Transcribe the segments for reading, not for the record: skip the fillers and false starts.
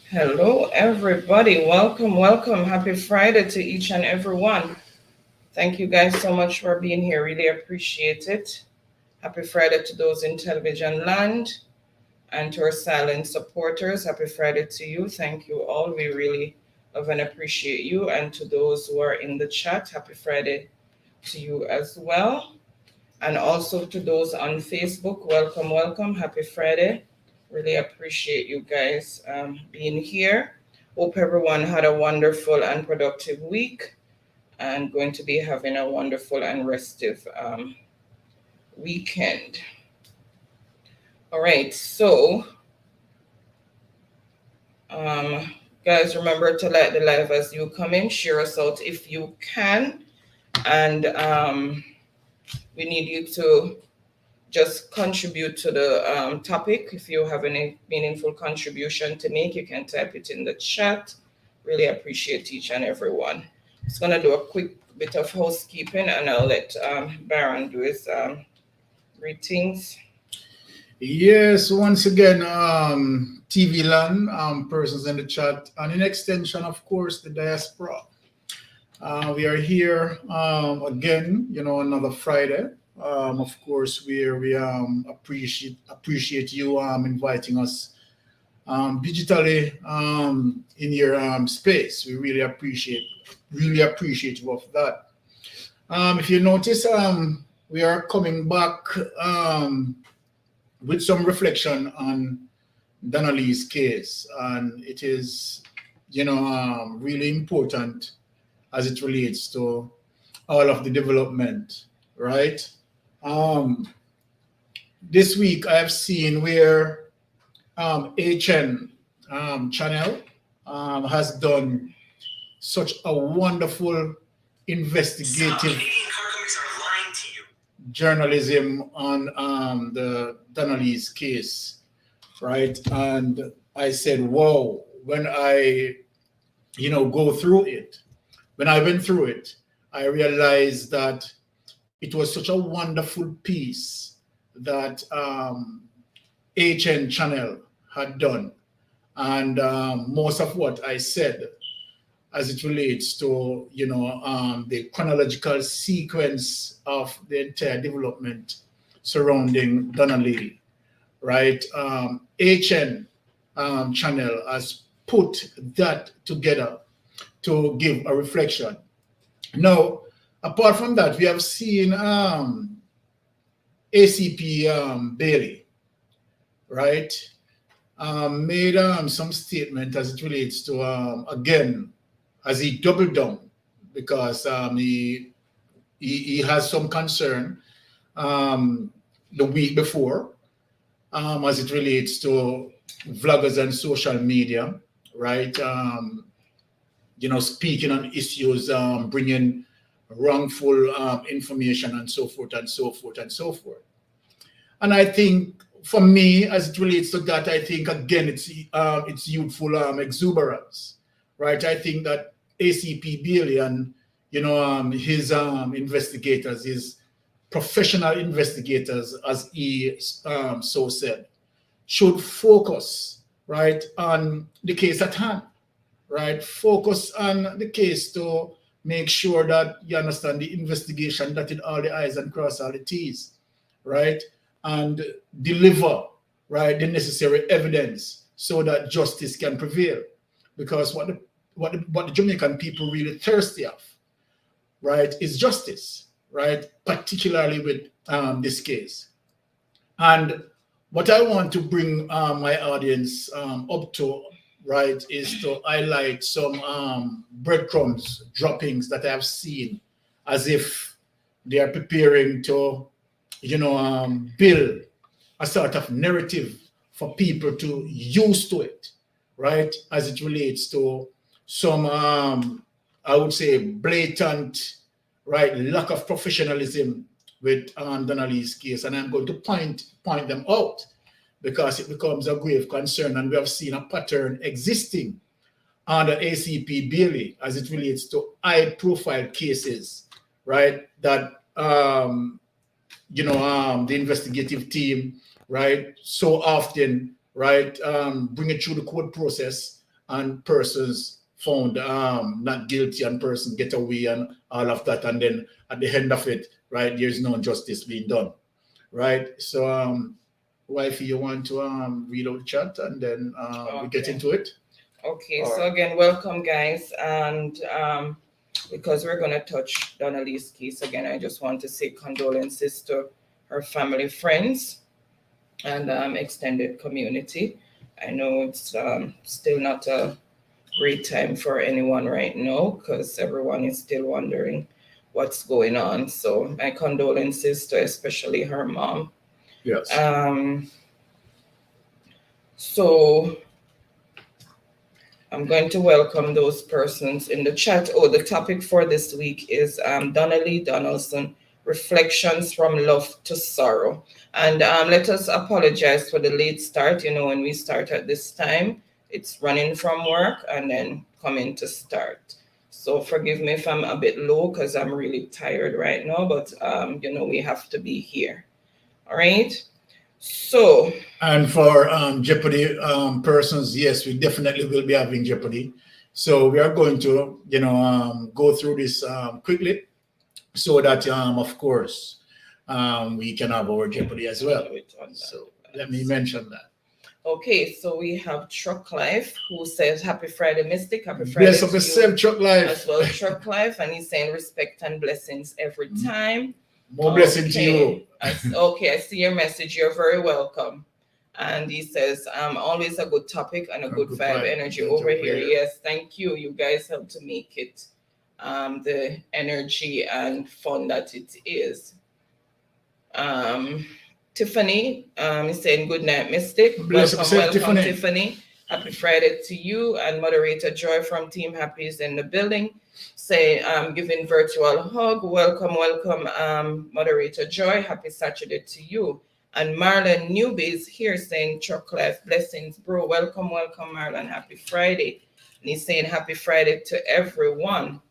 Hello, everybody. Welcome, welcome. Happy Friday to each and every one. Thank you guys so much for being here. Really appreciate it. Happy Friday to those in television land and to our silent supporters. Happy Friday to you. Thank you all. We really love and appreciate you. And to those who are in the chat, happy Friday to you as well. And also to those on Facebook, welcome, welcome. Happy Friday. Really appreciate you guys being here. Hope everyone had a wonderful and productive week and going to be having a wonderful and restive weekend. All right, so guys, remember to like the live as you come in, share us out if you can, and we need you to just contribute to the topic. If you have any meaningful contribution to make, you can type it in the chat. Really appreciate each and every one. Just gonna do a quick bit of housekeeping and I'll let Baron do his greetings. Yes, once again, TV land, persons in the chat, and in extension, of course, the diaspora. We are here again, another Friday. Of course, we appreciate you inviting us digitally in your space. We really appreciate you of that. If you notice, we are coming back with some reflection on Donnalee case, and it is really important as it relates to all of the development, right? This week I have seen where HN channel has done such a wonderful investigative journalism on the Donnalee case, right? And I said, whoa, when I go through it, when I went through it, I realized that it was such a wonderful piece that HN channel had done. And most of what I said as it relates to, the chronological sequence of the entire development surrounding Donnalee, right? HN channel has put that together to give a reflection. Now, apart from that, we have seen ACP Bailey, right? Made some statement as it relates to, again, as he doubled down, because he has some concern the week before as it relates to vloggers and social media, right? Speaking on issues, bringing wrongful information and so forth and so forth and so forth. And I think for me, as it relates to that, I think again it's youthful exuberance, right? I think that ACP Bailey and his investigators, his professional investigators, as he so said, should focus, right, on the case at hand, right? Focus on the case to make sure that you understand the investigation, dotted all the I's and cross all the T's, right? And deliver, right, the necessary evidence so that justice can prevail. Because what the Jamaican people really thirsty of, right, is justice, right? Particularly with this case. And what I want to bring my audience up to, right, is to highlight some breadcrumbs, droppings that I've seen, as if they are preparing to, build a sort of narrative for people to use to it, right, as it relates to some, I would say, blatant, right, lack of professionalism with Donnalee case. And I'm going to point them out, because it becomes a grave concern, and we have seen a pattern existing under ACP Bailey as it relates to high-profile cases, right, that the investigative team, right, so often, right, bring it through the court process and persons found not guilty and person get away and all of that, and then at the end of it, right, there's no justice being done, right? So wifey, you want to read out the chat and then we get into it? Okay, so again, welcome guys, and because we're going to touch Donnalee's case again, I just want to say condolences to her family, friends, and extended community. I know it's still not a great time for anyone right now because everyone is still wondering what's going on. So my condolences to especially her mom. Yes. So I'm going to welcome those persons in the chat. Oh, the topic for this week is Donnalee Donaldson, Reflections from Love to Sorrow. And let us apologize for the late start. When we start at this time, it's running from work and then coming to start. So forgive me if I'm a bit low because I'm really tired right now, but we have to be here. All right. So, and for Jeopardy persons, yes, we definitely will be having Jeopardy. So we are going to, go through this quickly, so that of course, we can have our Jeopardy as well. So let me mention that. Okay, so we have Truck Life who says Happy Friday, Mystic. Happy Friday. Bless up yourself, Truck Life. As well, Truck Life, and he's saying respect and blessings every time. More blessing to you. Okay, I see your message. You're very welcome. And he says, always a good topic and a good vibe energy over here. Yes, thank you. You guys help to make it the energy and fun that it is. Tiffany is saying good night, Mystic. Welcome, Tiffany. Happy Friday to you. And moderator Joy from Team Happy is in the building. Say giving virtual hug. Welcome, moderator Joy. Happy Saturday to you. And Marlon Newby is here saying Truck Life blessings, bro. Welcome, Marlon. Happy Friday. And he's saying happy Friday to everyone.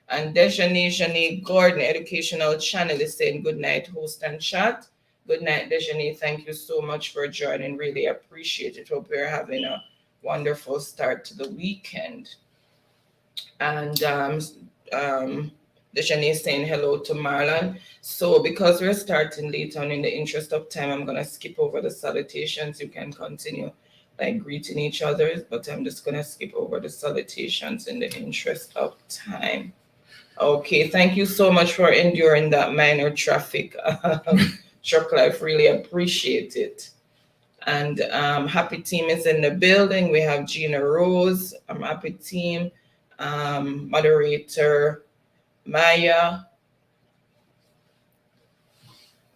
And Dejanay Gordon, Educational Channel, is saying good night, host and chat. Good night, Dejanay. Thank you so much for joining. Really appreciate it. Hope you're having a wonderful start to the weekend. And Dejanay is saying hello to Marlon. So because we're starting late on, in the interest of time, I'm going to skip over the salutations. You can continue greeting each other, but I'm just going to skip over the salutations in the interest of time. Okay, thank you so much for enduring that minor traffic. Truck Life, really appreciate it. And Happy Team is in the building. We have Gina Rose, Happy Team, moderator Maya,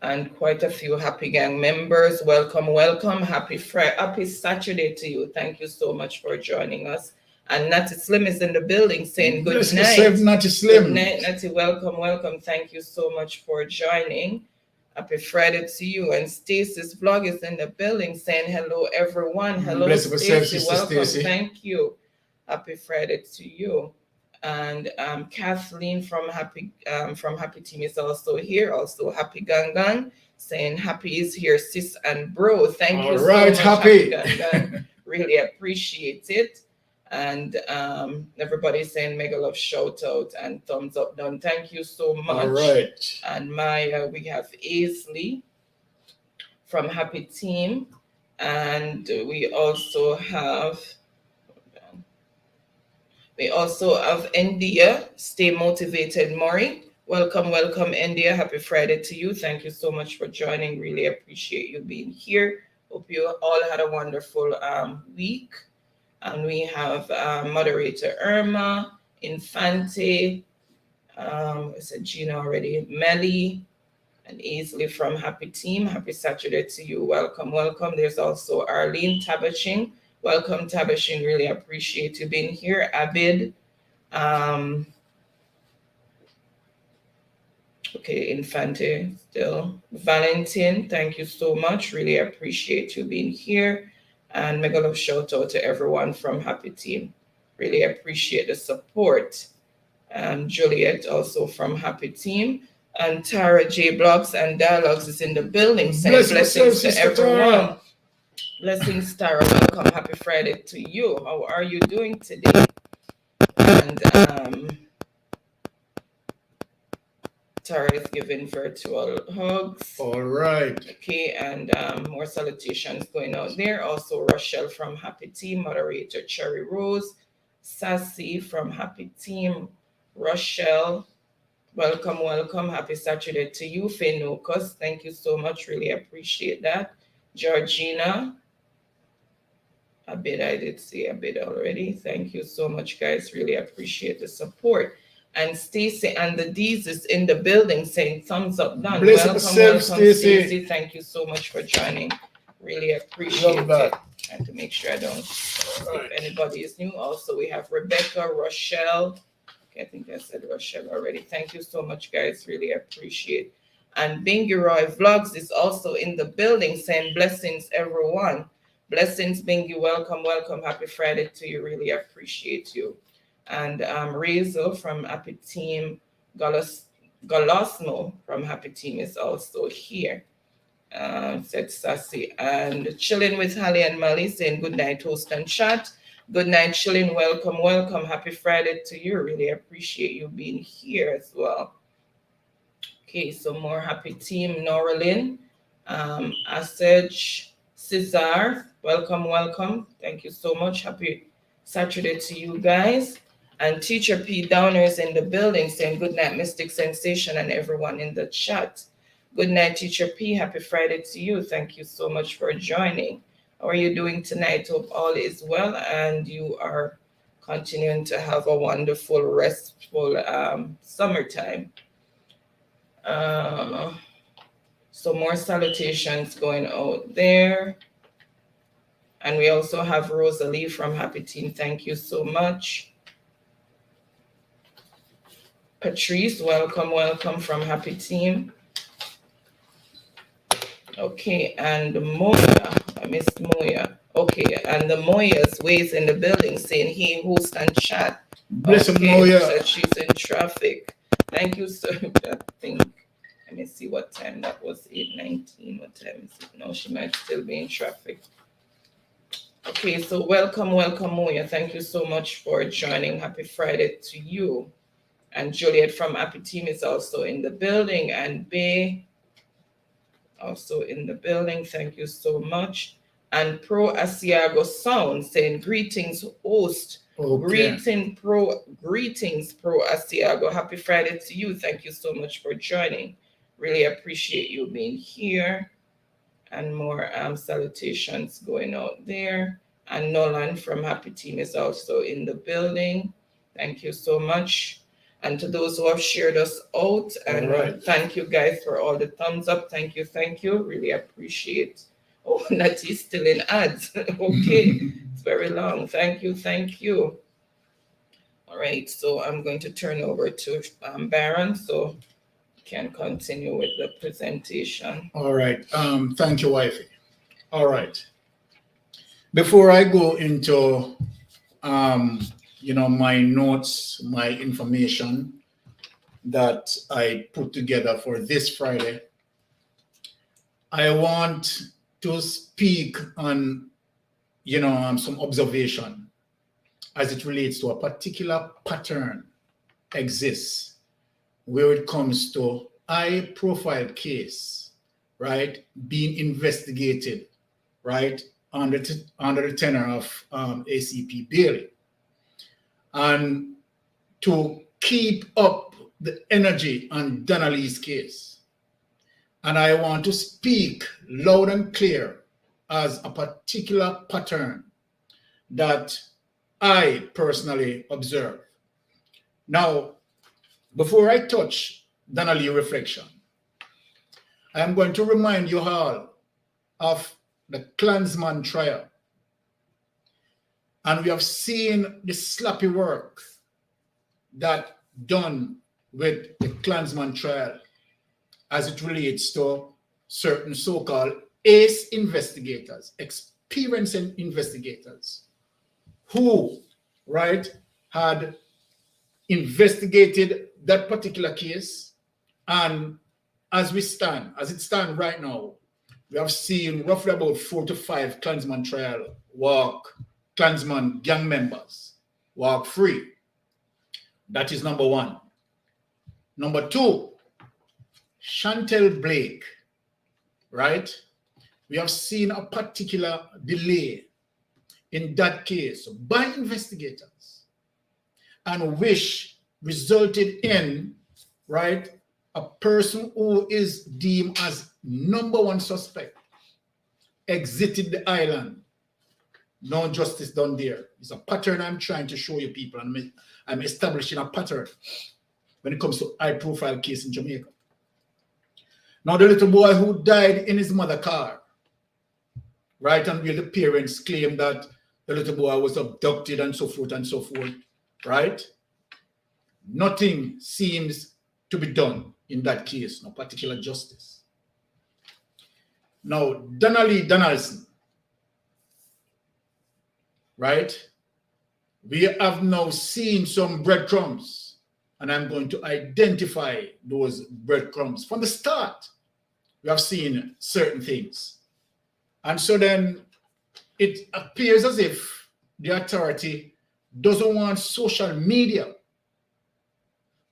and quite a few Happy Gang members. Welcome. Happy Saturday to you. Thank you so much for joining us. And Natty Slim is in the building saying good night. Natty Slim. Good night, Natty. Welcome. Thank you so much for joining. Happy Friday to you. And Stacy's vlog is in the building saying hello, everyone. Hello, Stacy. Welcome. Stacey. Thank you. Happy Friday to you. And Kathleen from Happy Team is also here. Also Happy Gang saying happy is here, sis and bro. Thank you so much. Happy Gang. Really appreciate it. And everybody's saying mega love shout out and thumbs up done. Thank you so much. All right. And we have Aisley from Happy Team. And we also have India. Stay motivated, Maury. Welcome, India. Happy Friday to you. Thank you so much for joining. Really appreciate you being here. Hope you all had a wonderful week. And we have moderator Irma, Infante, I said Gina already, Melly, and Aisley from Happy Team. Happy Saturday to you. Welcome. There's also Arlene Tabashing. Welcome, Tabashing. Really appreciate you being here. Abid. Okay, Infante still. Valentin, thank you so much. Really appreciate you being here. And mega love shout out to everyone from Happy Team. Really appreciate the support. Juliet also from Happy Team. And Tara J. Blogs and Dialogues is in the building saying Bless blessings yourself, to Sister everyone. Tara. Blessings, Tara. Welcome. Happy Friday to you. How are you doing today? And Tara is giving virtual hugs. All right. Okay, and more salutations going out there. Also, Rochelle from Happy Team, moderator Cherry Rose, Sassy from Happy Team, Rochelle. Welcome, welcome. Happy Saturday to you, Fenocus. Thank you so much. Really appreciate that. Georgina. A bit, I did see a bit already. Thank you so much, guys. Really appreciate the support. And Stacy and the D's is in the building saying thumbs up, done. Bless Welcome, yourself, welcome, Stacy. Stacy. Thank you so much for joining. Really appreciate Love that. it. Trying to make sure I don't if anybody is new. Also, we have Rebecca, Rochelle. Okay, I think I said Rochelle already. Thank you so much, guys. Really appreciate. And Bingy Roy Vlogs is also in the building saying blessings, everyone. Blessings, Bingy. Welcome, welcome. Happy Friday to you. Really appreciate you. And Razel from Happy Team, Golosmo from Happy Team is also here. Said Sassy. And Chilling with Holly and Mali saying good night, host and chat. Good night, Chilling. Welcome, welcome. Happy Friday to you. Really appreciate you being here as well. Okay, so more Happy Team, Noralyn, Asej, Cesar. Welcome, welcome. Thank you so much. Happy Saturday to you guys. And Teacher P. Downer is in the building saying good night, Mystic Sensation, and everyone in the chat. Good night, Teacher P. Happy Friday to you. Thank you so much for joining. How are you doing tonight? Hope all is well and you are continuing to have a wonderful, restful summertime. So more salutations going out there. And we also have Rosalie from Happy Team. Thank you so much. Patrice, welcome, welcome from Happy Team. Okay, and Moya, I missed Moya. Okay, and the Moya's ways in the building saying he host and chat. Bless okay, Moya. Said she's in traffic. Thank you so much. I think, let me see what time that was, 8:19. What time is it? No, she might still be in traffic. Okay, so welcome, welcome, Moya. Thank you so much for joining. Happy Friday to you. And Juliet from Happy Team is also in the building, and Bay also in the building. Thank you so much. And Pro Asiago Sound saying greetings, host. Okay. Greetings, Pro Asiago. Happy Friday to you. Thank you so much for joining. Really appreciate you being here. And more salutations going out there. And Nolan from Happy Team is also in the building. Thank you so much. And to those who have shared us out, and thank you guys for all the thumbs up. Thank you, thank you. Really appreciate. Oh, Natty's still in ads. Okay, it's very long. Thank you, thank you. All right, so I'm going to turn over to Baron so can continue with the presentation. All right. Thank you, wifey. All right. Before I go into my notes, my information that I put together for this Friday, I want to speak on, some observation as it relates to a particular pattern exists where it comes to high-profile case, right, being investigated, right, under the tenor of ACP Bailey. And to keep up the energy on Donnalee's case. And I want to speak loud and clear as a particular pattern that I personally observe. Now, before I touch Donnalee reflection, I am going to remind you all of the Klansman trial. And we have seen the sloppy work that done with the Klansman trial as it relates to certain so-called ace investigators, experienced investigators, who, right, had investigated that particular case, And as it stands right now, we have seen roughly about 4 to 5 Klansman trial Klansman gang members walk free. That is number one. Number two, Chantel Blake, right? We have seen a particular delay in that case by investigators, and which resulted in, right, a person who is deemed as number one suspect exited the island. No justice done there. It's a pattern I'm trying to show you people, and I'm establishing a pattern when it comes to high-profile case in Jamaica. Now, the little boy who died in his mother's car, right, and where the parents claim that the little boy was abducted and so forth, right? Nothing seems to be done in that case, no particular justice. Now, Donnalee Donaldson, right? We have now seen some breadcrumbs, and I'm going to identify those breadcrumbs. From the start, we have seen certain things. And so then it appears as if the authority doesn't want social media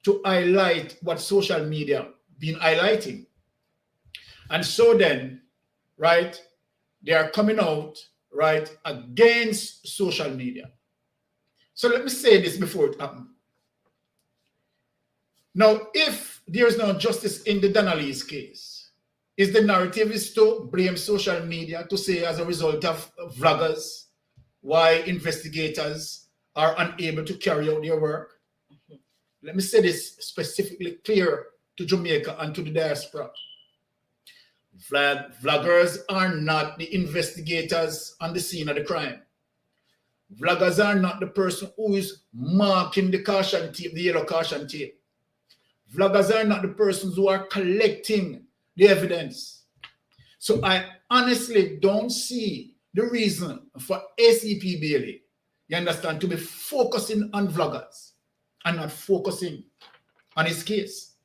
to highlight what social media been highlighting. And so then, right, they are coming out, right, against social media. So let me say this before it happens. Now, if there is no justice in the Donnalee's case, is the narrative is to blame social media, to say as a result of vloggers, why investigators are unable to carry out their work? Let me say this specifically clear to Jamaica and to the diaspora. Vloggers are not the investigators on the scene of the crime. Vloggers are not the person who is marking the caution tape, the yellow caution tape. Vloggers are not the persons who are collecting the evidence. So I honestly don't see the reason for ACP Bailey, you understand, to be focusing on vloggers and not focusing on his case.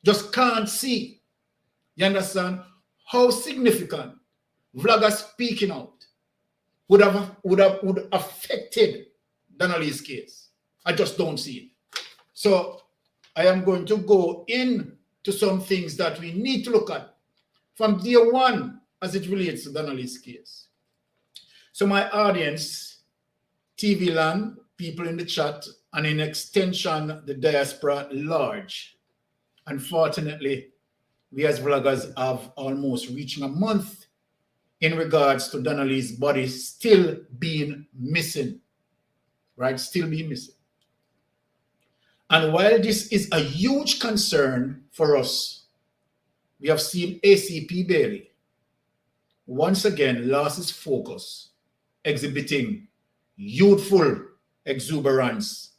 Just can't see, you understand, how significant vloggers speaking out would have affected Donnalee's case. I just don't see it. So I am going to go into some things that we need to look at from day one as it relates to Donnalee's case. So my audience, TV land, people in the chat, and in extension, the diaspora at large. Unfortunately, we as vloggers have almost reaching a month in regards to Donnalee's body still being missing, right? Still being missing. And while this is a huge concern for us, we have seen ACP Bailey once again lost his focus, exhibiting youthful exuberance,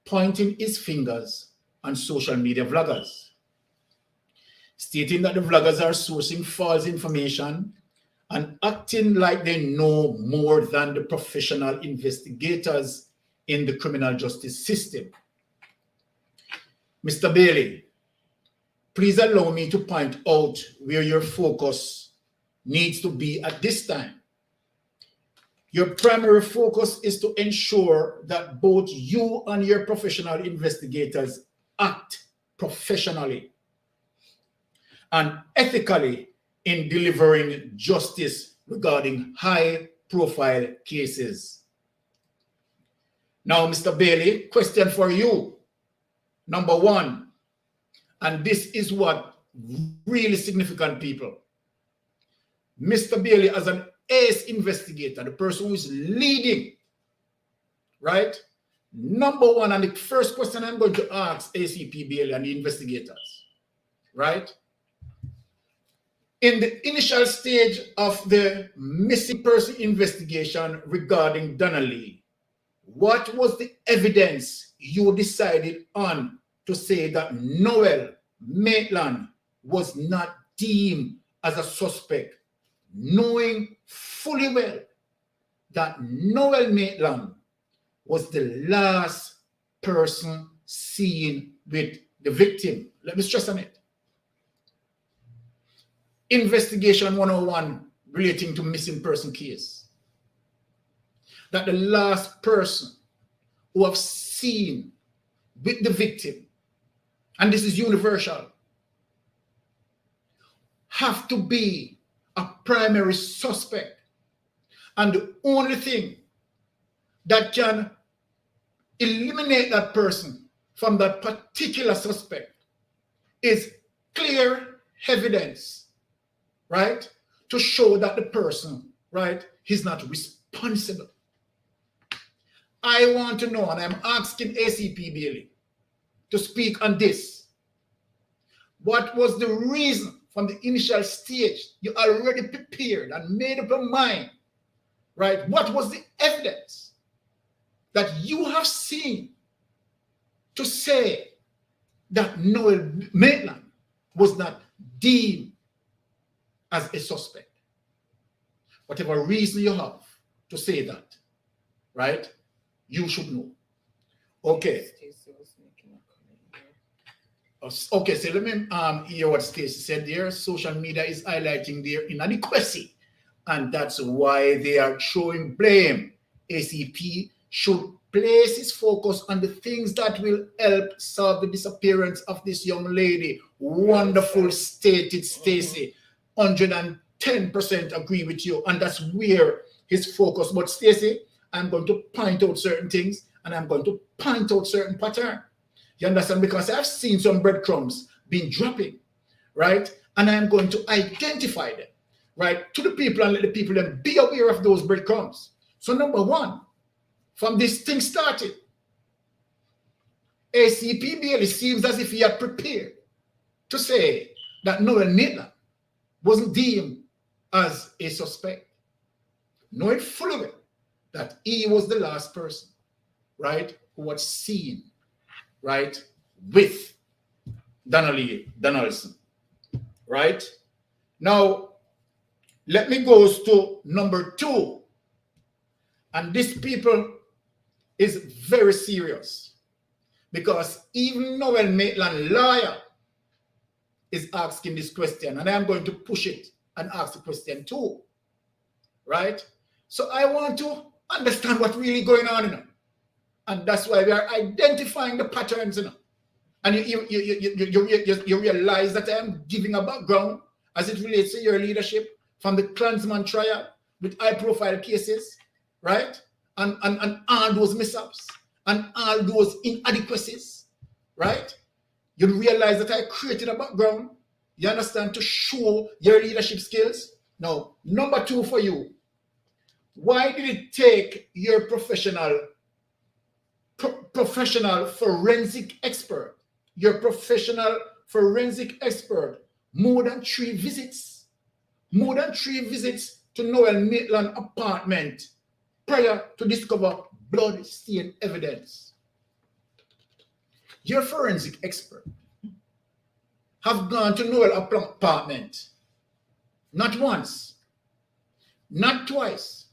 pointing his fingers on social media vloggers, stating that the vloggers are sourcing false information and acting like they know more than the professional investigators in the criminal justice system. Mr. Bailey, please allow me to point out where your focus needs to be at this time. Your primary focus is to ensure that both you and your professional investigators act professionally and ethically in delivering justice regarding high-profile cases. Now, Mr. Bailey, question for you. Number one, and this is what really significant people. Mr. Bailey, as an ace investigator, the person who is leading, right? Number one, and the first question I'm going to ask ACP Bailey and the investigators, right? In the initial stage of the missing person investigation regarding Donnalee, what was the evidence you decided on to say that Noel Maitland was not deemed as a suspect, knowing fully well that Noel Maitland was the last person seen with the victim? Let me stress on it. investigation 101 relating to missing person case, that the last person who have seen with the victim, and this is universal, have to be a primary suspect. And the only thing that can eliminate that person from that particular suspect is clear evidence, right, to show that the person, right, is not responsible. I want to know, and I'm asking ACP Bailey to speak on this. What was the reason from the initial stage? You already prepared and made up your mind, right? What was the evidence that you have seen to say that Noel Maitland was not deemed as a suspect? Whatever reason you have to say that, right, you should know. Okay. Okay, so let me hear what Stacey said there. Social media is highlighting their inadequacy, and that's why they are throwing blame. ACP should place its focus on the things that will help solve the disappearance of this young lady. Wonderful stated Stacey. 110% agree with you, and that's where his focus. But Stacey, I'm going to point out certain things, and I'm going to point out certain patterns. You understand? Because I've seen some breadcrumbs being dropping, right? And I'm going to identify them, right, to the people, and let the people then be aware of those breadcrumbs. So number one, from this thing started, ACP Bailey seems as if he had prepared to say that Noel Maitland wasn't deemed as a suspect, knowing fully well that he was the last person, right, who was seen, right, with Donnalee, Donaldson, right? Now, let me go to number two. And this, people, is very serious, because even Noel Maitland lawyer is asking this question, and I'm going to push it and ask the question too, right? So I want to understand what's really going on, you know? And that's why we are identifying the patterns, you know. And you realize that I'm giving a background as it relates to your leadership from the Klansman trial with high-profile cases, right? And all those mishaps and all those inadequacies, right? You realize that I created a background, you understand, to show your leadership skills. Now, number two for you, why did it take your professional forensic expert, more than 3 visits to Noel Maitland apartment prior to discover blood-stained evidence? Your forensic expert have gone to Noel apartment not once, not twice,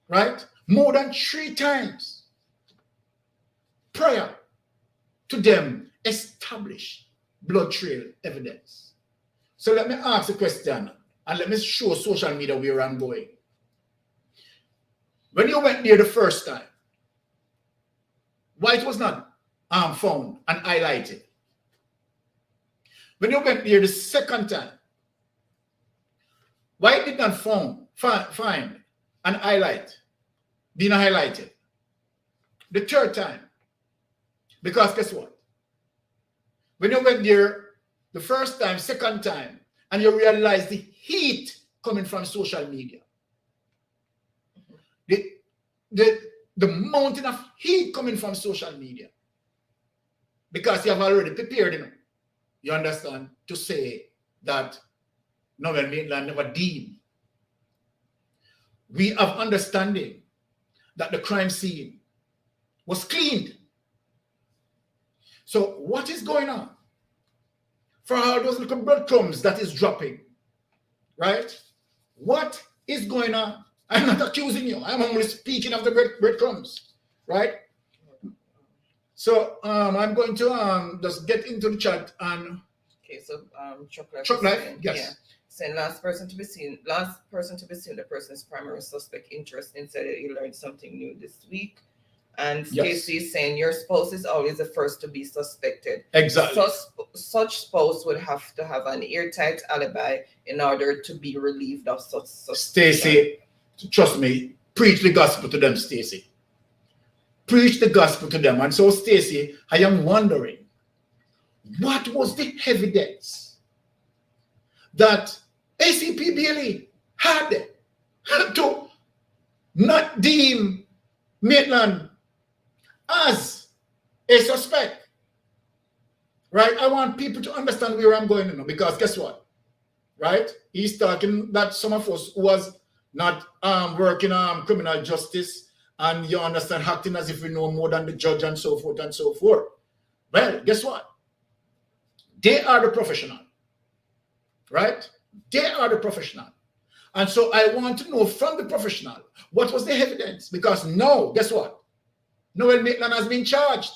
right? More than 3 times prior to them establish blood trail evidence. So let me ask the question, and let me show social media where I'm going. When you went there the first time, why it was not found and highlighted? When you went there the second time, why it did not find and highlight, being highlighted? The third time, because guess what? When you went there the first time, second time, and you realize the heat coming from social media, the mountain of heat coming from social media, because you have already prepared, you know, you understand, to say that Noel Maitland never deemed. We have understanding that the crime scene was cleaned. So what is going on? For all those little breadcrumbs that is dropping, right? What is going on? I'm not accusing you. I'm only speaking of the breadcrumbs, right? So I'm going to just get into the chat and case of Truck Life. Truck Life, yes. Yeah. Saying last person to be seen, the person's primary suspect interest and said that he learned something new this week. And Stacy is saying your spouse is always the first to be suspected. Exactly. Such spouse would have to have an airtight alibi in order to be relieved of such suspicion. Stacy, trust me, preach the gospel to them, Stacy. Preach the gospel to them. And so, Stacy, I am wondering, what was the evidence that ACP Bailey had to not deem Maitland as a suspect? Right? I want people to understand where I'm going now, because guess what? Right? He's talking that some of us who was not working on criminal justice, and you understand, acting as if we know more than the judge and so forth and so forth. Well, guess what? They are the professional, right? They are the professional. And so I want to know from the professional, what was the evidence? Because now, guess what? Noel Maitland has been charged.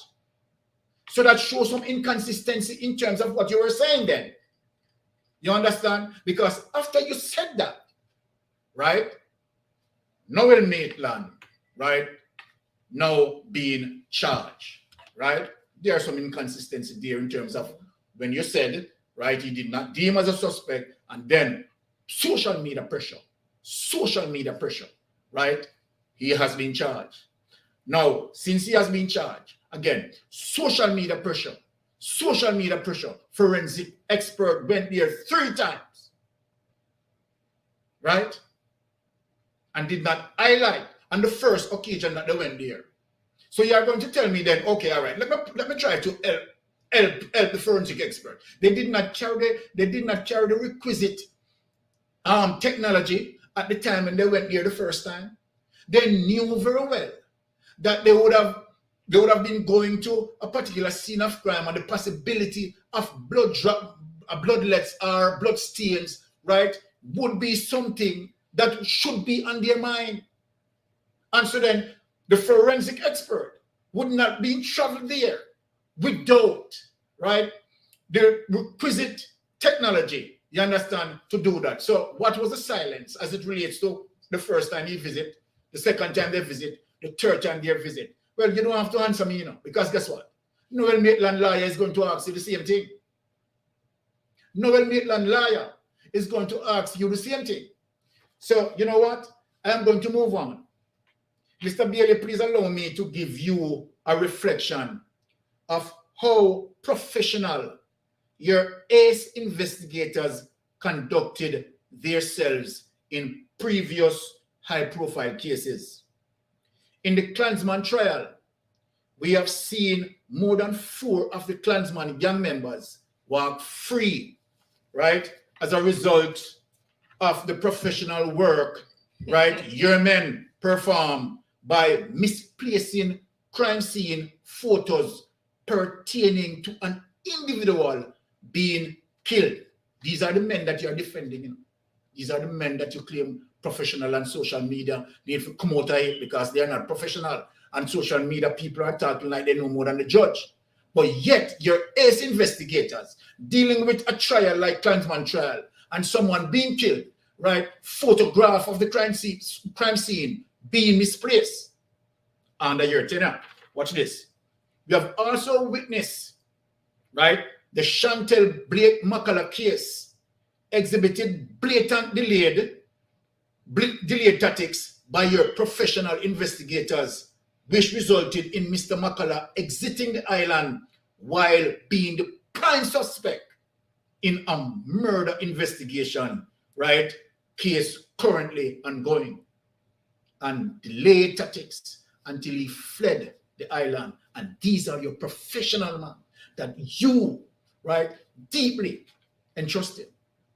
So that shows some inconsistency in terms of what you were saying then. You understand? Because after you said that, right? Noel Maitland, right, now being charged, right? There are some inconsistency there in terms of when you said, right, he did not deem as a suspect, and then social media pressure, right? He has been charged. Now, since he has been charged, again, social media pressure, forensic expert went there 3 times, right? And did not highlight on the first occasion that they went there. So you are going to tell me then, okay, all right, let me try to help the forensic expert. They did not carry the requisite technology at the time when they went there the first time. They knew very well that they would have been going to a particular scene of crime, and the possibility of bloodlets or blood stains, right, would be something that should be on their mind. And so then the forensic expert would not be traveled there without, right, the requisite technology, you understand, to do that. So what was the silence as it relates to the first time he visit, the second time they visit, the third time they visit? Well, you don't have to answer me, because guess what? Noel Maitland lawyer is going to ask you the same thing. Noel Maitland lawyer is going to ask you the same thing. So, you know what? I am going to move on. Mr. Bailey, please allow me to give you a reflection of how professional your ACE investigators conducted themselves in previous high-profile cases. In the Klansman trial, we have seen more than 4 of the Klansman gang members walk free, right, as a result of the professional work, right, your men perform by misplacing crime scene photos pertaining to an individual being killed. These are the men that you are defending. These are the men that you claim professional, and social media need to come out of it because they are not professional. And social media people are talking like they know more than the judge. But yet, your ACE investigators dealing with a trial like Klansman trial and someone being killed, right? Photograph of the crime scene being misplaced under your tenure. Watch this. We have also witnessed, right, the Chantel Blake McCullough case exhibited blatant delayed tactics by your professional investigators, which resulted in Mr. McCullough exiting the island while being the prime suspect in a murder investigation, right? Case currently ongoing. And delayed tactics until he fled the island. And these are your professional men that you, right, deeply entrusted.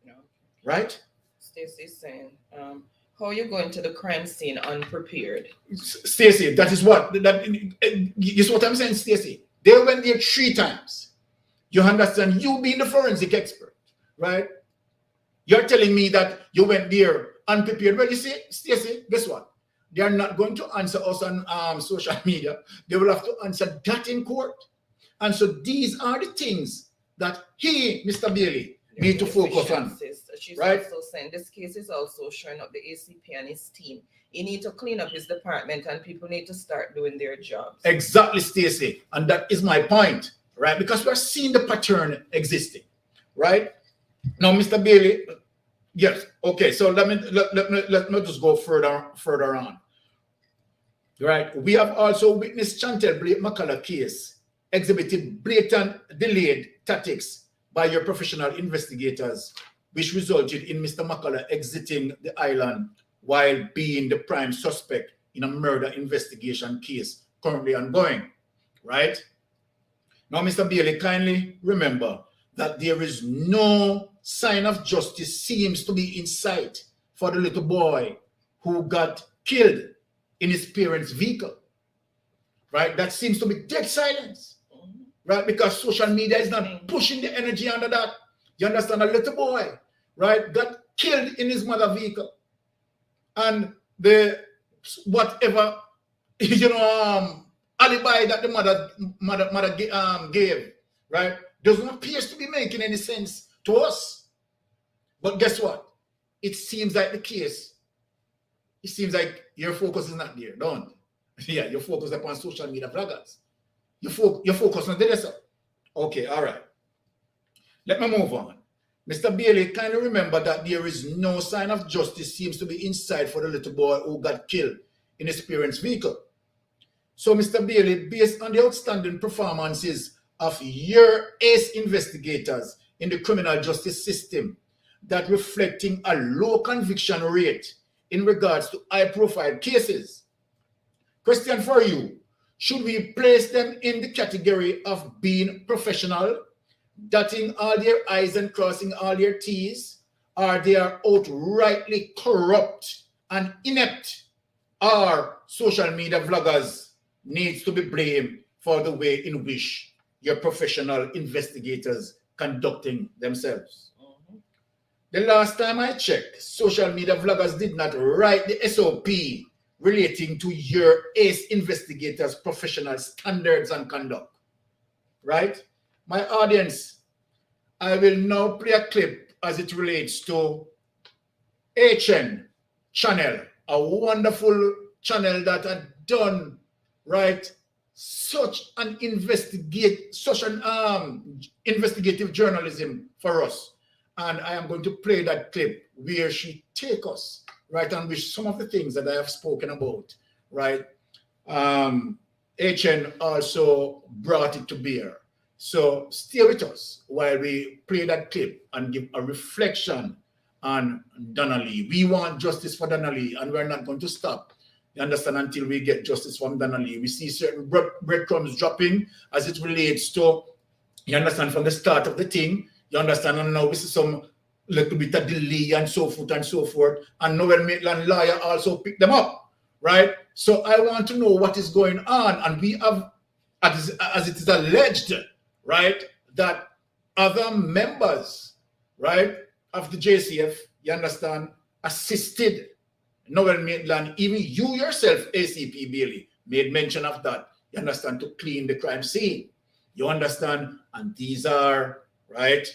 No. Right? Stacey's saying, how are you going to the crime scene unprepared? Stacey, that is what I'm saying, Stacey. They went there 3 times. You understand? You being the forensic expert, right? You're telling me that you went there unprepared. Well, you see, Stacey, guess what? They are not going to answer us on social media. They will have to answer that in court. And so these are the things that he, Mr. Bailey, need to focus on. She's right? also saying this case is also showing up the ACP and his team. He need to clean up his department and people need to start doing their jobs. Exactly, Stacey. And that is my point, right? Because we're seeing the pattern existing, right? Now, Mr. Bailey, yes, okay. So let me just go further on. Right. We have also witnessed Chantel Blake McCullough case exhibited blatant delayed tactics by your professional investigators, which resulted in Mr. McCullough exiting the island while being the prime suspect in a murder investigation case currently ongoing. Right? Now, Mr. Bailey, kindly remember that there is no sign of justice seems to be in sight for the little boy who got killed in his parents' vehicle, right? That seems to be dead silence, right? Because social media is not pushing the energy under that. You understand? A little boy, right, got killed in his mother's vehicle, and the whatever alibi that the mother gave, right, does not appear to be making any sense to us. But guess what? It seems like the case. It seems like your focus is not there, don't? Yeah, you're focused upon social media bloggers. You focus on this. Okay, all right. Let me move on. Mr. Bailey, kindly remember that there is no sign of justice seems to be in sight for the little boy who got killed in his parents' vehicle. So, Mr. Bailey, based on the outstanding performances of your ace investigators in the criminal justice system that reflecting a low conviction rate in regards to high-profile cases. Question for you, should we place them in the category of being professional, dotting all their I's and crossing all their T's, or they are outrightly corrupt and inept, or social media vloggers needs to be blamed for the way in which your professional investigators conducting themselves? The last time I checked, social media vloggers did not write the SOP relating to your ace investigators' professional standards and conduct. Right? My audience, I will now play a clip as it relates to HN channel, a wonderful channel that had done, right, such an investigative journalism for us. And I am going to play that clip where she takes us, right, on which some of the things that I have spoken about, right, HN also brought it to bear. So stay with us while we play that clip and give a reflection on Donnalee. We want justice for Donnalee, and we're not going to stop, you understand, until we get justice from Donnalee. We see certain breadcrumbs dropping as it relates to, you understand, from the start of the thing. You understand? And now we see some little bit of delay and so forth and so forth. And Noel Maitland lawyer also picked them up, right? So I want to know what is going on. And we have, as it is alleged, right, that other members, right, of the JCF, you understand, assisted Noel Maitland. Even you yourself, ACP Bailey, made mention of that, you understand, to clean the crime scene. You understand? And these are, right,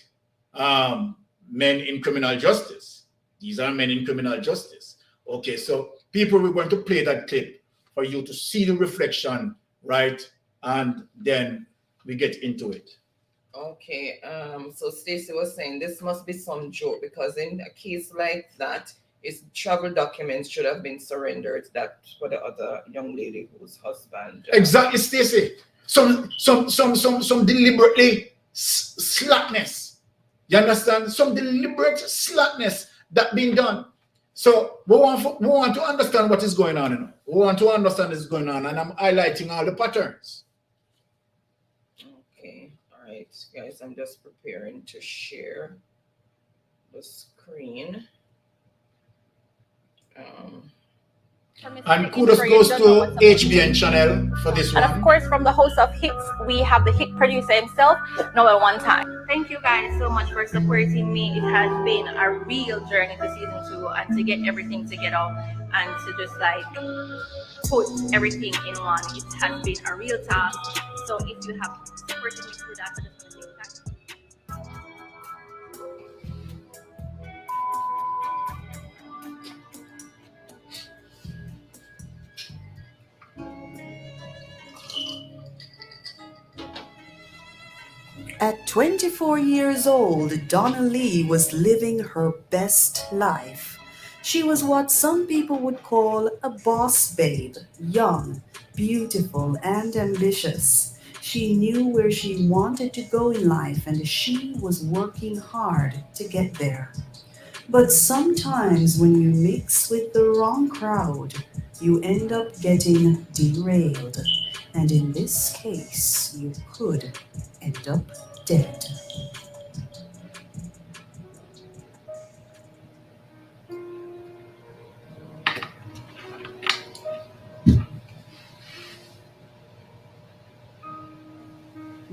men in criminal justice. These are men in criminal justice. Okay, so people, we're going to play that clip for you to see the reflection, right? And then we get into it. Okay, so Stacey was saying this must be some joke, because in a case like that, his travel documents should have been surrendered. That for the other young lady whose husband. Exactly, Stacey. Some deliberately slackness. You understand? Some deliberate slackness that being done. So we want to understand what is going on. You know? We want to understand what is going on, and I'm highlighting all the patterns. Okay, all right, guys. I'm just preparing to share the screen. And kudos goes to HBN channel for this one. And of course, from the host of Hits, we have the hit producer himself, Noel, one time. Thank you guys so much for supporting me. It has been a real journey to season 2, and to get everything together and to just like put everything in one. It has been a real task. So if you have supported me through that, I just want to say thank you. At 24 years old, Donnalee was living her best life. She was what some people would call a boss babe, young, beautiful, and ambitious. She knew where she wanted to go in life and she was working hard to get there. But sometimes when you mix with the wrong crowd, you end up getting derailed. And in this case, you could end up dead.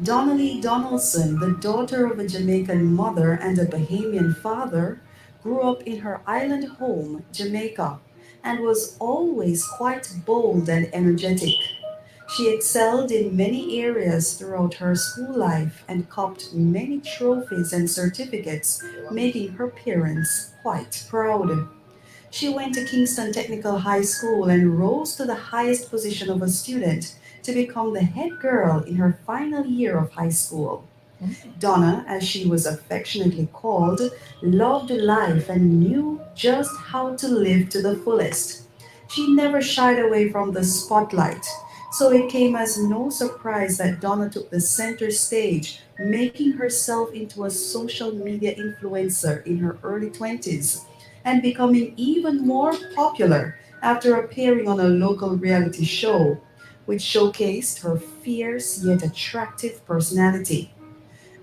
Donnalee Donaldson, the daughter of a Jamaican mother and a Bahamian father, grew up in her island home, Jamaica, and was always quite bold and energetic. She excelled in many areas throughout her school life and copped many trophies and certificates, making her parents quite proud. She went to Kingston Technical High School and rose to the highest position of a student to become the head girl in her final year of high school. Donna, as she was affectionately called, loved life and knew just how to live to the fullest. She never shied away from the spotlight, so it came as no surprise that Donna took the center stage, making herself into a social media influencer in her early 20s and becoming even more popular after appearing on a local reality show, which showcased her fierce yet attractive personality.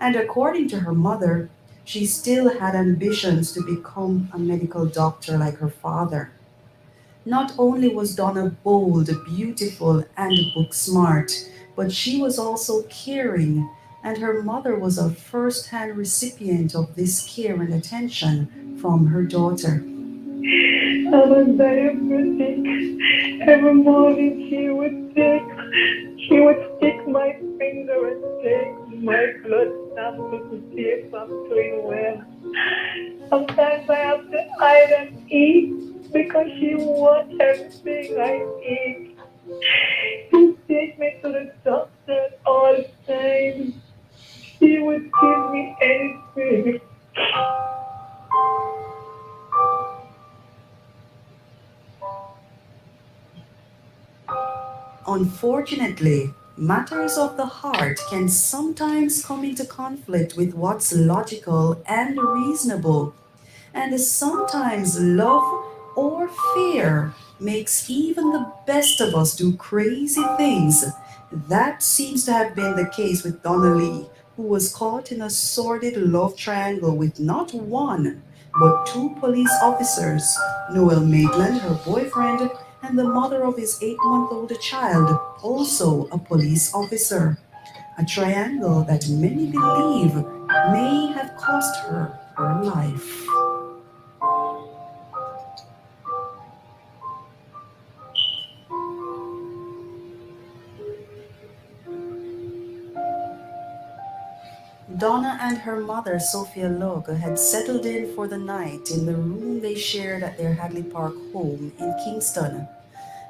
And according to her mother, she still had ambitions to become a medical doctor like her father. Not only was Donna bold, beautiful, and book smart, but she was also caring, and her mother was a first hand recipient of this care and attention from her daughter. I was diabetic. Every morning she would stick my finger and take my blood sample to see if I'm doing well. Sometimes I have to hide and eat because she wants everything I eat. She take me to the doctor all the time. She would give me anything. Unfortunately, matters of the heart can sometimes come into conflict with what's logical and reasonable. And sometimes love or fear makes even the best of us do crazy things. That seems to have been the case with Donnalee, who was caught in a sordid love triangle with not one, but two police officers, Noel Maitland, her boyfriend, and the mother of his 8-month-old child, also a police officer. A triangle that many believe may have cost her life. Donna and her mother, Sophia Logue, had settled in for the night in the room they shared at their Hadley Park home in Kingston.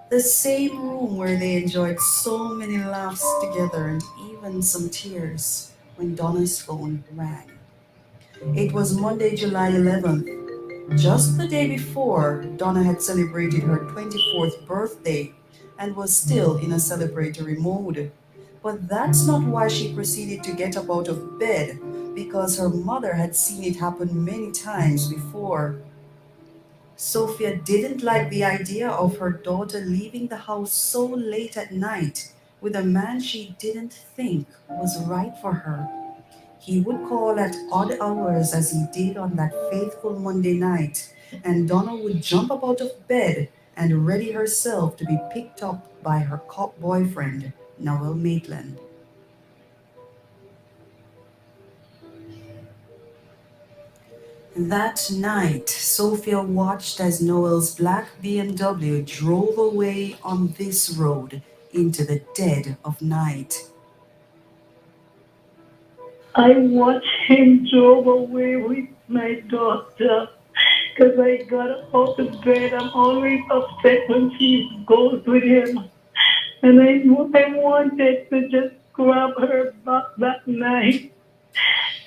The same room where they enjoyed so many laughs together and even some tears when Donna's phone rang. It was Monday, July 11th. Just the day before, Donna had celebrated her 24th birthday and was still in a celebratory mood. But that's not why she proceeded to get up out of bed, because her mother had seen it happen many times before. Sophia didn't like the idea of her daughter leaving the house so late at night with a man she didn't think was right for her. He would call at odd hours as he did on that faithful Monday night, and Donna would jump up out of bed and ready herself to be picked up by her cop boyfriend, Noel Maitland. That night, Sophia watched as Noel's black BMW drove away on this road into the dead of night. I watched him drove away with my daughter because I got out of bed. I'm always upset when she goes with him. And I wanted to just grab her back that night.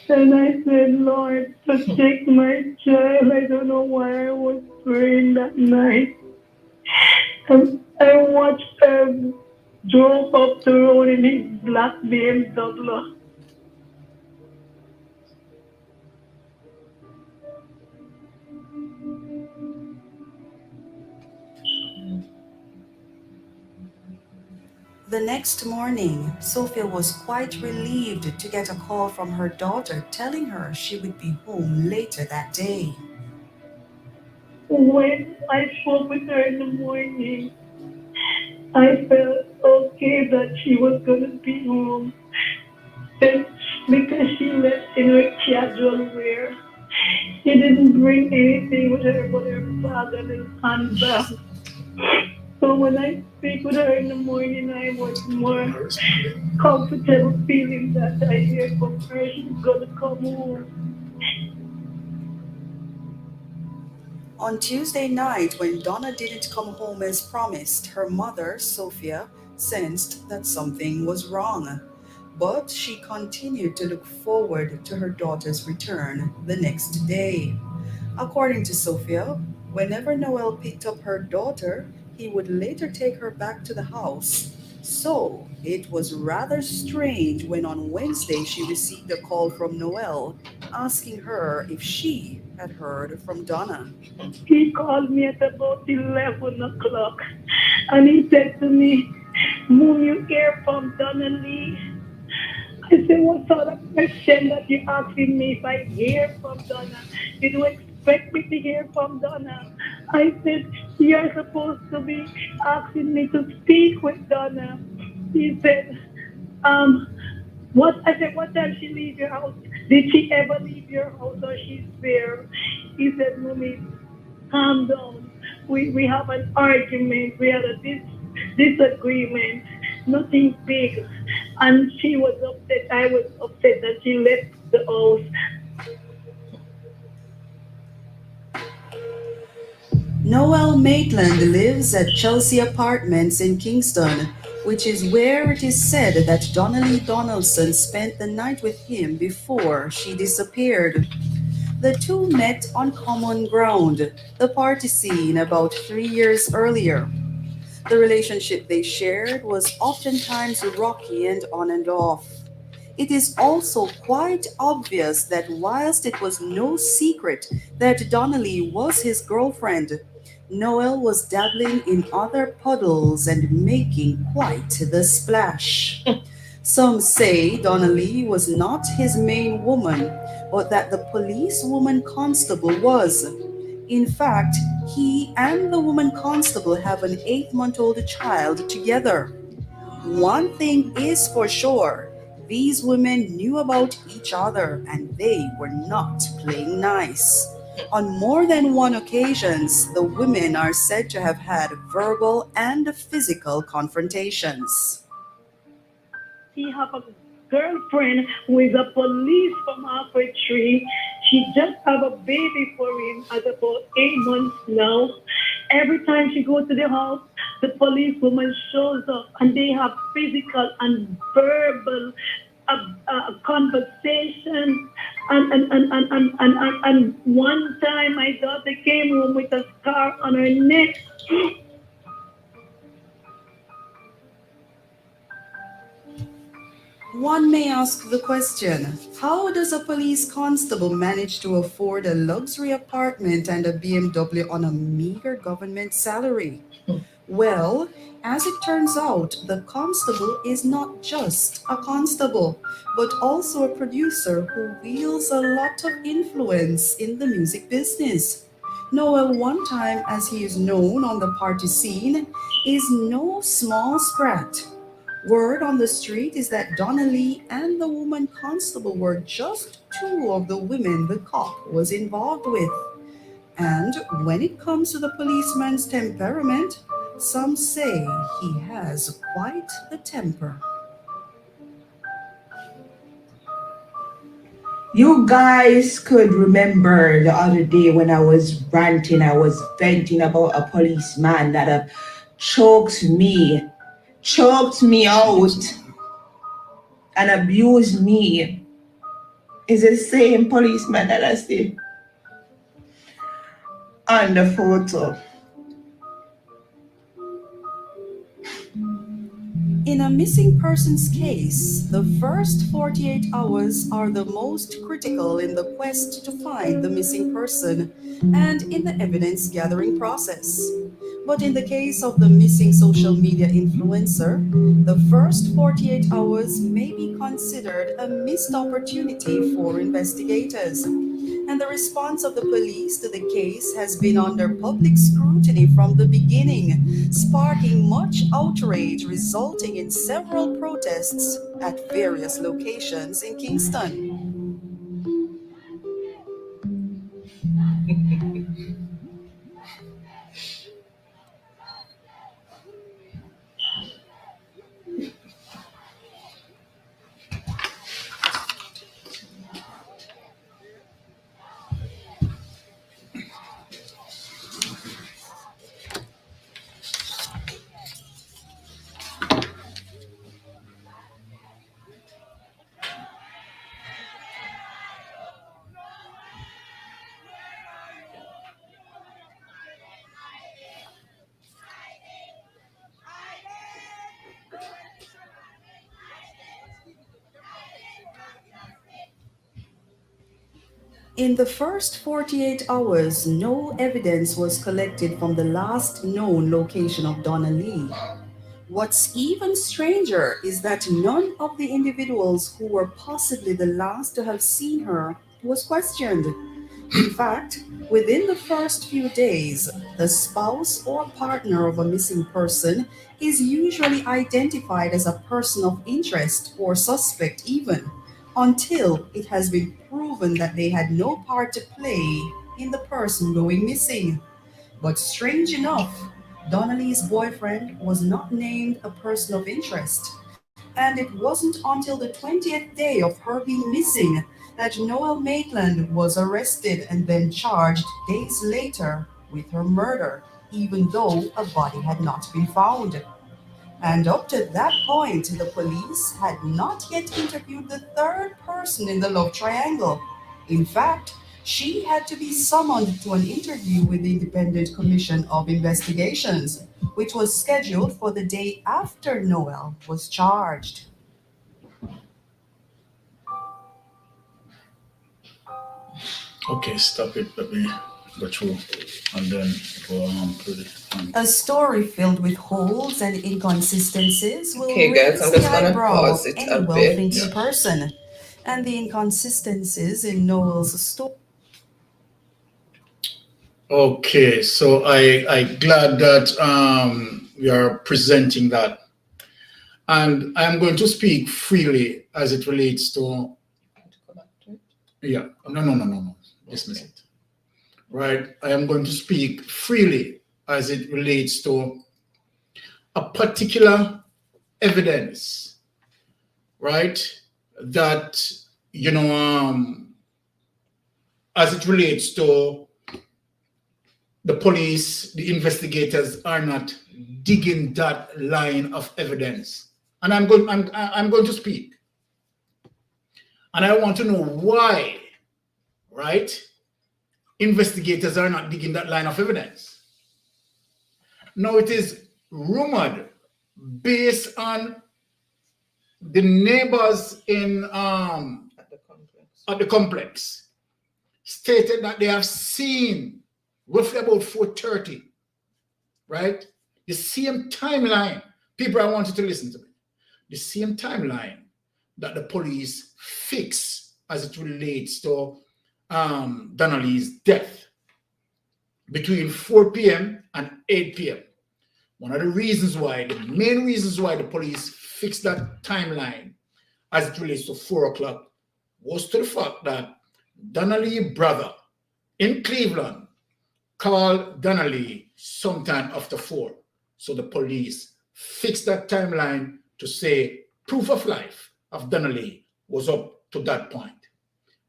And I said, Lord, protect my child. I don't know why I was praying that night. And I watched him drove up the road in his black BMW. The next morning, Sophia was quite relieved to get a call from her daughter telling her she would be home later that day. When I spoke with her in the morning, I felt okay that she was going to be home. Then, because she left in her casual wear, she didn't bring anything with her but her bag and her handbag. So when I speak with her in the morning, I was more comfortable feeling that I hear from her she's gonna come home. On Tuesday night, when Donna didn't come home as promised, her mother, Sophia, sensed that something was wrong. But she continued to look forward to her daughter's return the next day. According to Sophia, whenever Noel picked up her daughter, he would later take her back to the house. So it was rather strange when on Wednesday she received a call from Noel asking her if she had heard from Donna. He called me at about 11 o'clock and he said to me, Mom, you hear from Donnalee? I said, what sort of question that you asking me if I hear from Donna? Did you expect me to hear from Donna? I said, you're supposed to be asking me to speak with Donna. He said, um, what? I said, what time she leave your house? Did she ever leave your house or she's there? He said, Mommy, calm down. We have an argument. We had a disagreement. Nothing big. And she was upset. I was upset that she left the house. Noel Maitland lives at Chelsea Apartments in Kingston, which is where it is said that Donnalee Donaldson spent the night with him before she disappeared. The two met on common ground, the party scene about 3 years earlier. The relationship they shared was oftentimes rocky and on and off. It is also quite obvious that whilst it was no secret that Donnalee was his girlfriend, Noel was dabbling in other puddles and making quite the splash. Some say Donnalee was not his main woman, but that the policewoman constable was. In fact, he and the woman constable have an 8-month-old child together. One thing is for sure, these women knew about each other and they were not playing nice. On more than one occasions, the women are said to have had verbal and physical confrontations. He have a girlfriend who is a police from Harper Tree. She just have a baby for him at about 8 months now. Every time she goes to the house, the policewoman shows up and they have physical and verbal conversation. And one time my daughter came home with a scar on her neck. One may ask the question, how does a police constable manage to afford a luxury apartment and a BMW on a meager government salary? Well, as it turns out, the constable is not just a constable, but also a producer who wields a lot of influence in the music business. Noel, one time as he is known on the party scene, is no small sprat. Word on the street is that Donnalee and the woman constable were just two of the women the cop was involved with. And when it comes to the policeman's temperament, some say he has quite the temper. You guys could remember the other day when I was ranting, I was venting about a policeman that choked me out and abused me. is the same policeman that I see on the photo. In a missing persons case, the first 48 hours are the most critical in the quest to find the missing person and in the evidence gathering process. But in the case of the missing social media influencer, the first 48 hours may be considered a missed opportunity for investigators. And the response of the police to the case has been under public scrutiny from the beginning, sparking much outrage, resulting in several protests at various locations in Kingston. In the first 48 hours, no evidence was collected from the last known location of Donnalee. What's even stranger is that none of the individuals who were possibly the last to have seen her was questioned. In fact, within the first few days, the spouse or partner of a missing person is usually identified as a person of interest or suspect even, until it has been proven that they had no part to play in the person going missing. But strange enough, Donnelly's boyfriend was not named a person of interest. And it wasn't until the 20th day of her being missing that Noel Maitland was arrested and then charged days later with her murder, even though a body had not been found. And up to that point, the police had not yet interviewed the third person in the love triangle. In fact, she had to be summoned to an interview with the Independent Commission of Investigations, which was scheduled for the day after Noel was charged. Okay, stop it. Let me go through and then go on to the. A story filled with holes and inconsistencies will Okay, guys, I'm raise just the gonna eyebrow pause of it any a bit. well-thinking person. And the inconsistencies in Noel's story. Okay, so I glad that we are presenting that, and I'm going to speak freely as it relates to. Yeah, no. Dismiss it. Right, I am going to speak freely as it relates to a particular evidence, right? That as it relates to the police, the investigators are not digging that line of evidence, and I'm going to speak, and I want to know why, right? Investigators are not digging that line of evidence. Now it is rumored, based on the neighbors in at the complex, stated that they have seen roughly about 4:30, right? The same timeline. People, I want you to listen to me. The same timeline that the police fix as it relates to Donnelly's death, between 4 p.m. and 8 p.m. One of the reasons why, the main reasons why the police fixed that timeline as it relates to 4 o'clock was to the fact that Donnalee brother in Cleveland called Donnalee sometime after 4. So the police fixed that timeline to say proof of life of Donnalee was up to that point.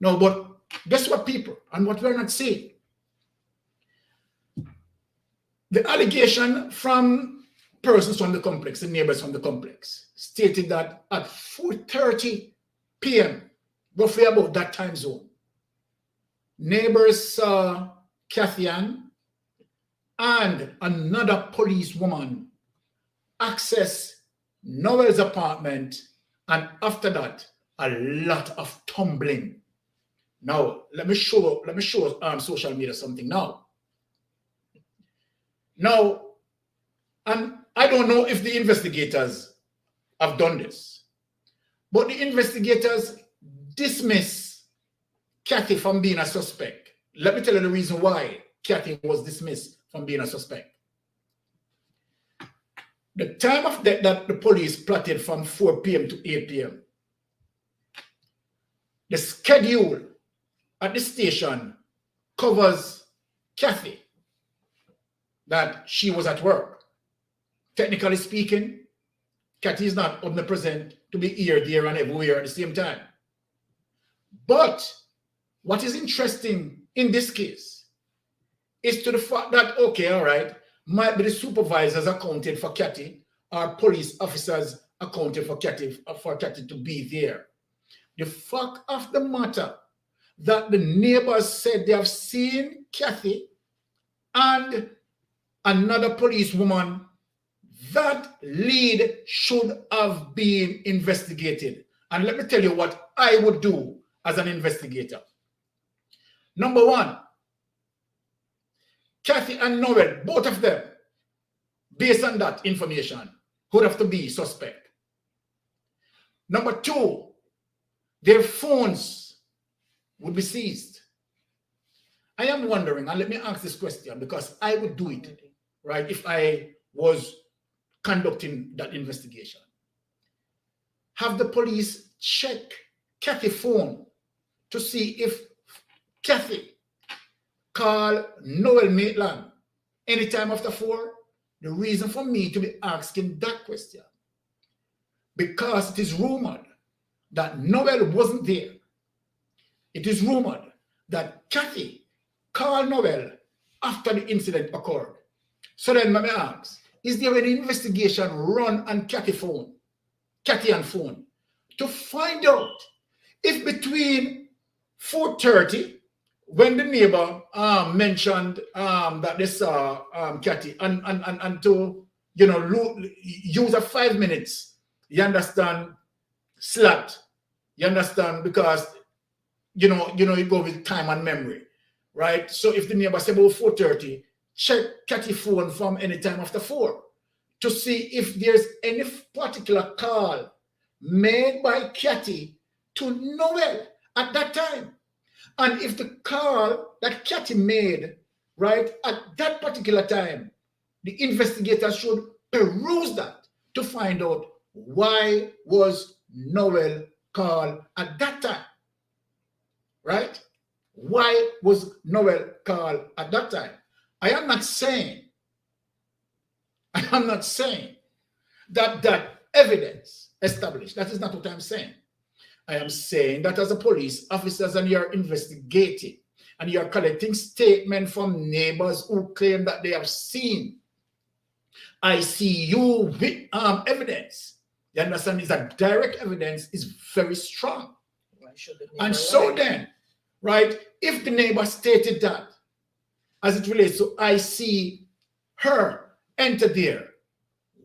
No, but guess what, people, and what we're not saying? The allegation from persons from the complex, the neighbors from the complex, stated that at 4:30 p.m., roughly about that time zone, neighbors saw Kathy Ann and another policewoman access Noel's apartment, and after that, a lot of tumbling. Now, let me show social media something now. Now, and I don't know if the investigators have done this, but the investigators dismiss Kathy from being a suspect. Let me tell you the reason why Kathy was dismissed from being a suspect. The time of death that the police plotted from 4 p.m. to 8 p.m. The schedule at the station covers Kathy, that she was at work. Technically speaking, Kathy is not omnipresent to be here, there, and everywhere at the same time. But what is interesting in this case is to the fact that, okay, all right, might be the supervisors accounted for Kathy or police officers accounted for Kathy to be there. The fact of the matter that the neighbors said they have seen Kathy and another policewoman, that lead should have been investigated. And let me tell you what I would do as an investigator. Number one, Kathy and Noel, both of them, based on that information, would have to be suspect. Number two, their phones would be seized. I am wondering, and let me ask this question because I would do it, right, if I was conducting that investigation. Have the police check Kathy's phone to see if Kathy called Noel Maitland anytime after 4? The reason for me to be asking that question, because it is rumored that Noel wasn't there. It is rumored that Kathy called Noel after the incident occurred. So then let me ask, is there any investigation run on Kathy and phone, to find out if between 4:30, when the neighbor mentioned that they saw Kathy, and to, you know, use a 5 minutes, you understand, slot, you understand, because you know you go with time and memory, right? So if the neighbor said about 4:30, check Kathy's phone from any time after 4 to see if there's any particular call made by Kathy to Noel at that time. And if the call that Kathy made, right, at that particular time, the investigators should peruse that to find out why was Noel called at that time, right? Why was Noel called at that time? I am not saying that that evidence established. That is not what I'm saying. I am saying that as a police officers and you're investigating and you're collecting statements from neighbors who claim that they have seen, I see you with evidence. You understand? Is that direct evidence is very strong. And so then, right, if the neighbor stated that, as it relates to I see her enter there,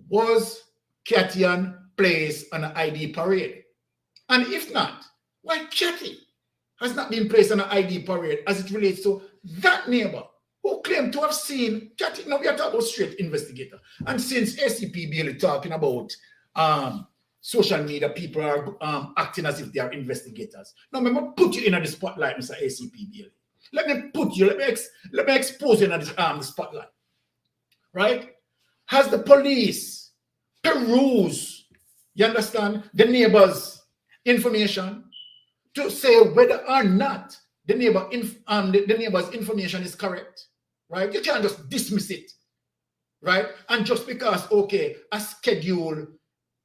was Kathy Ann placed on an ID parade? And if not, why Kathy has not been placed on an ID parade as it relates to that neighbor who claimed to have seen Kathy? Now we are talking about straight investigator. And since ACP Bailey talking about social media, people are acting as if they are investigators. Now, let me put you in the spotlight, Mr. ACP Bailey. Let me put you, let me expose you in the spotlight. Right? Has the police peruse, you understand, the neighbor's information to say whether or not the neighbor's information is correct? Right? You can't just dismiss it. Right? And just because, okay, a schedule,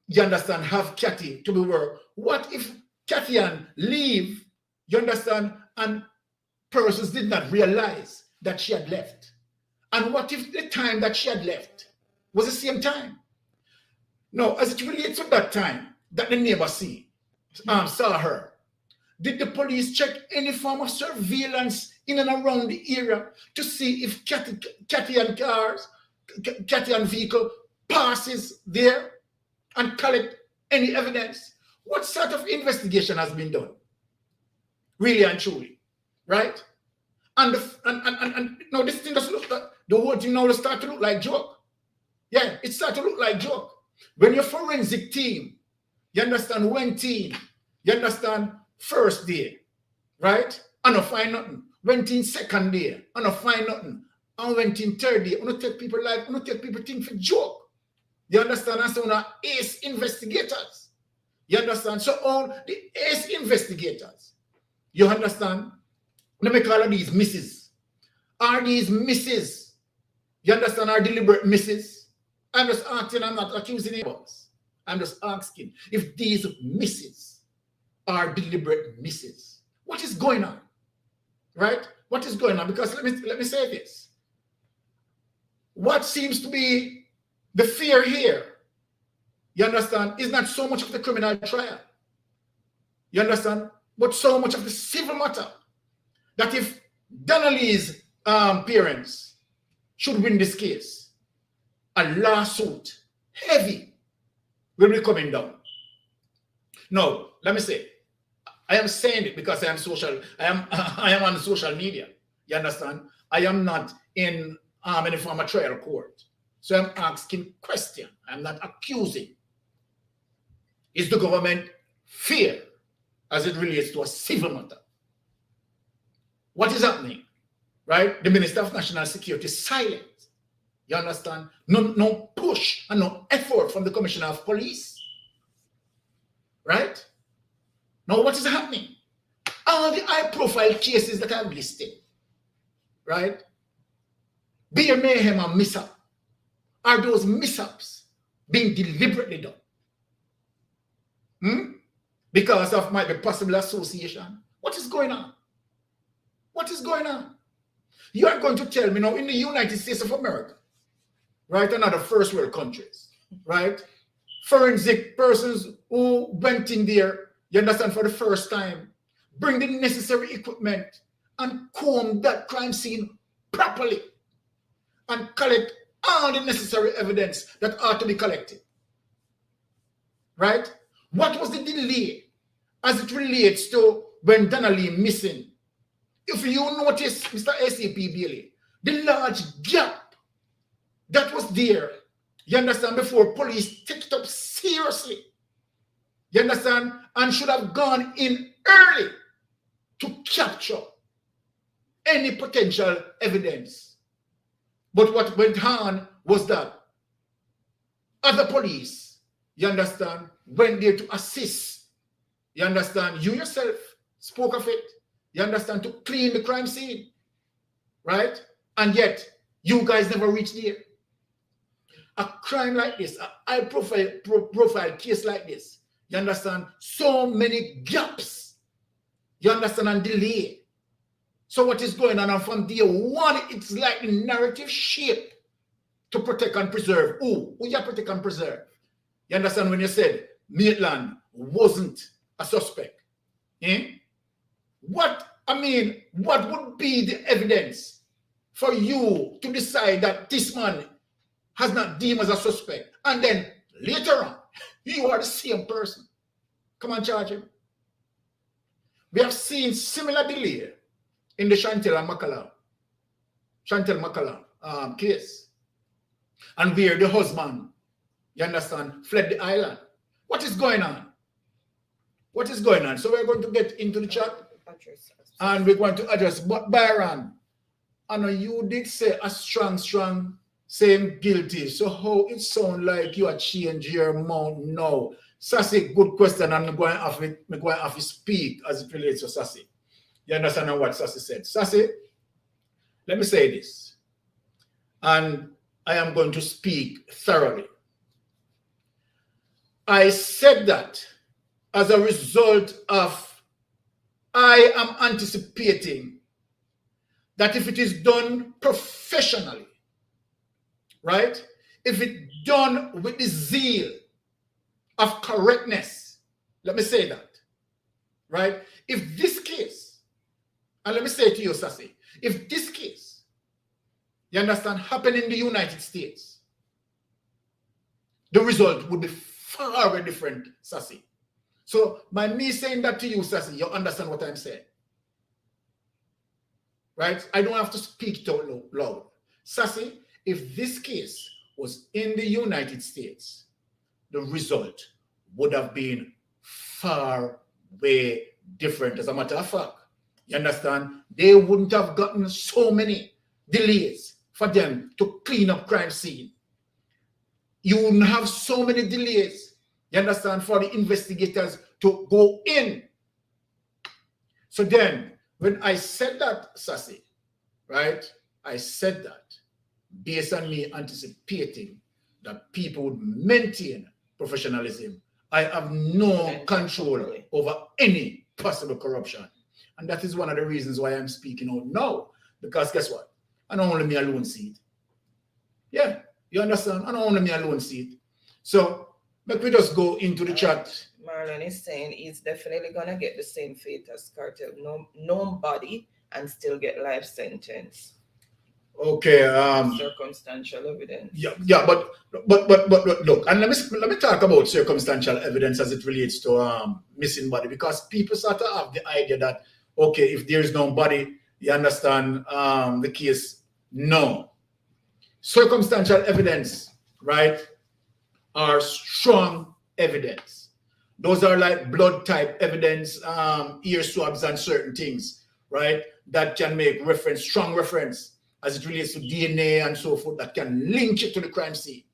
you understand, have Kathy to be work. What if Kathy Ann leave, you understand, and persons did not realize that she had left? And what if the time that she had left was the same time? No, as it relates to that time that the neighbor saw her, Did the police check any form of surveillance in and around the area to see if Cathy and vehicle passes there and collect any evidence? What sort of investigation has been done? Really and truly, right? And now this thing doesn't look like, the whole thing now start to look like joke. Yeah, it starts to look like joke. When your forensic team, you understand, one team, you understand, first day, right? And I find nothing. Went in second day, and I find nothing. And went in third day. I don't take people like, I don't take people think for joke. You understand? And so now ace investigators. You understand? So all the ace investigators, you understand? Let me call these misses. Are these misses? You understand? Are deliberate misses? I'm just asking, I'm not accusing anybody. I'm just asking if these misses are deliberate misses. What is going on? Right? What is going on? Because let me say this. What seems to be the fear here, you understand, is not so much of the criminal trial. You understand? But so much of the civil matter. That if Donnalee's parents should win this case, a lawsuit, heavy, will be coming down. No, let me say, I am saying it because I am on social media. You understand? I am not in any form of trial court. So I'm asking question. I'm not accusing. Is the government fair as it relates to a civil matter? What is happening? Right? The Minister of National Security is silent. You understand? No push and no effort from the Commissioner of Police. Right? Now, what is happening? All the high-profile cases that I've listed, right? Be a mayhem and mishap. Are those mishaps being deliberately done? Because of might be possible association? What is going on? What is going on? You are going to tell me now in the United States of America, right, and other first world countries, right? Forensic persons who went in there, you understand, for the first time, bring the necessary equipment and comb that crime scene properly and collect all the necessary evidence that ought to be collected. Right? What was the delay as it relates to when Donnalee missing? If you notice, Mr. ACP Bailey, the large gap that was there, you understand, before police take it up seriously, you understand, and should have gone in early to capture any potential evidence. But what went on was that other police, you understand, went there to assist. You understand, you yourself spoke of it, you understand, to clean the crime scene, right? And yet, you guys never reached there. A crime like this, a high profile case like this, you understand, so many gaps, you understand, and delay. So what is going on? And from day one, it's like the narrative shape to protect and preserve. Who you protect and preserve? You understand when you said Maitland wasn't a suspect? What would be the evidence for you to decide that this man has not deemed as a suspect? And then later on, you are the same person. Come on, charge him. We have seen similar delay in the Chantel McCallum case. And where the husband, you understand, fled the island. What is going on? What is going on? So we're going to get into the chat and we're going to address. But Byron, I know you did say a strong saying guilty. So how it sound like you are changing your mount now? Sassy, good question, and I'm going to have to speak as it relates to Sassy. You understand what Sassy said? Sassy, let me say this, and I am going to speak thoroughly. I said that as a result of I am anticipating that if it is done professionally, right? If it's done with the zeal of correctness, let me say that, right? If this case, and let me say to you, Sassy, if this case, you understand, happened in the United States, the result would be far different, Sassy. So by me saying that to you, Sassy, you understand what I'm saying. Right? I don't have to speak too loud. Sassy, if this case was in the United States, the result would have been far way different. As a matter of fact, you understand, they wouldn't have gotten so many delays for them to clean up crime scene. You wouldn't have so many delays, you understand, for the investigators to go in. So then, when I said that, Sassy, right, I said that based on me anticipating that people would maintain professionalism. I have no control over any possible corruption. And that is one of the reasons why I'm speaking out now. Because guess what? I don't only me alone see it. Yeah, you understand? I don't only me alone see it. So, let me just go into the chat. Marlon is saying he's definitely gonna get the same fate as Cartel, nobody, and still get life sentence. Okay. Circumstantial evidence. Yeah, but look, and let me talk about circumstantial evidence as it relates to missing body, because people sort of have the idea that okay, if there is no body, you understand the case. No, circumstantial evidence, right, are strong evidence. Those are like blood type evidence, ear swabs and certain things, right, that can make reference, strong reference as it relates to DNA and so forth, that can link it to the crime scene,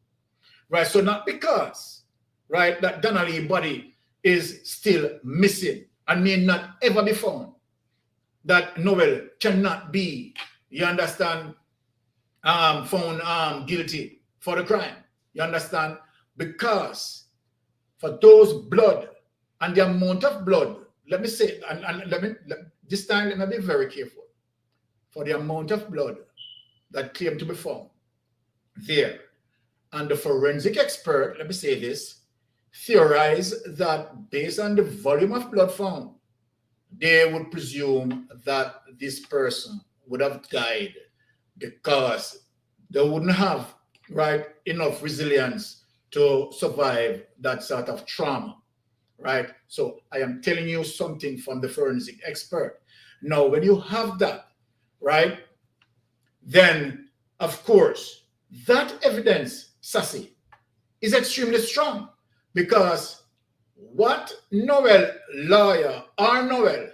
right? So not because, right, that Donnalee body is still missing and may not ever be found, that Noel cannot be, you understand, found guilty for the crime, you understand? Because for those blood and the amount of blood, let me say, this time let me be very careful, for the amount of blood that claim to be found there. And the forensic expert, let me say this, theorize that based on the volume of blood found, they would presume that this person would have died because they wouldn't have, right, enough resilience to survive that sort of trauma, right? So I am telling you something from the forensic expert. Now, when you have that, right, then, of course, that evidence, Sassy, is extremely strong, because what Noel lawyer or Noel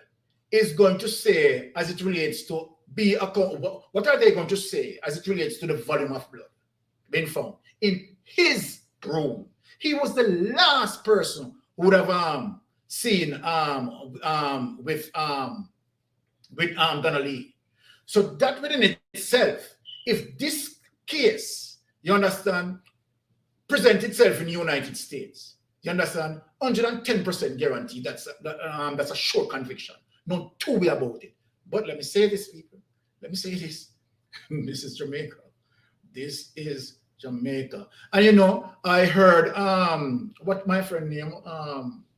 is going to say as it relates to what are they going to say as it relates to the volume of blood being found in his room? He was the last person who would have seen with Donnalee. So that within itself, if this case, you understand, present itself in the United States, you understand, 110% guarantee that's a sure conviction. No two way about it. But let me say this, people. Let me say this. This is Jamaica. This is Jamaica. And you know, I heard what my friend name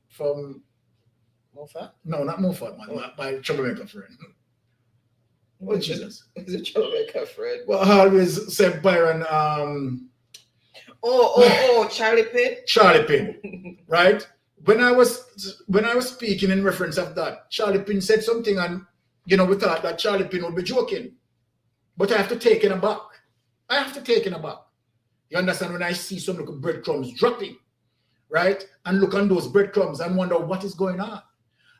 from Moffat? No, not Moffat, my troublemaker friend. Oh, Jesus. Is it troublemaker friend? Well, I always said Byron. Charlie Pitt. Charlie Pitt, right? When I was speaking in reference of that, Charlie Pitt said something, and you know, we thought that Charlie Pitt would be joking, but I have to take it aback. I have to take it aback. You understand? When I see some little breadcrumbs dropping, right, and look on those breadcrumbs and wonder what is going on,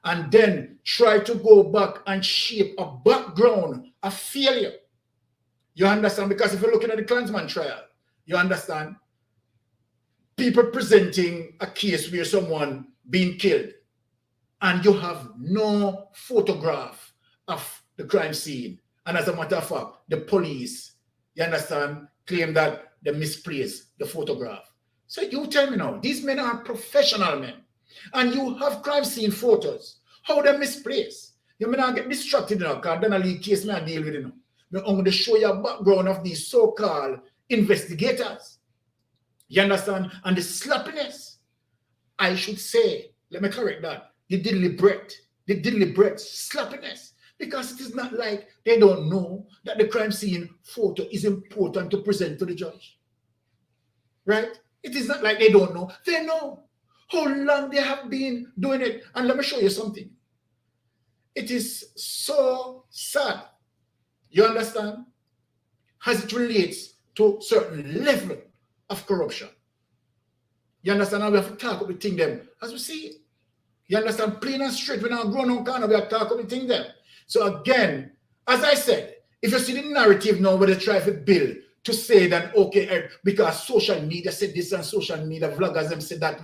and then try to go back and shape a background of failure. You understand? Because if you're looking at the Klansman trial, you understand, people presenting a case where someone being killed, and you have no photograph of the crime scene. And as a matter of fact, the police, you understand, claim that they misplaced the photograph. So you tell me now, these men are professional men, and you have crime scene photos. How they misplaced? You may not get distracted now, because Donnalee case may not deal with it now. I'm going to show you a background of these so-called investigators. You understand? And the sloppiness, I should say, let me correct that, the deliberate the deliberate sloppiness. Because it is not like they don't know that the crime scene photo is important to present to the judge. Right? It is not like they don't know. They know how long they have been doing it. And let me show you something. It is so sad. You understand? As it relates to certain level of corruption. You understand? Now we have to talk about the thing them as we see it. You understand? Plain and straight. We're not grown on corner. We have to talk about the thing them. So again, as I said, if you see the narrative now where they try to build to say that, okay, because social media said this and social media vloggers them said that,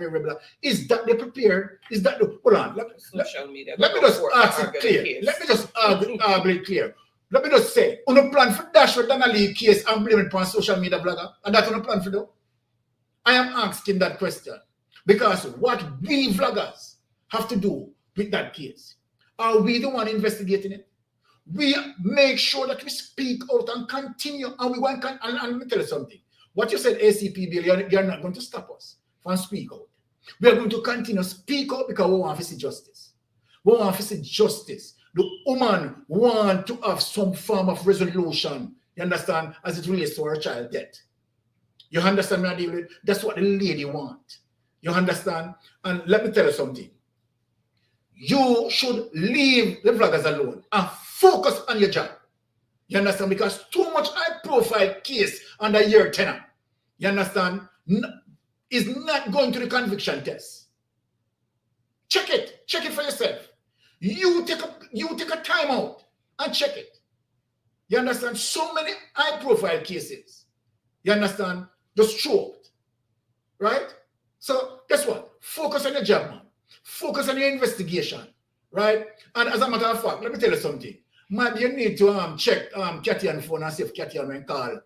is that they prepared? Is that the, hold on. Social media. Let me just ask it clear. Let me just argue it clear. Let me just say, on a plan for dash for Donnalee case and blame it upon social media blogger, and that's on a plan for them. I am asking that question because what we vloggers have to do with that case, are we the one investigating it? We make sure that we speak out and continue, and we want. And let me tell you something. What you said, ACP Bill, you're not going to stop us from speak out. We are going to continue speak out because we want to see justice. We want to see justice. The woman want to have some form of resolution, you understand, as it relates to her child death. You understand me, David? That's what the lady want. You understand? And let me tell you something. You should leave the vloggers alone and focus on your job. You understand? Because too much high-profile case under year 10, you understand, is not going to the conviction test. Check it for yourself. You take a time out and check it. You understand? So many high-profile cases. You understand? Just choked. Right? So guess what? Focus on your job, man. Focus on your investigation. Right? And as a matter of fact, let me tell you something. Maybe you need to check Cathy on the phone and see if Cathy will call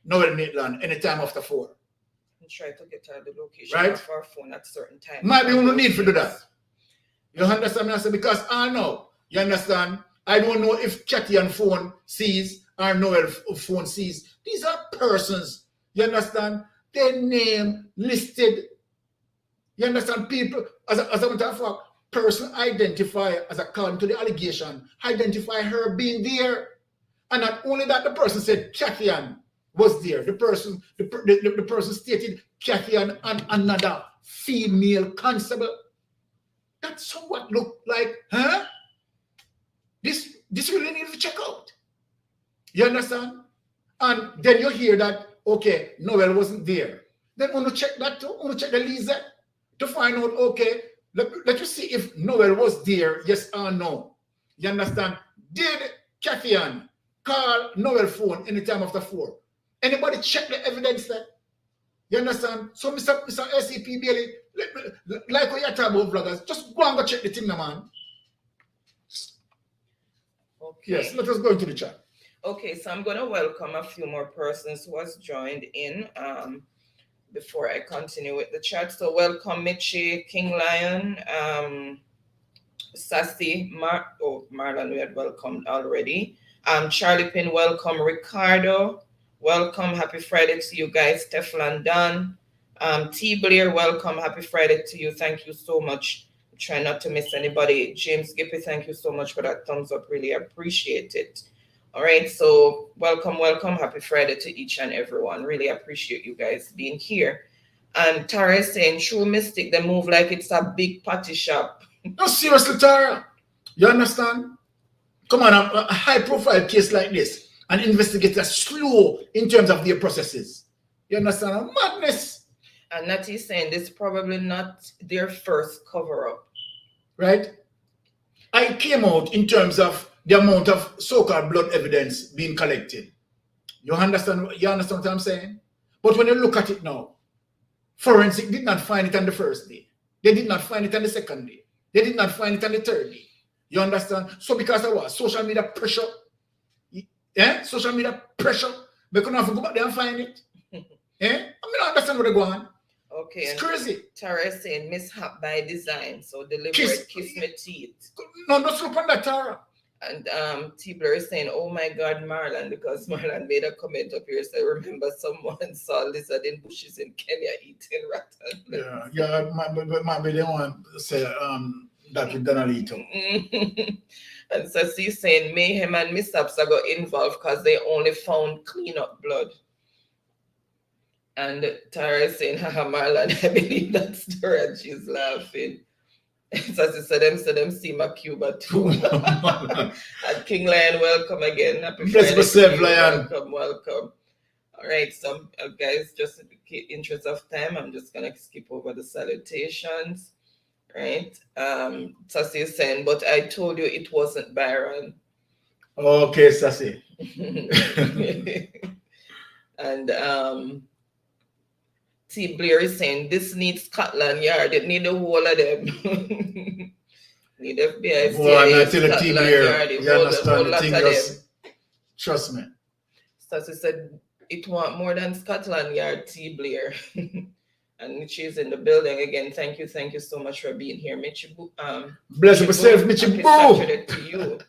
Noel Maitland anytime after 4. And try to get her the location right? of her phone at certain times. Maybe you don't need to do that. You understand me? I say, because I know, you understand, I don't know if Cathy on phone sees or Noel phone sees. These are persons, you understand? Their name listed. You understand? People, as a matter of fact, person identify as according to the allegation, identify her being there. And not only that, the person said Cathy was there. The person stated Cathy and another female constable. That somewhat look like, huh? This really needs to check out. You understand? And then you hear that, okay, Noel wasn't there. Then I want to check that too. I want to check the Lisa to find out, okay, let you see if Noel was there, yes or no. You understand? Did Cathy call Noel phone anytime after 4? Anybody check the evidence there? You understand? So Mr. SCP Bailey, like what you're talking about vloggers, just go and go check the thing, man. Okay. Yes, let us go into the chat. Okay, so I'm going to welcome a few more persons who has joined in before I continue with the chat. So welcome Mitchie, King Lion, Sassy, Marlon we had welcomed already. Charlie Pin, welcome Ricardo. Welcome, happy Friday to you guys. Teflon Dunn. T. Blair, welcome, happy Friday to you. Thank you so much. Try not to miss anybody. James Gippy, thank you so much for that thumbs up. Really appreciate it. All right, so welcome, happy Friday to each and everyone. Really appreciate you guys being here. And Tara is saying, true mystic, they move like it's a big party shop. No, seriously, Tara. You understand? Come on, a high-profile case like this, an investigator slow in terms of their processes. You understand? Madness. And Natty is saying this is probably not their first cover-up. Right? I came out in terms of the amount of so-called blood evidence being collected. You understand what I'm saying? But when you look at it now, forensic did not find it on the first day. They did not find it on the second day. They did not find it on the third day. You understand? So because of what? Social media pressure. Yeah? Social media pressure. They couldn't have to go back there and find it. Yeah? I mean, I understand where they're going. Okay. It's crazy. Tara is saying mishap by design. So deliberate kiss me teeth. No, don't look on that, Tara. And T-Blur is saying, oh my God, Marlon, because Marlon made a comment up here. So I remember someone saw lizard in bushes in Kenya eating rattan. Yeah, maybe they want to say that with Donnalee too. And so she's saying mayhem and mishaps are got involved because they only found cleanup blood. And Tara is saying, haha, Marlon, I believe that story, and she's laughing. So she said, them see my Cuba too. And King Lion, welcome again. Happy Friday. Yourself, Lion. Welcome. All right, so guys, just in the interest of time, I'm just gonna skip over the salutations. Right? Sassy is saying, but I told you it wasn't Byron. Okay, Sassy. And T. Blair is saying this needs Scotland Yard. It need the whole of them. Need FBI. Boy, I tell you, T. Blair, you understand the thing, just trust me. Sassy said it want more than Scotland Yard, T. Blair. And she's in the building again. Thank you so much for being here, Mitchie. Bless yourself, Mitchie. Saturday to you.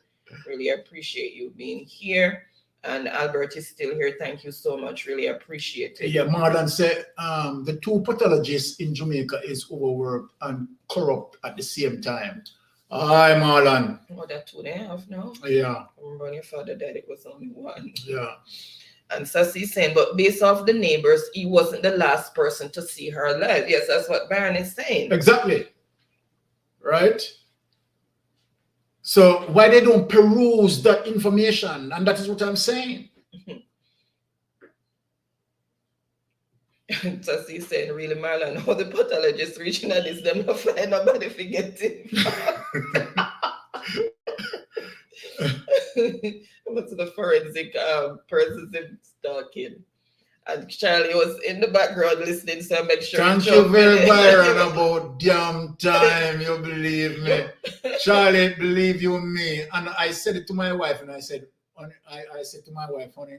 Really appreciate you being here. And Albert is still here. Thank you so much. Really appreciate it. Yeah, Marlon said the two pathologists in Jamaica is overworked and corrupt at the same time. Hi, Marlon. Oh, that 2.5 now? Yeah. I remember when your father died, it was only 1. Yeah. And Sassy saying, but based off the neighbors, he wasn't the last person to see her alive. Yes, that's what Baron is saying. Exactly. Right? So why they don't peruse that information? And that is what I'm saying. Sassy saying, really, Marlon, how the pathologist reaching at this, them not find nobody forget it. What's the forensic person talking? And Charlie was in the background listening, so I make sure. Thank you very much about damn time, you believe me. Charlie, believe you me. And I said it to my wife, and I said, I said to my wife, honey,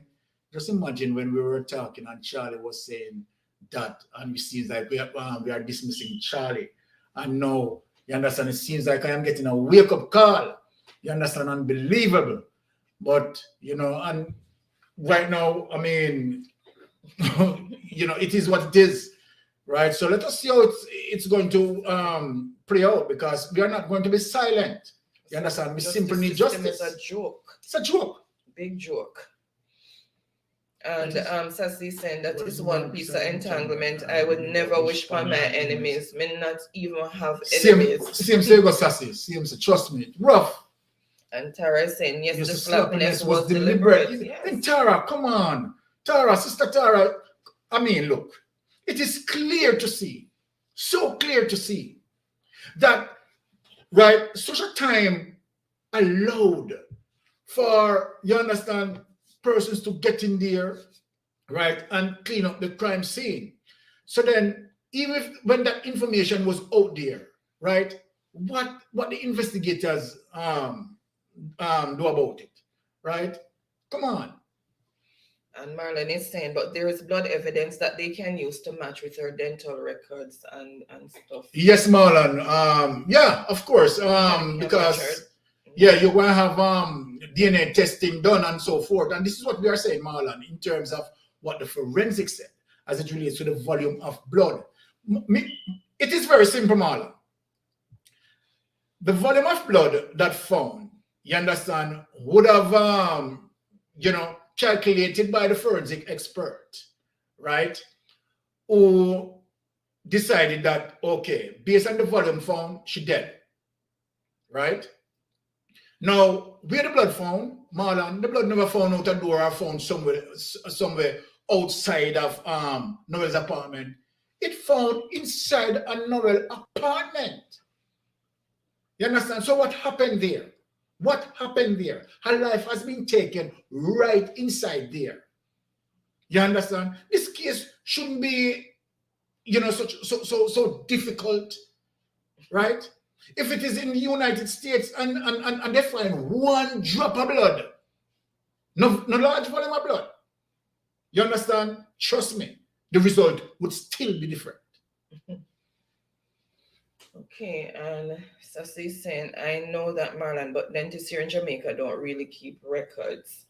just imagine when we were talking and Charlie was saying that, and it seems like we are dismissing Charlie. And now, you understand, it seems like I am getting a wake-up call. You understand, unbelievable. But, you know, and right now, I mean, you know, it is what it is, right? So let us see how it's going to play out, because we are not going to be silent. You understand? We simply need justice. It's a joke. It's a joke. Big joke. And Sassy saying that is one piece of entanglement. I would never wish for my enemies. May not even have enemies. Same say go Sassy. Same say, trust me. Rough. And Tara is saying, yes, Yes, the slappiness was deliberate. Yes. And Tara, come on. Tara, Sister Tara, I mean, look, it is clear to see, so clear to see that, right, such a time allowed for, you understand, persons to get in there, right, and clean up the crime scene. So then, even if, when that information was out there, right, what the investigators do about it, right? Come on. And Marlon is saying, but there is blood evidence that they can use to match with her dental records and stuff. Yes, Marlon. Yeah, of course. Because yeah, you're going to have DNA testing done and so forth. And this is what we are saying, Marlon, in terms of what the forensics said as it relates to the volume of blood. It is very simple, Marlon. The volume of blood that found, you understand, would have, you know, calculated by the forensic expert, right? Who decided that, okay, based on the volume found, she dead, right? Now, where the blood found, Marlon, the blood never found out a door or found somewhere outside of Noel's apartment. It found inside a Noel apartment. You understand? So what happened there? What happened there? Her life has been taken right inside there. You understand? This case shouldn't be, you know, so difficult, right? If it is in the United States and they find one drop of blood, no large volume of blood, you understand? Trust me, the result would still be different. Okay, and Sassy is saying, I know that, Marlon, but dentists here in Jamaica don't really keep records.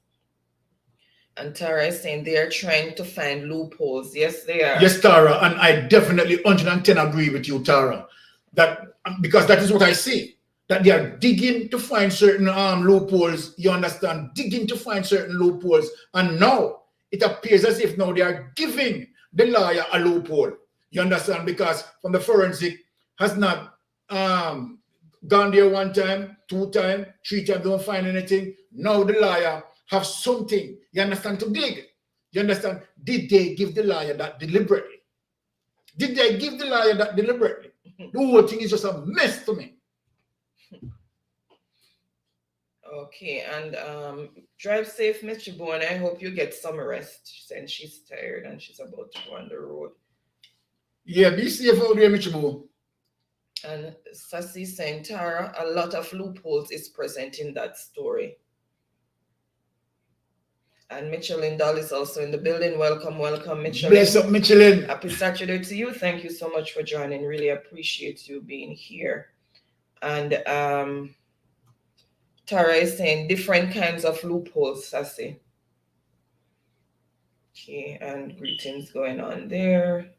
And Tara is saying they are trying to find loopholes. Yes, they are. Yes, Tara, and I definitely 110 agree with you, Tara. That because that is what I see. that they are digging to find certain loopholes, you understand, digging to find certain loopholes, and now it appears as if now they are giving the lawyer a loophole, you understand, because from the forensic has not gone there 1 time, 2 times, 3 times, don't find anything. Now the lawyer have something, you understand, to dig. You understand? Did they give the lawyer that deliberately? Did they give the lawyer that deliberately? The whole thing is just a mess to me. Okay, and drive safe, Miss Chibone. I hope you get some rest since she's tired and she's about to go on the road. Yeah, be safe out there, Michibu. And Sassy saying, Tara, a lot of loopholes is present in that story. And Michelin Doll is also in the building. Welcome, welcome, Michelin. Bless up, Michelin. Happy Saturday to you. Thank you so much for joining. Really appreciate you being here. And Tara is saying different kinds of loopholes, Sassy. Okay, and greetings going on there.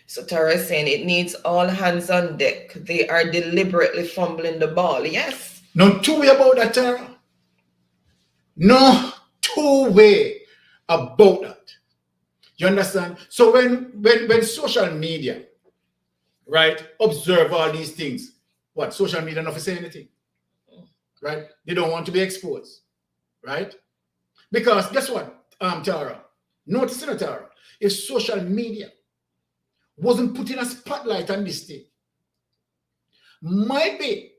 So Tara is saying it needs all hands on deck. They are deliberately fumbling the ball. Yes. No two way about that, Tara. No two way about that. You understand? So when social media, right, observe all these things, what, social media not say anything, right? They don't want to be exposed, right? Because guess what, Tara? Notice it, Tara. If social media wasn't putting a spotlight on this thing, might be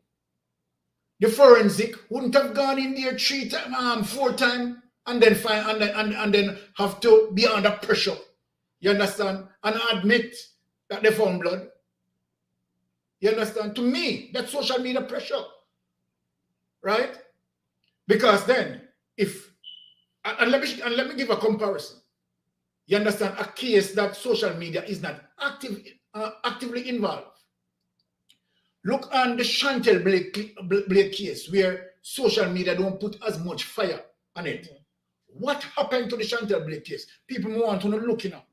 the forensic wouldn't have gone in there 3 times, 4 times, and then find and then have to be under pressure. You understand? And admit that they found blood. You understand? To me, that's social media pressure, right? Because then, if and let me give a comparison. You understand? A case that social media is not actively involved. Look on the Chantel Blake case, where social media don't put as much fire on it. What happened to the Chantel Blake case? People want to know looking up.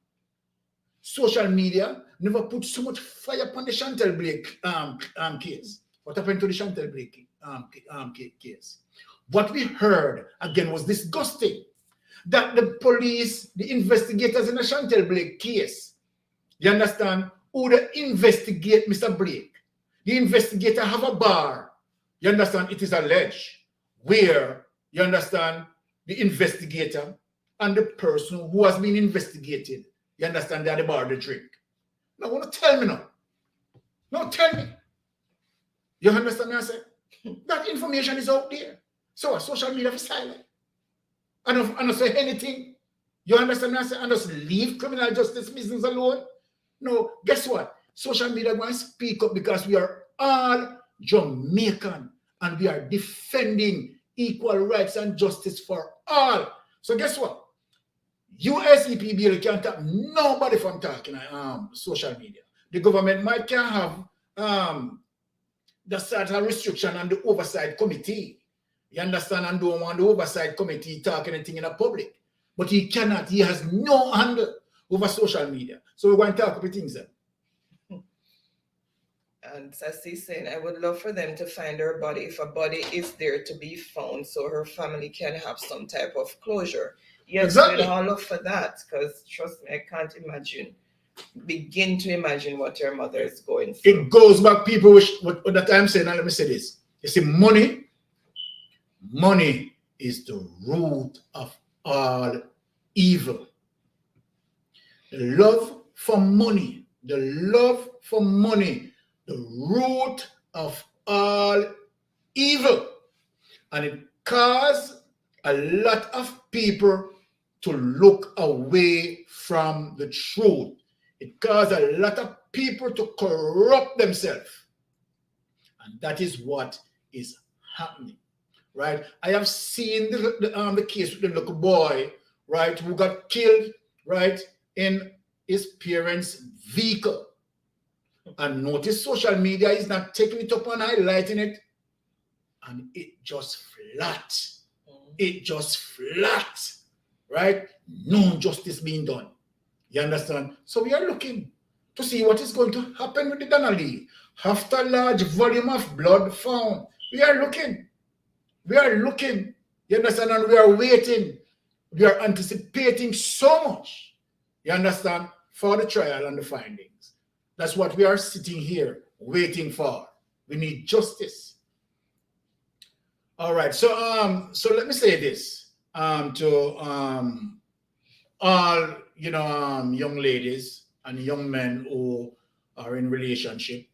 Social media never put so much fire upon the Chantel Blake case. What happened to the Chantel Blake case? What we heard again was disgusting. That the police, the investigators in the Chantel Blake case, you understand, who they investigate Mr. Blake. The investigator have a bar, you understand, it is alleged, where, you understand, the investigator and the person who has been investigated, you understand, they are the bar to drink. Now, want to tell me now. No, tell me. You understand what I say? That information is out there. So, social media is silent. I don't say anything. You understand what I say? And just leave criminal justice business alone. No, guess what? Social media going to speak up because we are all Jamaican and we are defending equal rights and justice for all. So guess what? USEP bill can't stop nobody from talking social media. The government might can have the certain restriction on the oversight committee. You understand? And don't want the oversight committee talking anything in the public. But he cannot. He has no handle over social media. So we're going to talk about things then. And Sassy saying, I would love for them to find her body if a body is there to be found so her family can have some type of closure. Yes, exactly. We'd all love for that because trust me, I can't begin to imagine what your mother is going through. It goes back, people, what that I'm saying, now let me say this. You see, money is the root of all evil. The love for money, the root of all evil. And it caused a lot of people to look away from the truth. It caused a lot of people to corrupt themselves. And that is what is happening, right? I have seen the case with the little boy, right, who got killed, right, in his parents' vehicle. And notice social media is not taking it up and highlighting it. And it just flat. It just flat. Right? No justice being done. You understand? So we are looking to see what is going to happen with the Donnalee. After large volume of blood found, we are looking. We are looking. You understand? And we are waiting. We are anticipating so much. You understand? For the trial and the findings. That's what we are sitting here waiting for. We need justice. All right. So let me say this to all young ladies and young men who are in relationship,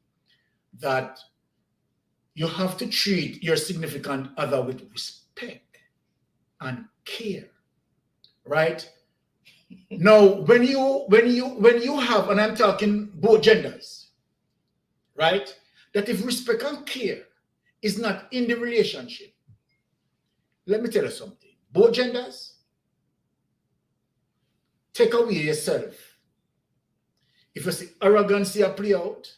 that you have to treat your significant other with respect and care, right? Now, when you have, and I'm talking both genders, right? That if respect and care is not in the relationship, let me tell you something. Both genders, take away yourself. If you see arrogancy play out,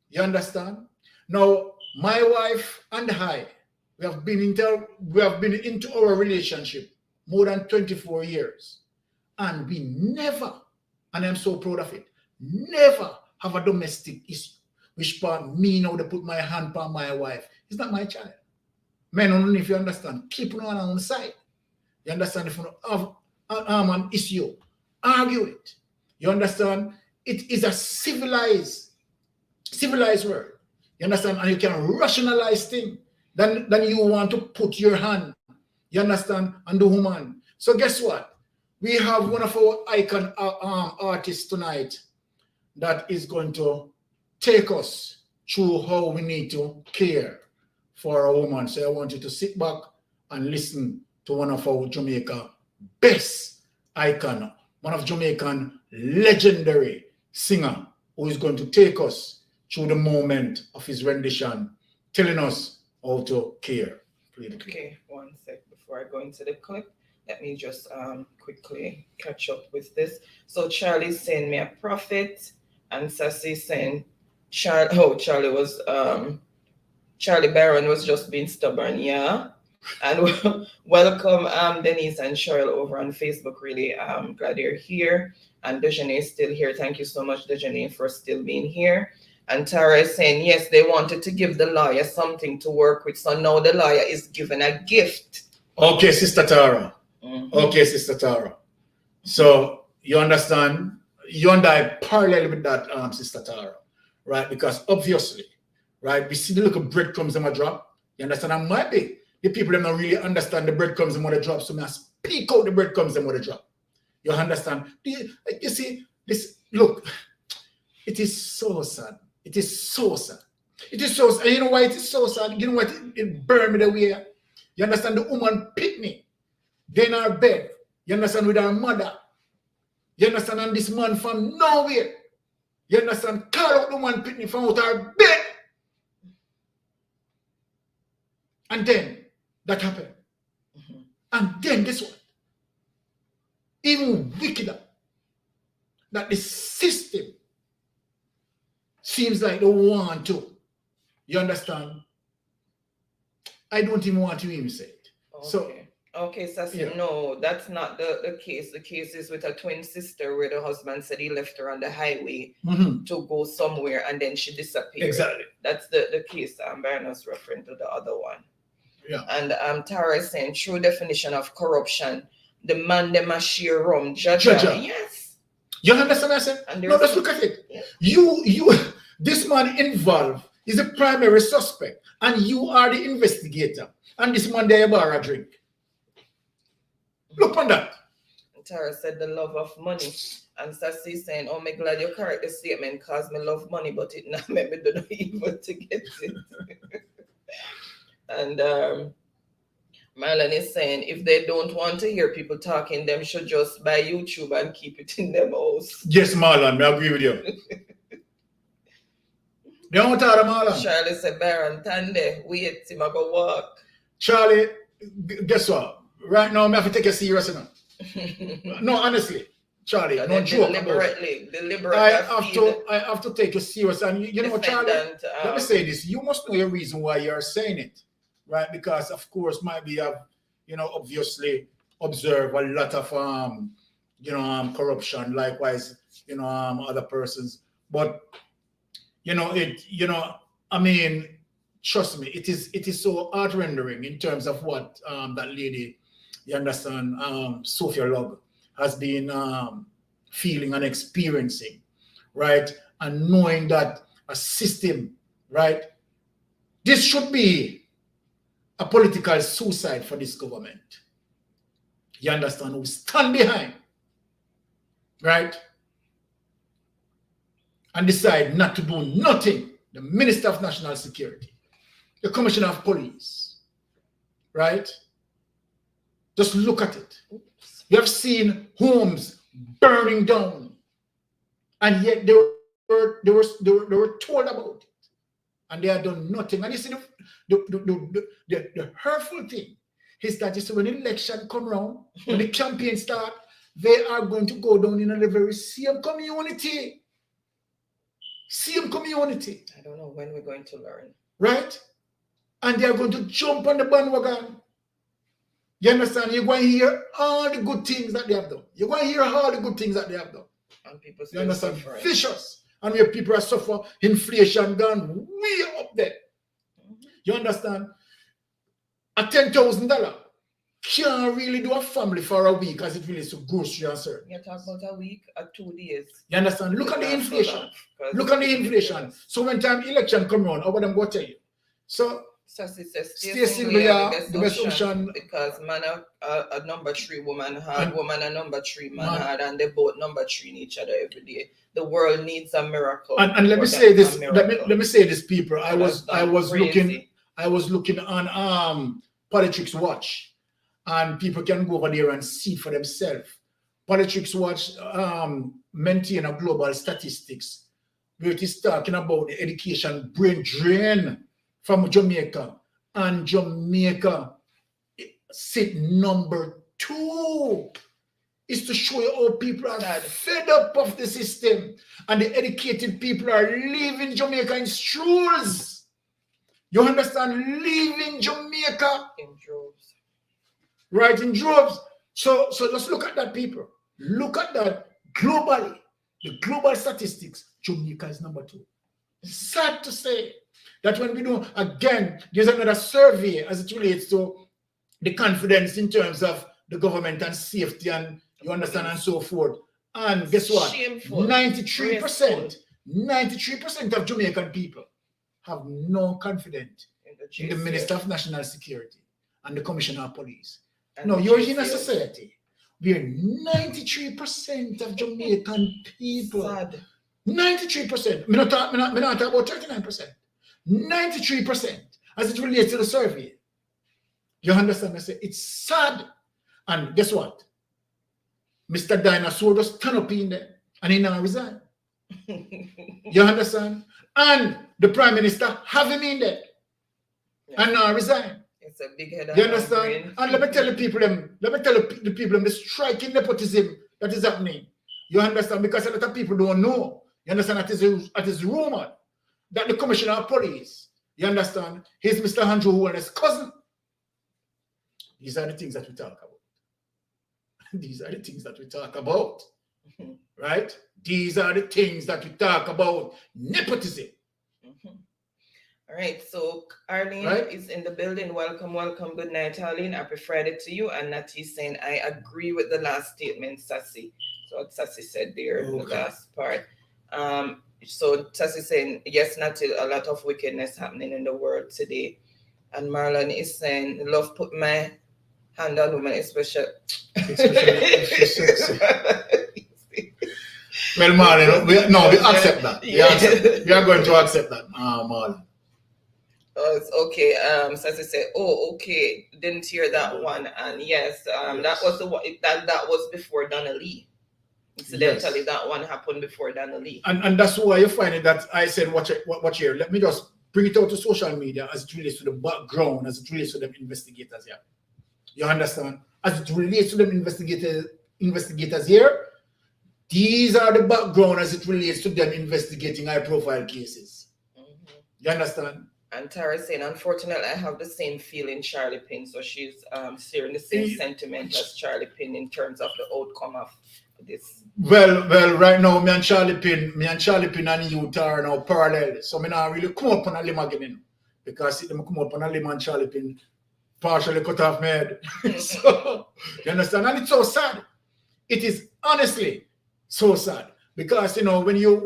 you understand? Now, my wife and I, we have been into our relationship more than 24 years. And we never, and I'm so proud of it, never have a domestic issue. Which part me now to put my hand on my wife. It's not my child. Men, only if you understand, keep it on our side. You understand? If you have an issue, argue it. You understand? It is a civilized world. You understand? And you can rationalize things. Then you want to put your hand, you understand, on the woman. So guess what? We have one of our icon artists tonight that is going to take us through how we need to care for a woman. So I want you to sit back and listen to one of our Jamaica best icon, one of Jamaican legendary singer who is going to take us through the moment of his rendition, telling us how to care. Okay, one sec before I go into the clip. Let me just quickly catch up with this. So Charlie's saying me a prophet, and Sassy saying Charlie Barron was just being stubborn, yeah. And welcome Denise and Cheryl over on Facebook. Really glad you're here. And Dejane is still here. Thank you so much, Dejane, for still being here. And Tara is saying, yes, they wanted to give the lawyer something to work with. So now the lawyer is given a gift. Okay, Sister Tara. Mm-hmm. Okay, Sister Tara. So you understand, you and I parallel with that, Sister Tara, right? Because obviously, right, we see the little breadcrumbs that drop. You understand? And might be the people that don't really understand the breadcrumbs that want to drop, so I speak out the breadcrumbs that want to drop. You understand? You see, this, look, it is so sad. It is so sad. It is so sad. And you know why it is so sad? You know what? It burned me the way. You understand? The woman picked me. Then her bed. You understand? With her mother. You understand? And this man from nowhere. You understand? Call out the woman picked me from out her bed. And then that happened. Mm-hmm. And then guess what? Even wickeder. That the system seems like they want to. You understand? I don't even want to even say it. Okay. So, okay, Sassy, yeah. No, that's not the case. The case is with a twin sister where the husband said he left her on the highway to go somewhere and then she disappeared. Exactly. That's the case Barnard's referring to the other one. Yeah. And Tara is saying, true definition of corruption, the man dem a share rum, Jaja. Yes. You understand what I said? No, let's look at it. Yeah. This man involved is the primary suspect, and you are the investigator. And this man there bar a drink. Look on that. Tara said the love of money. And Sassy saying, oh, I'm glad you correct the statement because me love money, but it not make me do no evil to get it. And Maitland is saying, if they don't want to hear people talking, them should just buy YouTube and keep it in them house. Yes, Maitland, I agree with you. You don't talk to Maitland. Charlie said, Baron, Tande, wait, him I go walk. Charlie, guess what? Right now, I have to take it serious enough. No, honestly, Charlie, no joke. Deliberately. I have to take it serious. And you know, Charlie, let me say this. You must know your reason why you're saying it, right? Because, of course, maybe you have, obviously observed a lot of, corruption. Likewise, other persons But I mean, trust me, it is so heart rendering in terms of what that lady, you understand, Sophia Log has been feeling and experiencing, right? And knowing that a system, right? This should be a political suicide for this government. You understand? Who stand behind, right? And decide not to do nothing. The Minister of National Security, the Commissioner of Police, right? Just look at it. You have seen homes burning down, and yet they were told about it, and they have done nothing. And you see, the hurtful thing is that you see, when the election come around, when the campaign start, they are going to go down in the very same community. Same community. I don't know when we're going to learn. Right? And they are going to jump on the bandwagon. You understand? You're going to hear all the good things that they have done. You're going to hear all the good things that they have done. And people You understand? suffering. Vicious. And where people are suffering, inflation gone way up there. You understand? A $10,000 can't really do a family for a week as it relates to grocery and service. You talk about a week or 2 days. You understand? Look at the inflation. Look at the inflation. So when time election come around, how about them go tell you? So Sassy says, stay single, yeah, the best option. Because man a number 3 woman hard, woman a number 3 man hard, and they both number 3 in each other every day. The world needs a miracle. And let me say this. Let me say this, people. I was looking on Politics Watch, and people can go over there and see for themselves. Politics Watch maintain a global statistics where it is talking about the education brain drain from Jamaica, and Jamaica sit number 2. Is to show you how people are fed up of the system, and the educated people are leaving Jamaica in schools. You understand? Leaving Jamaica in droves. Right, in droves. So just look at that, people. Look at that globally. The global statistics, Jamaica is number 2. It's sad to say that when we do, again, there's another survey as it relates to the confidence in terms of the government and safety and you understand and so forth. And guess what? Shameful. 93% of Jamaican people have no confidence in the Minister of National Security and the Commissioner of Police. No, you're in a society where 93% of Jamaican people, Sad. 93%, me not talk about 39%, 93% as it relates to the survey. You understand? I say it's sad. And guess what? Mr. Dinosaur just turn up in there and he now resign. You understand? And the Prime Minister have him in there and now resign. It's a big head. You understand? And let me tell the people the striking nepotism that is happening. You understand? Because a lot of people don't know. You understand? That is rumored that the Commissioner of Police, you understand, he's Mr. Andrew Warner's cousin. These are the things that we talk about. These are the things that we talk about. Right? These are the things that we talk about. Nepotism. All right, so Arlene is in the building. Welcome. Good night, Arlene. Happy Friday to you. And Natty saying, I agree with the last statement, Sassy. So what Sassy said there, the last part. So Sassy saying, yes, Natty, a lot of wickedness happening in the world today. And Marlon is saying, love put my hand on women, especially if she's sexy. Well, Marlon, we accept that. We are going to accept that, Marlon. Oh, it's okay. Sassy said, "Oh, okay. Didn't hear that one." And yes, that was the one that was before Donnalee. Incidentally, that one happened before Donnalee. And that's why you find it that I said, watch here. Let me just bring it out to social media as it relates to the background, as it relates to them investigators here. You understand? As it relates to them investigators here, these are the background as it relates to them investigating high-profile cases. You understand? And Tara saying, unfortunately, I have the same feeling Charlie Pin. So she's sharing the same sentiment as Charlie Pin in terms of the outcome of this. Well, right now, me and Charlie Pin and you are now parallel. So me not really come up on a limb again. Because if I come up on a limb and Charlie Pin partially cut off my head. So, you understand? And it's so sad. It is honestly so sad. Because, you know, when you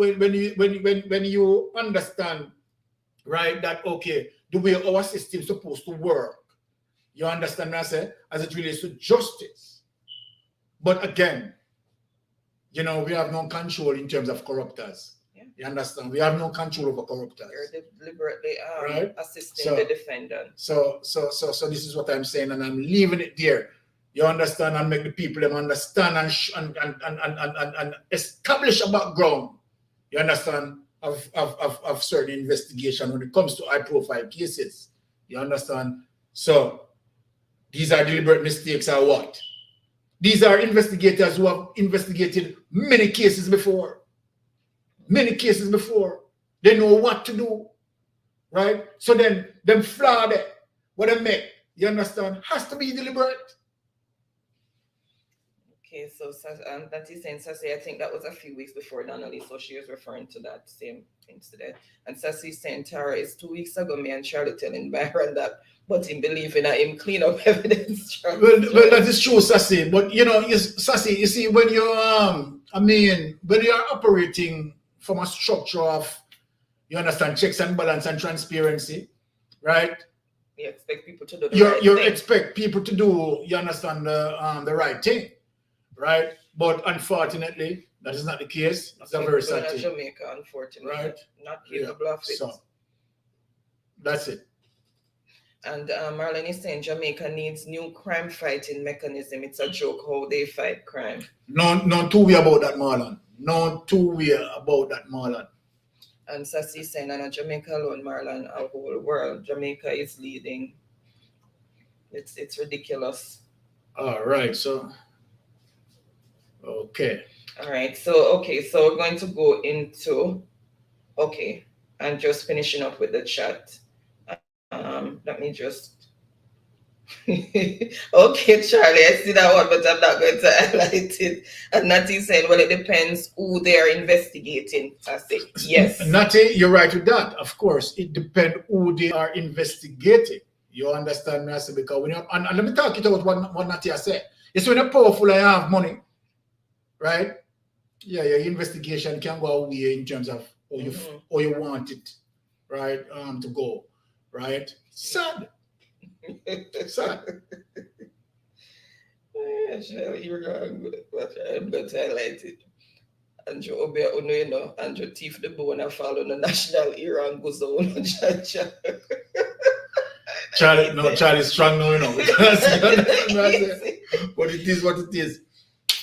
understand, right, that, okay, the way our system is supposed to work, you understand what I say, as it relates to justice. But again, you know, we have no control in terms of corruptors. Yeah. You understand? We have no control over corruptors. You're deliberately right? assisting the defendant. So this is what I'm saying, and I'm leaving it there. You understand, and make the people them understand and establish a background. You understand of certain investigation when it comes to high-profile cases. You understand? So these are deliberate mistakes or what? These are investigators who have investigated many cases before. Many cases before. They know what to do. Right? So then, them flaw there, what they make, you understand, has to be deliberate. Okay, so that is saying, Sassy, I think that was a few weeks before Donnalee, so she was referring to that same incident. And Sassy saying, Tara, it's 2 weeks ago, me and Charlie telling Byron that, but him believing that him clean up evidence. Well, that is true, Sassy. But you know, Sassy, you see, when you when you are operating from a structure of, you understand, checks and balance and transparency, right? You expect people to do the right thing. Expect people to do, you understand, the right thing, right? But unfortunately, that is not the case. It's a very sad thing. Jamaica, unfortunately, right? Not capable of it. So that's it. And Marlene is saying Jamaica needs new crime fighting mechanism. It's a joke how they fight crime. No two way about that, Marlon. No two way about that, Marlon. And Sassy saying, and Jamaica alone, Marlon, our whole world, Jamaica is leading. It's ridiculous. All right, so okay. All right, so we're going to go into and just finishing up with the chat. Let me just okay, Charlie, I see that one, but I'm not going to highlight it. And Natty saying, well, it depends who they are investigating. I say yes. Natty, you're right with that. Of course, it depends who they are investigating. You understand me? I say, because when you and let me talk it out what Natty has said. It's when you're powerful and you have money, right? Yeah, your investigation can go away in terms of how you want it, right? To go, right? Sad. Sad. You're wrong, but I'm going to highlight it. Andrew Obia Uno, you know, Andrew Thief the Bone and follow the national Iran goes on. Charlie's strong now, you know. But it is what it is,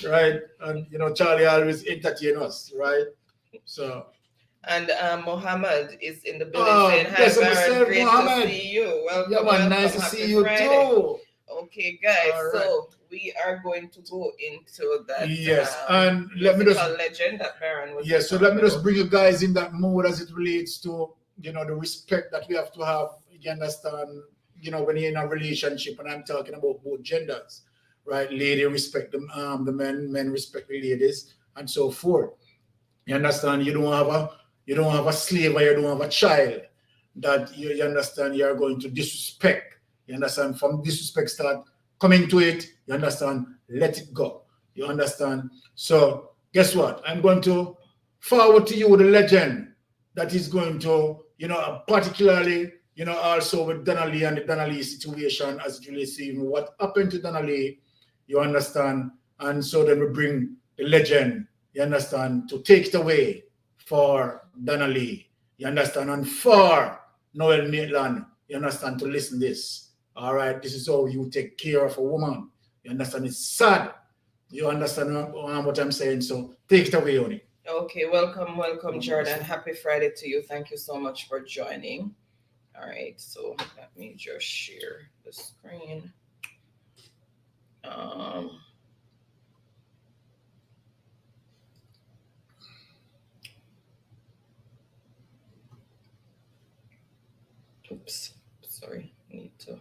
right? And you know, Charlie always entertain us, right? So. And Mohammed is in the building saying, hi, Baron, great Mohammed. to see you. Welcome, yeah, man, welcome. nice to Happy see you Friday. too. Okay, guys, All right. so we are going to go into that. Yes, and let me just legend that Baron was. Yes, so let me just bring you guys in that mood as it relates to, you know, the respect that we have to have. You understand, you know, when you're in a relationship, and I'm talking about both genders, right? Lady respect the men respect the ladies, and so forth. You understand? You don't have a slave or you don't have a child that you understand you're going to disrespect. You understand? From disrespect start coming to it, you understand? Let it go. You understand? So guess what? I'm going to forward to you the legend that is going to, you know, particularly, you know, also with Donnalee and the Donnalee situation as it relates to even what happened to Donnalee, you understand? And so then we bring the legend, you understand, to take it away for Donnalee, you understand, and for Noel Maitland, you understand, to listen this. All right, this is how you take care of a woman. You understand? It's sad. You understand what I'm saying? So take it away, Oni. Okay, welcome, Jordan. Happy Friday to you. Thank you so much for joining. All right, so let me just share the screen. Oops, sorry, need to.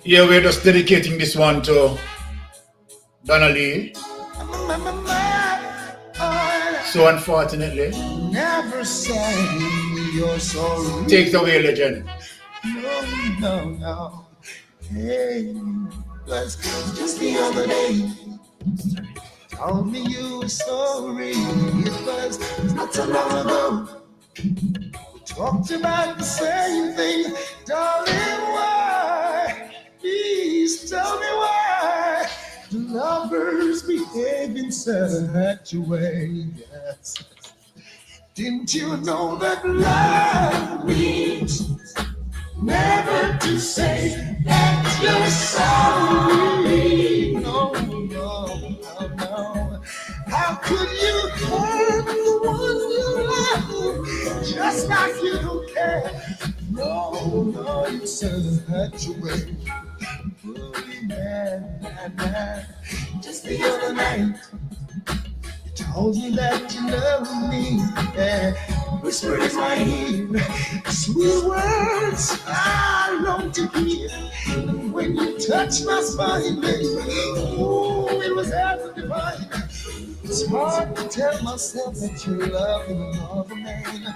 Yeah, we're just dedicating this one to Donnalee. So unfortunately, Never say you're sorry. take it away, legend. No. Hey, was just the other day. Told me you were sorry. It was not so long ago. We talked about the same thing. Darling, why? Please tell me why. Do lovers behave in such a way? Yes. Didn't you know that love means never to say that you're sorry? No. How could you hurt the one you love just like you don't care? No, you such a way. Man. Just the other night, you told me that you love me. Yeah. Whispered in my ear, sweet words I long to hear. And when you touched my spine, baby, ooh, it was heaven divine. It's hard to tell myself that you're loving another man.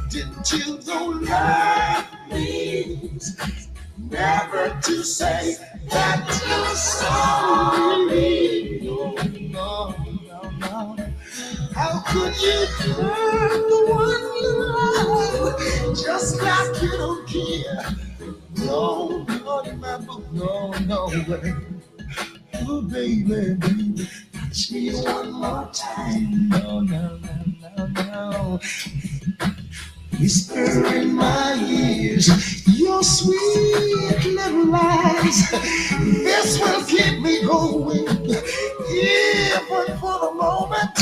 Didn't you know love means never to say that you're sorry? No. How could you hurt the one you love just like you don't care? No, not in my book, no way. Oh, baby, touch me one more time. No. Whisper in my ears your sweet little lies. This will keep me going, even for the moment,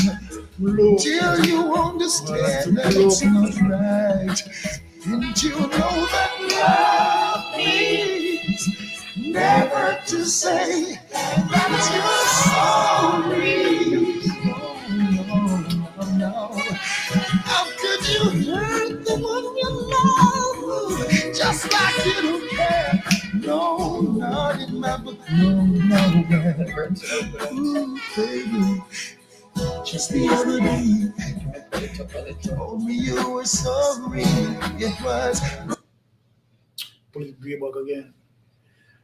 till you understand that it's not right. Didn't you know that love means never to say that you're sorry? No. How could you hurt the one you love just like you don't care? No, not in my book, no. Ooh, baby, just the other day, told me you were sorry. It was. Pull it way back again.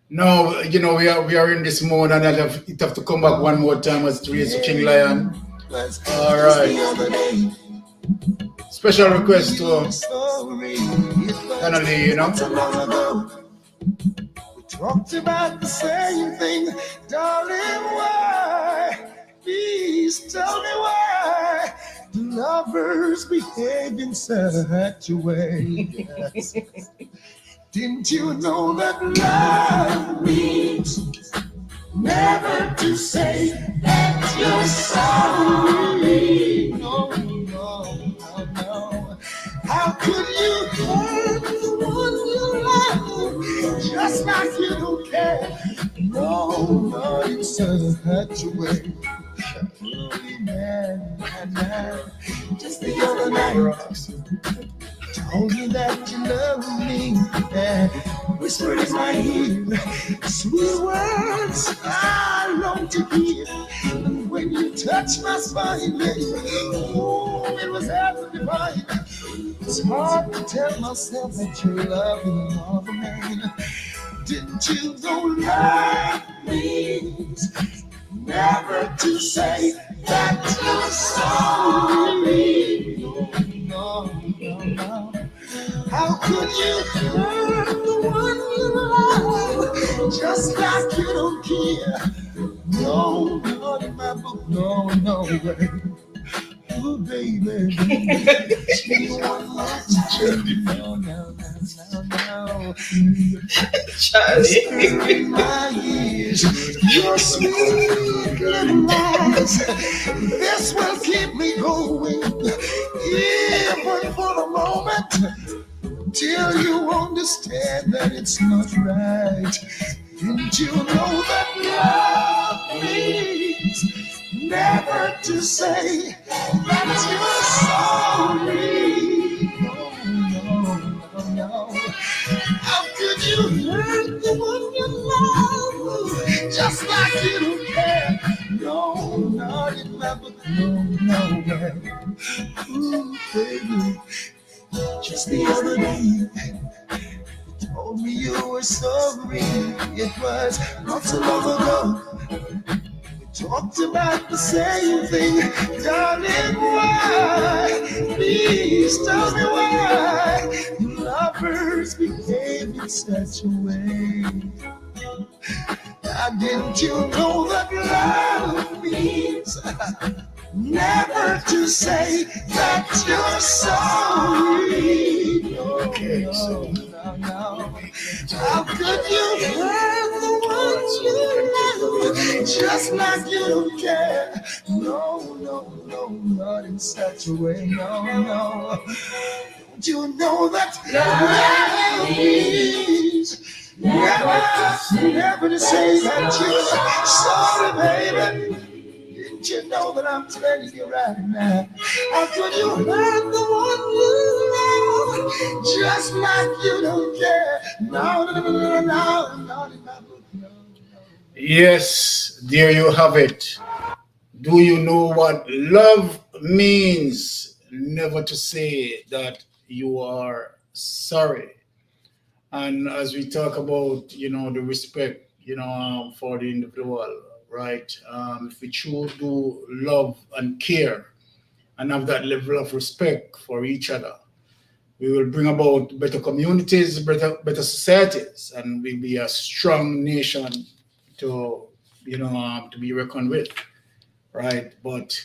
No, we are in this mode, and it have to come back one more time as it relates to King Lion. All right. Special request to Donnalee, We talked about the same thing, darling. Why? Please tell me why. Do lovers behave in such a way? Yes. Didn't you know that love means never to say that you're sorry? No. How could you hurt the one you love just like you don't care? No, in such a way. Man. Just the other night, told me that you love me. Yeah. Whispered in my ear, sweet words I long to hear. And when you touched my spine, baby, ooh, it was heaven divine. It's hard to tell myself that you're loving another man. Didn't you know love means never to say that you're sorry? No. How could you hurt the one you love just like you don't care? No, not in my book, no way. Oh, baby, she one more time. No. Charlie. In my ears, your sweet little lies. This will keep me going, even for the moment, till you understand that it's not right. Didn't you know that love means never to say that you're sorry? No. How could you hurt the one you love just like you don't care? No, not in my book, no way. Ooh, baby, just the other day, you told me you were sorry. It was not so long ago. We talked about the same thing, darling. Why? Please tell me why lovers behave in such a way. Now, didn't you know that love means never to say that you're sorry? No. How could you hurt the ones you love just like you don't care? No, not in such a way. No. Don't you know that love means never to say that you're sorry, baby? Didn't you know that I'm telling you right now? How could you hurt the one you love just like you don't care? No. Yes, there you have it. Do you know what love means? Never to say that you are sorry. And as we talk about, the respect, for the individual, right? If we truly do love and care and have that level of respect for each other, we will bring about better communities, better societies, and we'll be a strong nation to, to be reckoned with, right? But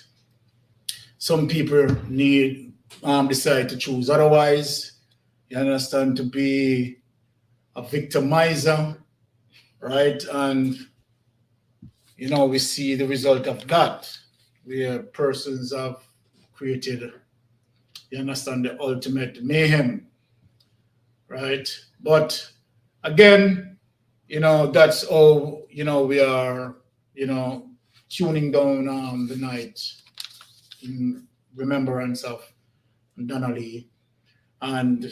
some people decide to choose otherwise. You understand, to be a victimizer, right? And we see the result of that, where persons have created, you understand, the ultimate mayhem, right? But again, that's all, we are, tuning down the night in remembrance of Donnalee, and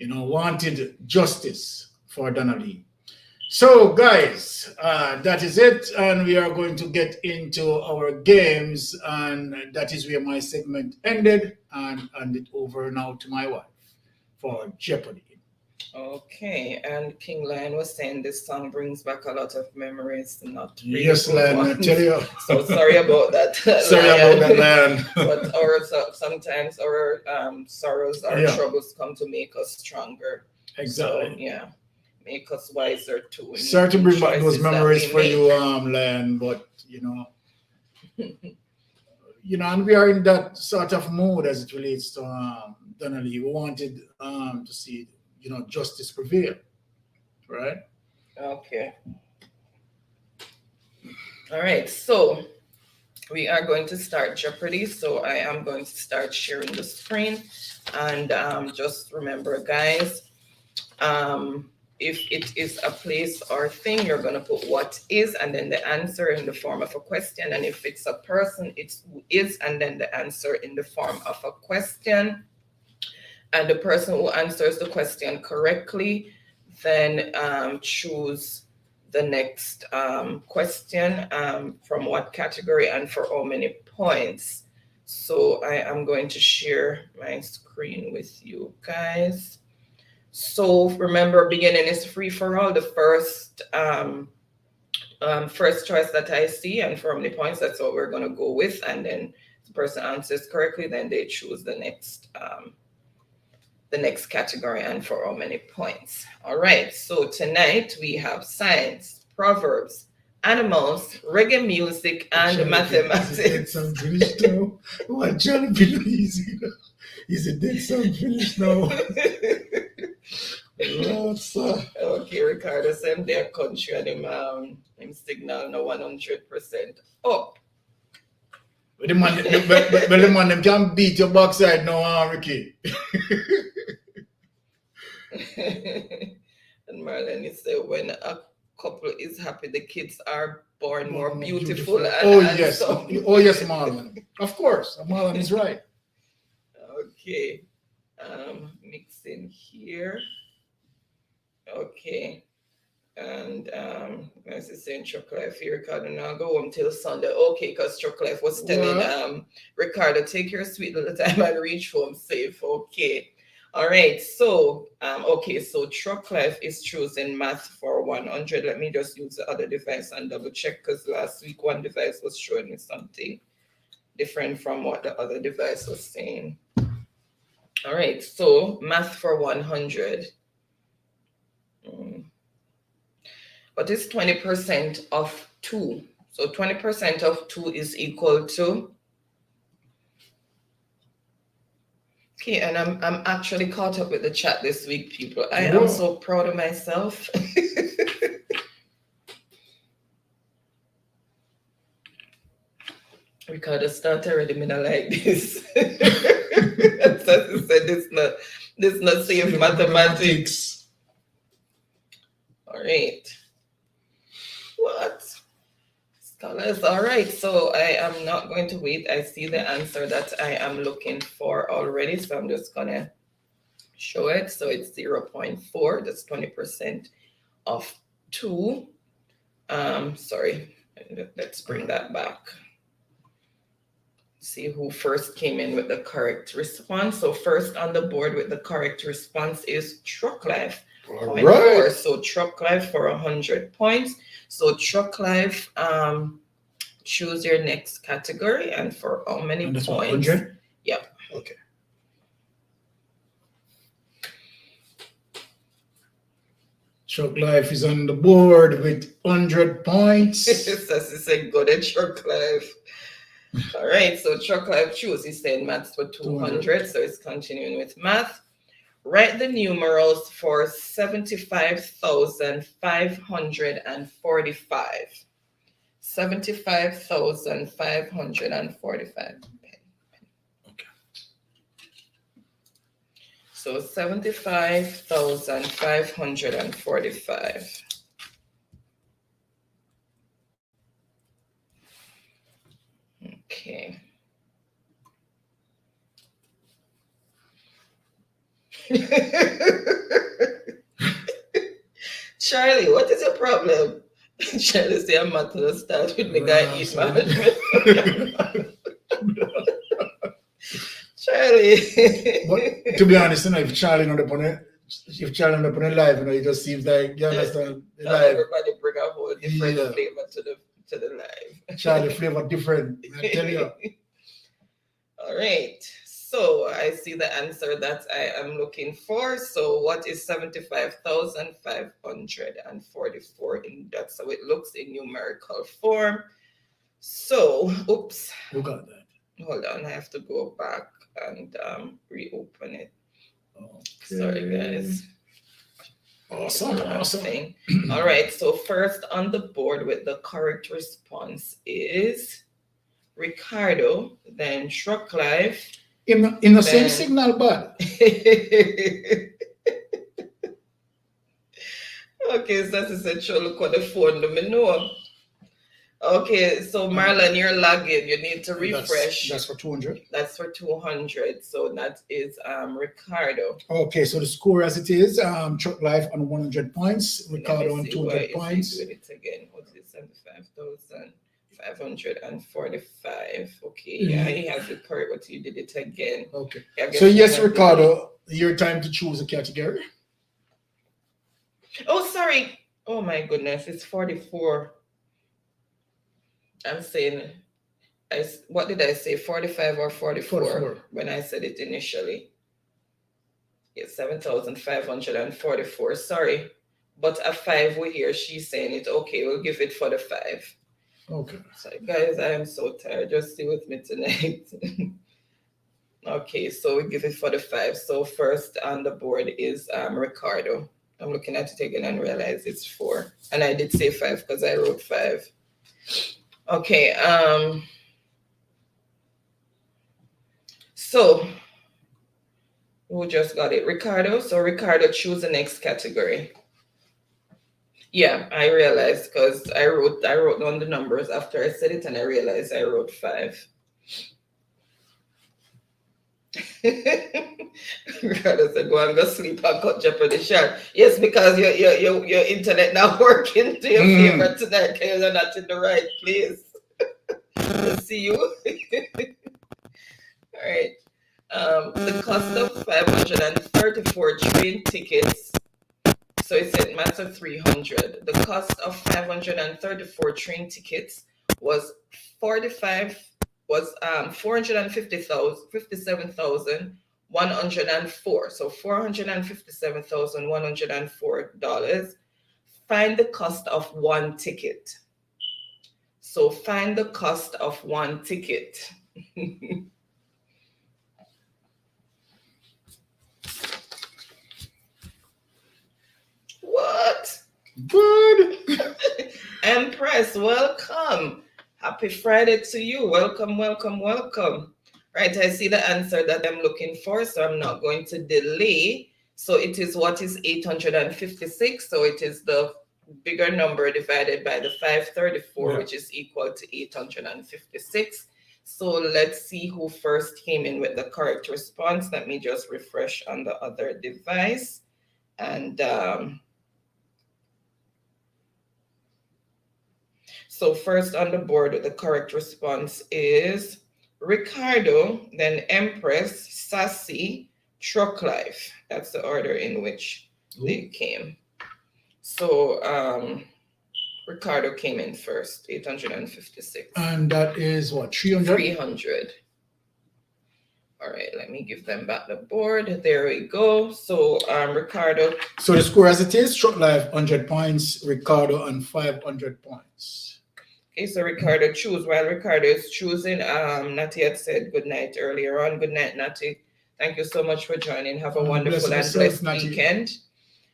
wanted justice for Donnalee. So guys, that is it, and we are going to get into our games, and that is where my segment ended, and hand it over now to my wife for Jeopardy. Okay, and King Lion was saying this song brings back a lot of memories, not really Yes, good Lion, I ones. tell you. So sorry about that. Sorry about that, Lion. But sometimes our sorrows, our troubles come to make us stronger. Exactly. So, make us wiser too. Sorry to bring back those memories for you, Lion, but and we are in that sort of mood as it relates to Donnalee. We wanted to see justice prevail, right? Okay. All right, so we are going to start Jeopardy. So I am going to start sharing the screen, and just remember, guys, if it is a place or thing, you're going to put what is and then the answer in the form of a question. And if it's a person, it's who is and then the answer in the form of a question. And the person who answers the question correctly then choose the next question from what category and for how many points. So I am going to share my screen with you guys. So remember, beginning is free for all. The first choice that I see and for how many points, that's what we're going to go with. And then the person answers correctly, then they choose the next category and for how many points. All right, so tonight we have science, proverbs, animals, reggae music, and mathematics. Some finished now. What Johnny be easy? Is it dead some finished now? Okay, Ricardo, same their country and him signal no 100% up. But the man them can beat your backside now, Ricky. And Marlene said, when a couple is happy, the kids are born more beautiful and Oh yes, handsome. oh yes, Marlon. Of course, Marlon is right. Okay. Mixing here. Okay. And as I saying, Chuck Life here, Ricardo, now go home till Sunday. Okay, because Chuck Life was telling What? Ricardo, take your sweet little time and reach home safe. Okay. All right. So okay, so Truck Life is choosing math for 100. Let me just use the other device and double check, because last week one device was showing me something different from what the other device was saying. All right, so math for 100. What is 20% of 2? So 20% of 2 is equal to... Okay, and I'm actually caught up with the chat this week, people. I am so proud of myself. Ricardo start already, me not like this. As I said, this not safe mathematics. All right. What? Scholars. All right. So I am not going to wait. I see the answer that I am looking for already. So I'm just going to show it. So it's 0.4. That's 20% of 2. Sorry. Let's bring that back. See who first came in with the correct response. So first on the board with the correct response is Truck Life. All right. So Truck Life for 100 points. So Truck Life, choose your next category and for how many And that's points? 100? Yeah. Okay. Truck Life is on the board with 100 points. Sassy said, go to Truck Life. All right, so Truck Life choose. He's saying maths for 200, so it's continuing with math. Write the numerals for 75,545. 75,545. Okay. So 75,545. Okay. Charlie, what is your problem? Charlie say I'm not gonna start with the guy eat management. Charlie. But to be honest, you know, if Charlie not up on it, live, you know, it just seems like, you understand, the live. Everybody bring a whole different flavor to the live. Charlie flavor different, I tell you. All right. So I see the answer that I am looking for. So what is 75,544? That's how it looks in numerical form. So, oops. Who got that? Hold on, I have to go back and reopen it. Okay. Sorry, guys. Awesome. All right, so first on the board with the correct response is Ricardo, then Truck Life. In the same signal, bud. Okay, so that's essential. Look what the phone, let me know. Okay, so Marlon, you're lagging. You need to refresh. That's for 200. That's for 200. So that is Ricardo. Okay, so the score as it is, Truck Life on 100 points, Ricardo on 200 points. Do it again. What's it? 75,545. Okay, yeah, he has it correct, but you did it again. Okay. So yes, Ricardo, your time to choose a category. Oh, sorry. Oh my goodness, it's 44. I'm saying, what did I say? 45 or 44 when I said it initially? It's 7,544. Sorry, but a 5 we hear she's saying it. Okay, we'll give it for the 5. Okay. So guys, I am so tired. Just stay with me tonight. Okay, so we give it for the 5. So first on the board is Ricardo. I'm looking at it again and realize it's 4. And I did say 5 because I wrote 5. Okay, so Who just got it? Ricardo. So Ricardo, choose the next category. Yeah, I realized because I wrote down the numbers after I said it, and I realized I wrote 5. Ricardo said, "Go and go sleep and cut Jeopardy short." Yes, because your internet not working to your favor tonight because you're not in the right place. We'll see you. All right. The cost of 534 train tickets. So it said matter 300. The cost of 534 train tickets was 457,104. So $457,104. Find the cost of one ticket. So find the cost of one ticket. What? Good. Empress, welcome. Happy Friday to you. Welcome, welcome, welcome. Right, I see the answer that I'm looking for, so I'm not going to delay. So it is what is 856. So it is the bigger number divided by the 534, which is equal to 856. So let's see who first came in with the correct response. Let me just refresh on the other device. And so first on the board with the correct response is Ricardo, then Empress, Sassy, Truck Life. That's the order in which they came. So Ricardo came in first, 856. And that is what, 300? 300. All right, let me give them back the board. There we go. So Ricardo. So the score as it is, Truck Life 100 points, Ricardo on 500 points. Okay, so Ricardo choose. While Ricardo is choosing, Natty had said good night earlier on. Good night, Natty. Thank you so much for joining. Have a wonderful and blessed weekend.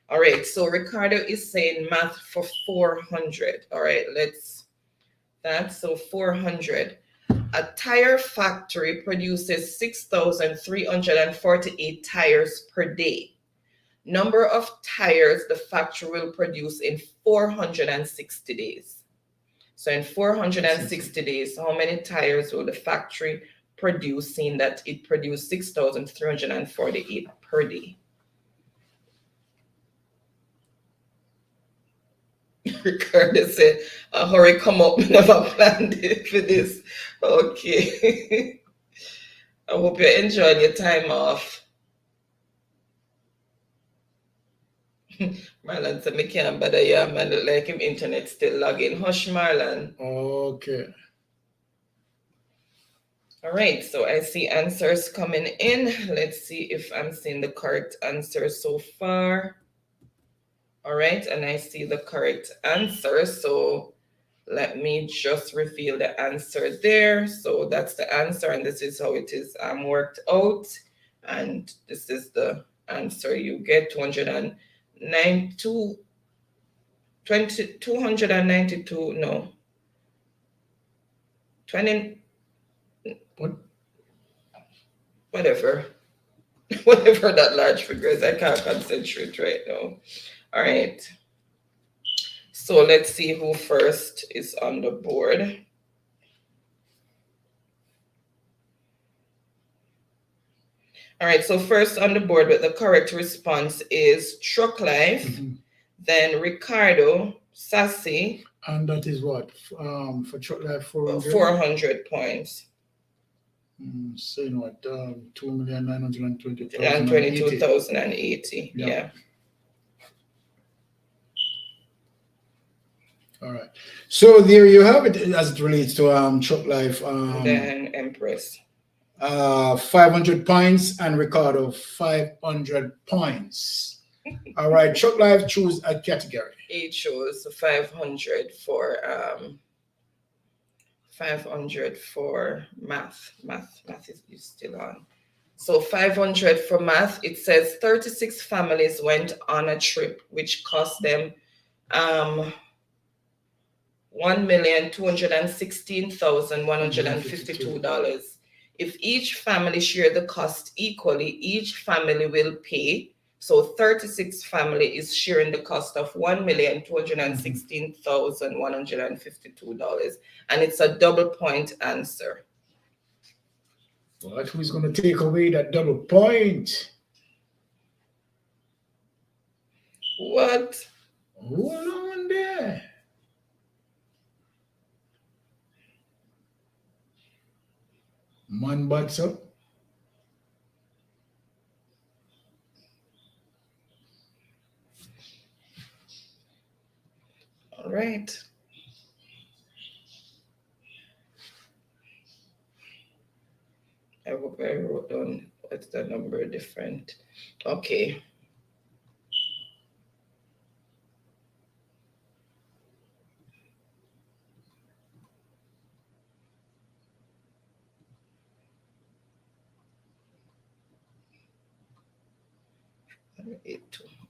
All right, so Ricardo is saying math for 400. All right, so 400. A tire factory produces 6,348 tires per day. Number of tires the factory will produce in 460 days. So in 460 days, how many tires will the factory produce, seeing that it produced 6,348 per day? Ricardo said, hurry, come up, never planned it for this. Okay. I hope you're enjoying your time off. Marlon said, me can't bother you, man. Look like him internet still logging. Hush, Marlon. Okay. All right, so I see answers coming in. Let's see if I'm seeing the correct answer so far. All right, and I see the correct answer. So let me just reveal the answer there. So that's the answer, and this is how it is worked out. And this is the answer you get, 292, no. 20, whatever. Whatever that large figure is, I can't concentrate right now. All right. So let's see who first is on the board. All right, so first on the board with the correct response is Truck Life, then Ricardo, Sassy. And that is what? For Truck Life, 400? 400 points. Saying what? 2,922,080. And 22,080, yeah. All right. So there you have it as it relates to Truck Life. Then Empress. 500 points and Ricardo 500 points. All right, Truck Life, choose a category. It chose 500 for 500 for math. Math is still on. So 500 for math. It says 36 families went on a trip, which cost them $1,216,152. If each family share the cost equally, each family will pay. So 36 family is sharing the cost of $1,216,152. And it's a double point answer. But who's going to take away that double point? What? Hold on there. Man butts up. All right. I hope I wrote down what's the number different. Okay.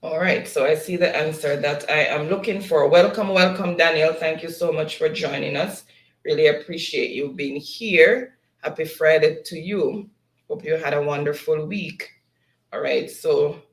All right, so I see the answer that I am looking for. Welcome, welcome, Daniel. Thank you so much for joining us. Really appreciate you being here. Happy Friday to you. Hope you had a wonderful week. All right, so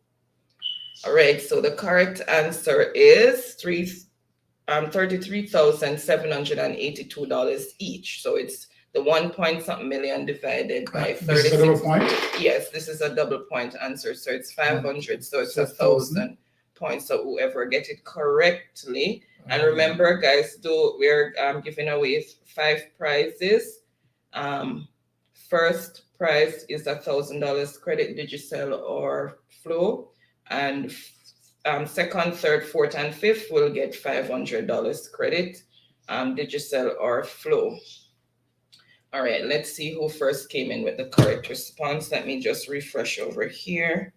the correct answer is $33,782 each. So it's the 1 point something million divided by 36. This is a double point? Yes, this is a double point answer. So it's 500. So it's 1,000 points. So whoever get it correctly. And remember, guys, we're giving away 5 prizes. First prize is $1,000 credit, Digicel or Flow. And second, third, fourth, and fifth will get $500 credit, Digicel or Flow. All right, let's see who first came in with the correct response. Let me just refresh over here.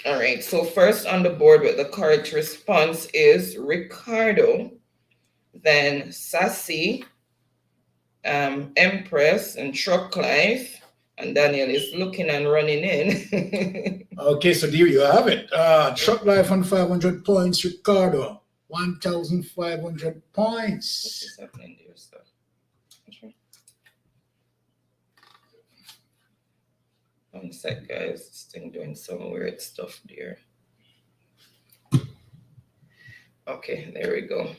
All right, so first on the board with the correct response is Ricardo, then Sassy, Empress, and Truck Life. And Daniel is looking and running in. Okay, so there you have it. Truck Life on 500 points, Ricardo. 1,500 points. What is happening there, sir? One sec, guys. This thing doing some weird stuff there. Okay, there we go.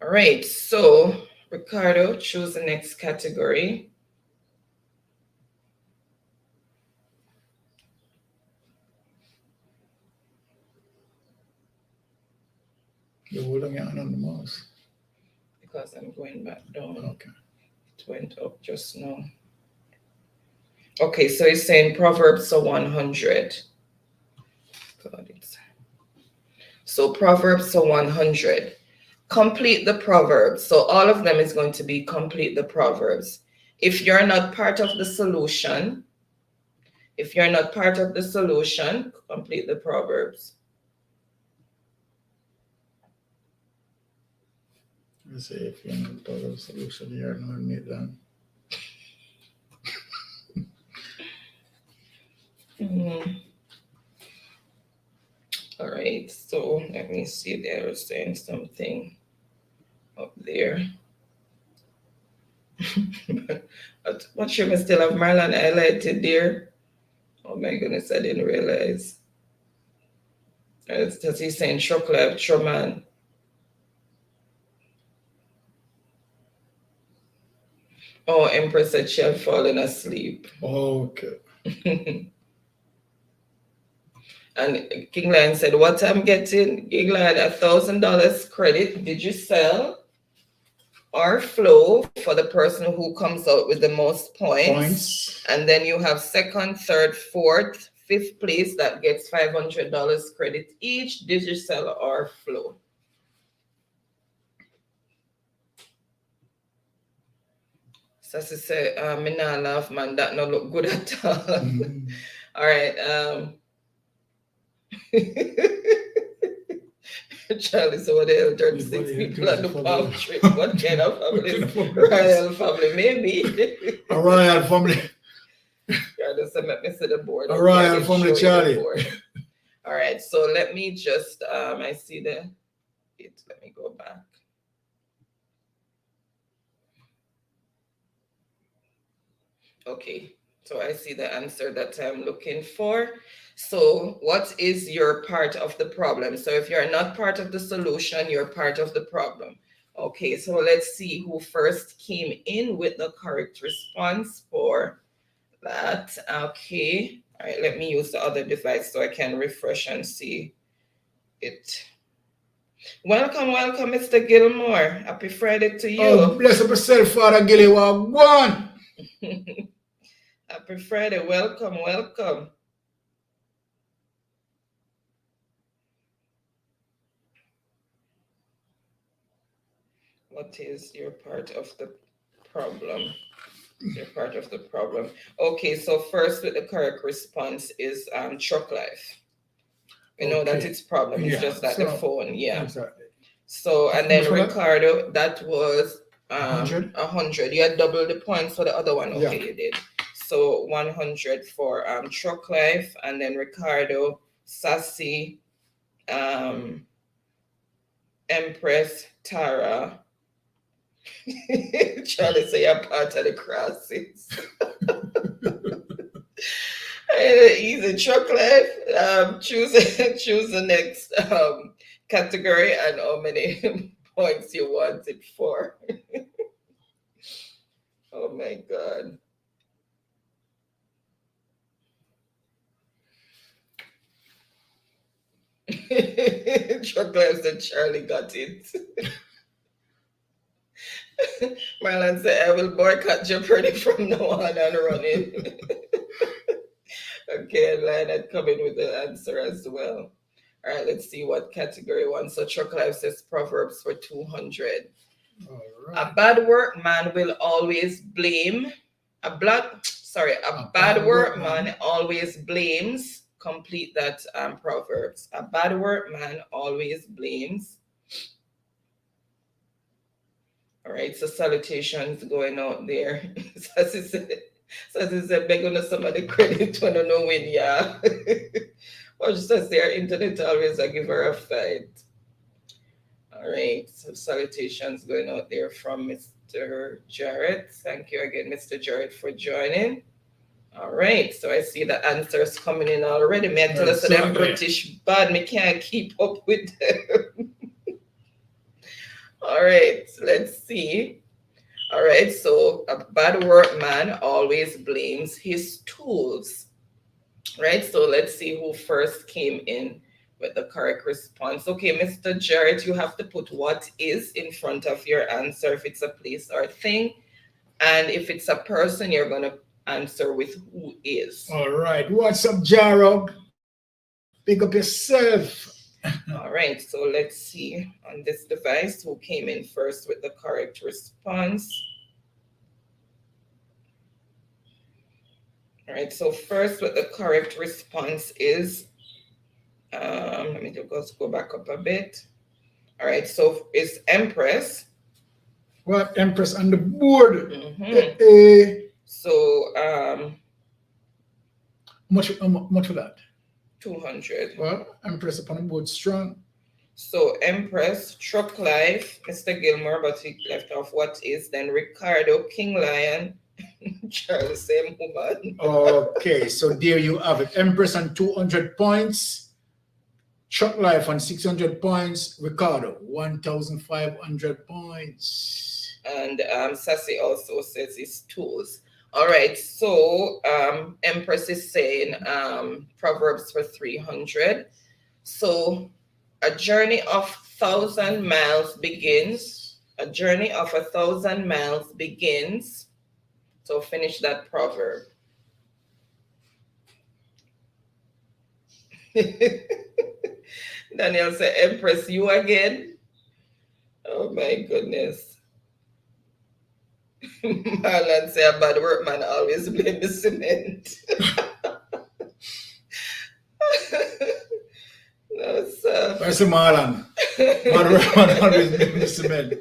All right, so Ricardo, choose the next category. You're holding your hand on the mouse. Because I'm going back down. Okay. It went up just now. Okay, so it's saying Proverbs 100. So Proverbs 100. Complete the Proverbs. So all of them is going to be complete the Proverbs. If you're not part of the solution, complete the Proverbs. I say if you're not part of the solution, you're not Maitland. All right, so let me see. They were saying something up there. What should I still have Marlon highlighted there? Oh my goodness, I didn't realize. Does he saying Truck Life, Truman? Oh, Empress said she had fallen asleep. Okay. And King Lion said, what I'm getting, King Lion, $1,000 credit. Did you sell or Flow for the person who comes out with the most points? And then you have second, third, fourth, fifth place that gets $500 credit each, Digicel or Flow. Sassy said, me not laugh, man, that no look good at all. Mm-hmm. All right. Charlie, so what the hell 36 people at the palm tree? What kind of family? Royal family, maybe. A royal family. Yeah, just let me see the board. A royal family, Charlie. All right, so let me just, I see let me go back. Okay, so I see the answer that I'm looking for. So, what is your part of the problem? So, if you're not part of the solution, you're part of the problem. Okay, so let's see who first came in with the correct response for that. Okay, all right, let me use the other device so I can refresh and see it. Welcome, welcome, Mr. Gilmore. Happy Friday to you. Oh, bless up yourself, Father Gilly. One. Happy Friday. Welcome, welcome. What is your part of the problem? You're part of the problem. Okay, so first with the correct response is truck life. We know that it's problem. It's just that the phone, Exactly. So, and then Ricardo, that was 100. 100. You had double the points for the other one. Okay, Yeah. you did. So 100 for truck life, and then Ricardo, Sassy, Empress, Tara. Charlie say you're part of the crosses. Easy truck life. Choose the next category and how many points you want it for. Oh my God. Truck life said Charlie got it. Maitland said, I will boycott Jeopardy from now on and running. Okay, and Lionel coming with the answer as well. All right, let's see what category one. So Truck Life says Proverbs for 200. All A right. bad workman will always blame. A bad workman always blames. Complete that Proverbs. A bad workman always blames. All right, so salutations going out there. Sassy said, beg on somebody credit when I know when, yeah. Or just as their internet always, I give her a fight. All right, so salutations going out there from Mr. Jarrett. Thank you again, Mr. Jarrett, for joining. All right, so I see the answers coming in already. May I tell us that I'm British bad, me can't keep up with them. All right, let's see. All right, so a bad workman always blames his tools. Right, so let's see who first came in with the correct response. Okay, Mr. Jarrett, you have to put what is in front of your answer if it's a place or thing. And if it's a person, you're going to answer with who is. All right. What's up, Jarrod? Pick up yourself. All right, so let's see on this device who came in first with the correct response. All right, so first with the correct response is, let me just go back up a bit. All right, so it's Empress. What? Empress on the board. So, much for that? 200. Well, Empress upon the board strong. So Empress, Truck Life, Mr. Gilmore, but he left off what is, then Ricardo, King Lion, Charles, same woman. Okay, so there you have it. Empress on 200 points, Truck Life on 600 points, Ricardo 1,500 points. And Sassy also says his tools. All right, so Empress is saying Proverbs for 300. So a journey of 1,000 miles begins. A journey of 1,000 miles begins. So finish that proverb. Daniel said, Empress, you again? Oh my goodness. Marlon said, a bad workman always blame the cement. No, sir. Where's the Marlon? Bad workman always blame the cement.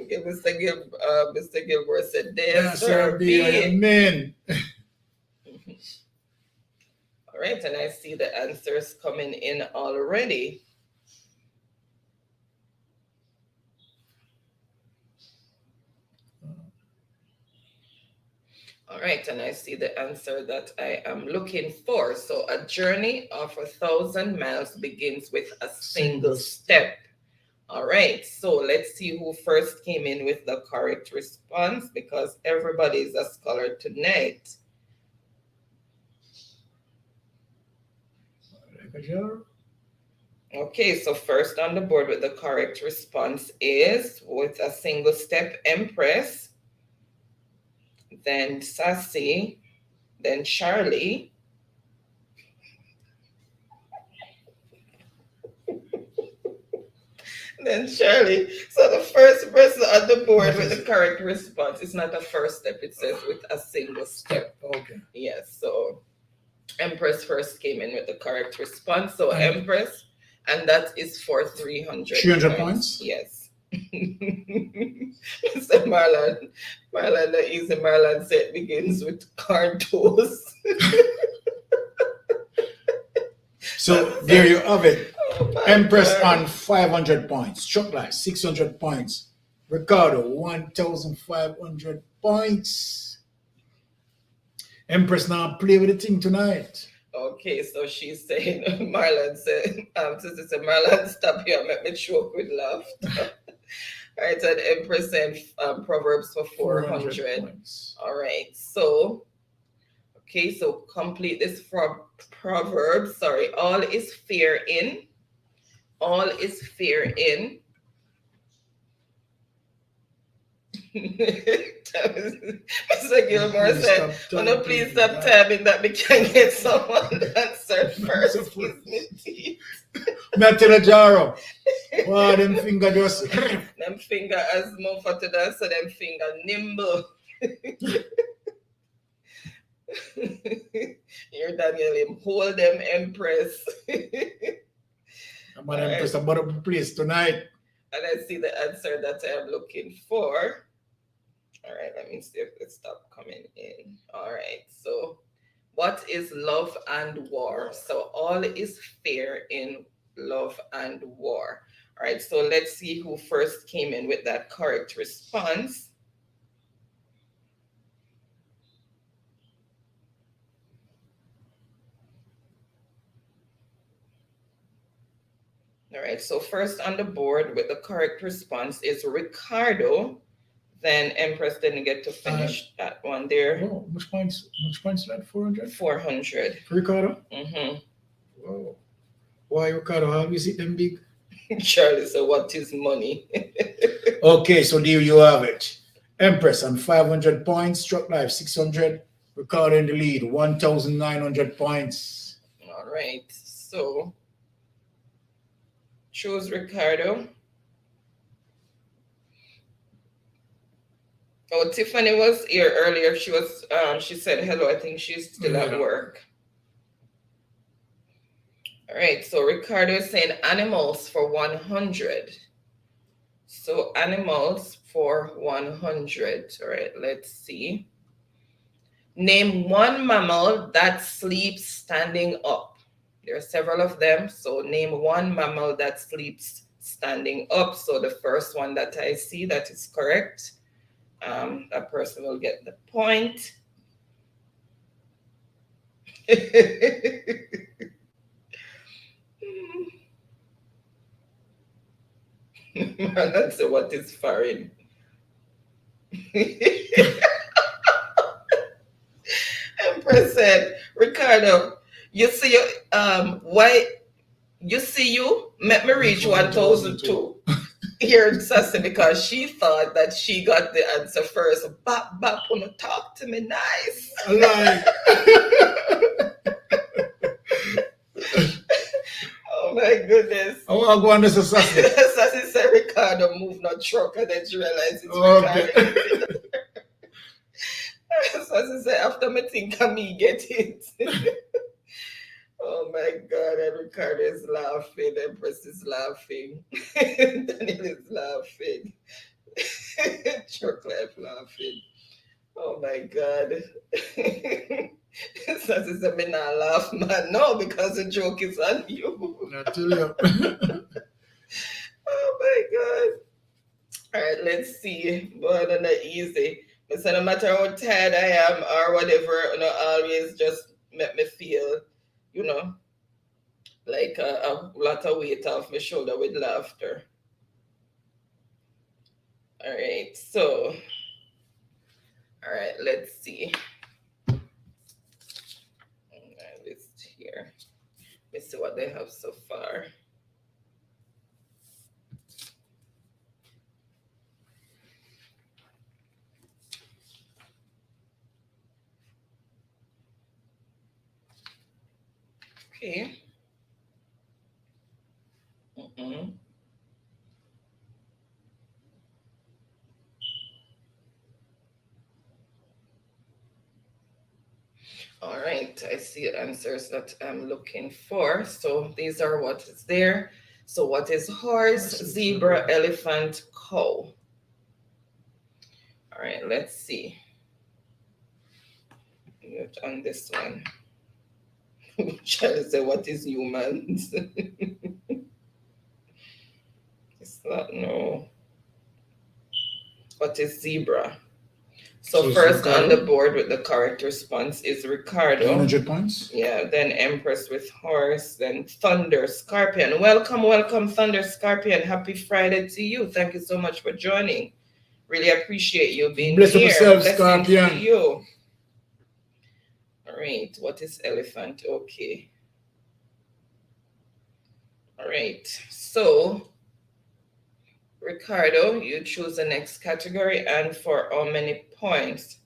Okay, Mr. Gilmore said, there, sir, be amen. All right, and I see the answers coming in already. All right, and I see the answer that I am looking for. So a journey of 1,000 miles begins with a single step. All right, so let's see who first came in with the correct response, because everybody is a scholar tonight. Okay, so first on the board with the correct response is, with a single step, Empress, then Sassy, then Charlie, then Charlie. So the first person on the board with the correct response, it's not a first step, it says with a single step. Okay. Yes, so Empress first came in with the correct response. So Empress, and that is for 300 300 points? Yes. Mr. Marlon, the easy Marlon said begins with corn toast. So there you have it. Oh Empress God. on 500 points. Chuck Life 600 points. Ricardo 1,500 points. Empress now play with the thing tonight. Okay, so she's saying, Marlon said, Sister said, Marlon, stop here, make me choke with laughter. All right, and Empress saying Proverbs for 400. points. All right, so, okay, so complete this from Proverbs. Sorry, all is fear in. All is fear in. Mr. Gilmore said, "Oh no, please stop tabbing that we can get someone answered first." Excuse me. Matela Jaro. Wow, them finger just. Them finger as more for to dance, so them finger nimble. Here, Daniel, him hold them, Empress. I'm an Empress about to place tonight. And I see the answer that I am looking for. All right, let me see if it stop coming in. All right, so what is love and war? So all is fair in love and war. All right, so let's see who first came in with that correct response. All right, so first on the board with the correct response is Ricardo. Then Empress didn't get to finish that one there. Oh, which points? Which points that? 400? 400. Ricardo? Mm-hmm. Whoa. Why Ricardo? How is it them big? Charlie, so what is money? Okay, so there you have it. Empress on 500 points, Struck Life 600, Ricardo in the lead, 1,900 points. All right, so choose Ricardo. Oh, Tiffany was here earlier. She was. She said hello. I think she's still at work. All right. So Ricardo is saying animals for 100. So animals for 100. All right. Let's see. Name one mammal that sleeps standing up. There are several of them. So name one mammal that sleeps standing up. So the first one that I see that is correct. That person will get the point. So what is foreign? Empress said, Ricardo, you see, why you see you make me reach 1,002. Here, Sassy, because she thought that she got the answer first. Bap, wanna talk to me nice. Alive. Oh my goodness. I want to go on this Sassy. Sassy said Ricardo moved not truck, and then she realized it's Ricardo. Sassy said after me think of me get it. Oh my God, and Ricardo is laughing, Empress is laughing, Daniel is laughing, Chuck Life laughing. Oh my God. Sassy said, me not laugh, man. No, because the joke is on you. I tell you. Oh my God. All right, let's see. But on the easy. So no matter how tired I am or whatever, always just make me feel, like a lot of weight off my shoulder with laughter. All right, so, all right, let's see. List here. Let's see what they have so far. Okay. All right, I see answers that I'm looking for. So these are what is there. So what is horse, zebra, elephant, cow? All right, let's see. On this one. Trying to say what is humans? It's not, no. What is zebra? So first on the board with the correct response is Ricardo. 100 points. Yeah, then Empress with horse, then Thunder Scorpion. Welcome, Thunder Scorpion. Happy Friday to you. Thank you so much for joining. Really appreciate you being Bless here. yourself, Blessings Scorpion. to you. All right, what is elephant? Okay. All right, so Ricardo, you choose the next category, and for how many points?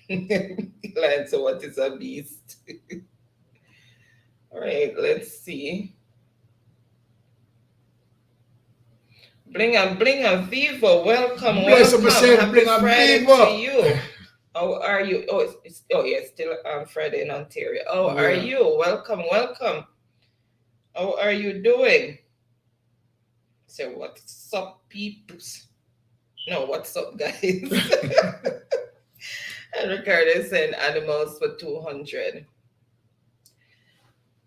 Like, so what is a beast? All right, let's see. Bling and Vivo, welcome. Happy Friday to you. How are you? Oh, it's still Friday in Ontario. How are you? Welcome. How are you doing? Say, what's up, peeps? No, what's up, guys? And Ricardo is saying animals for 200.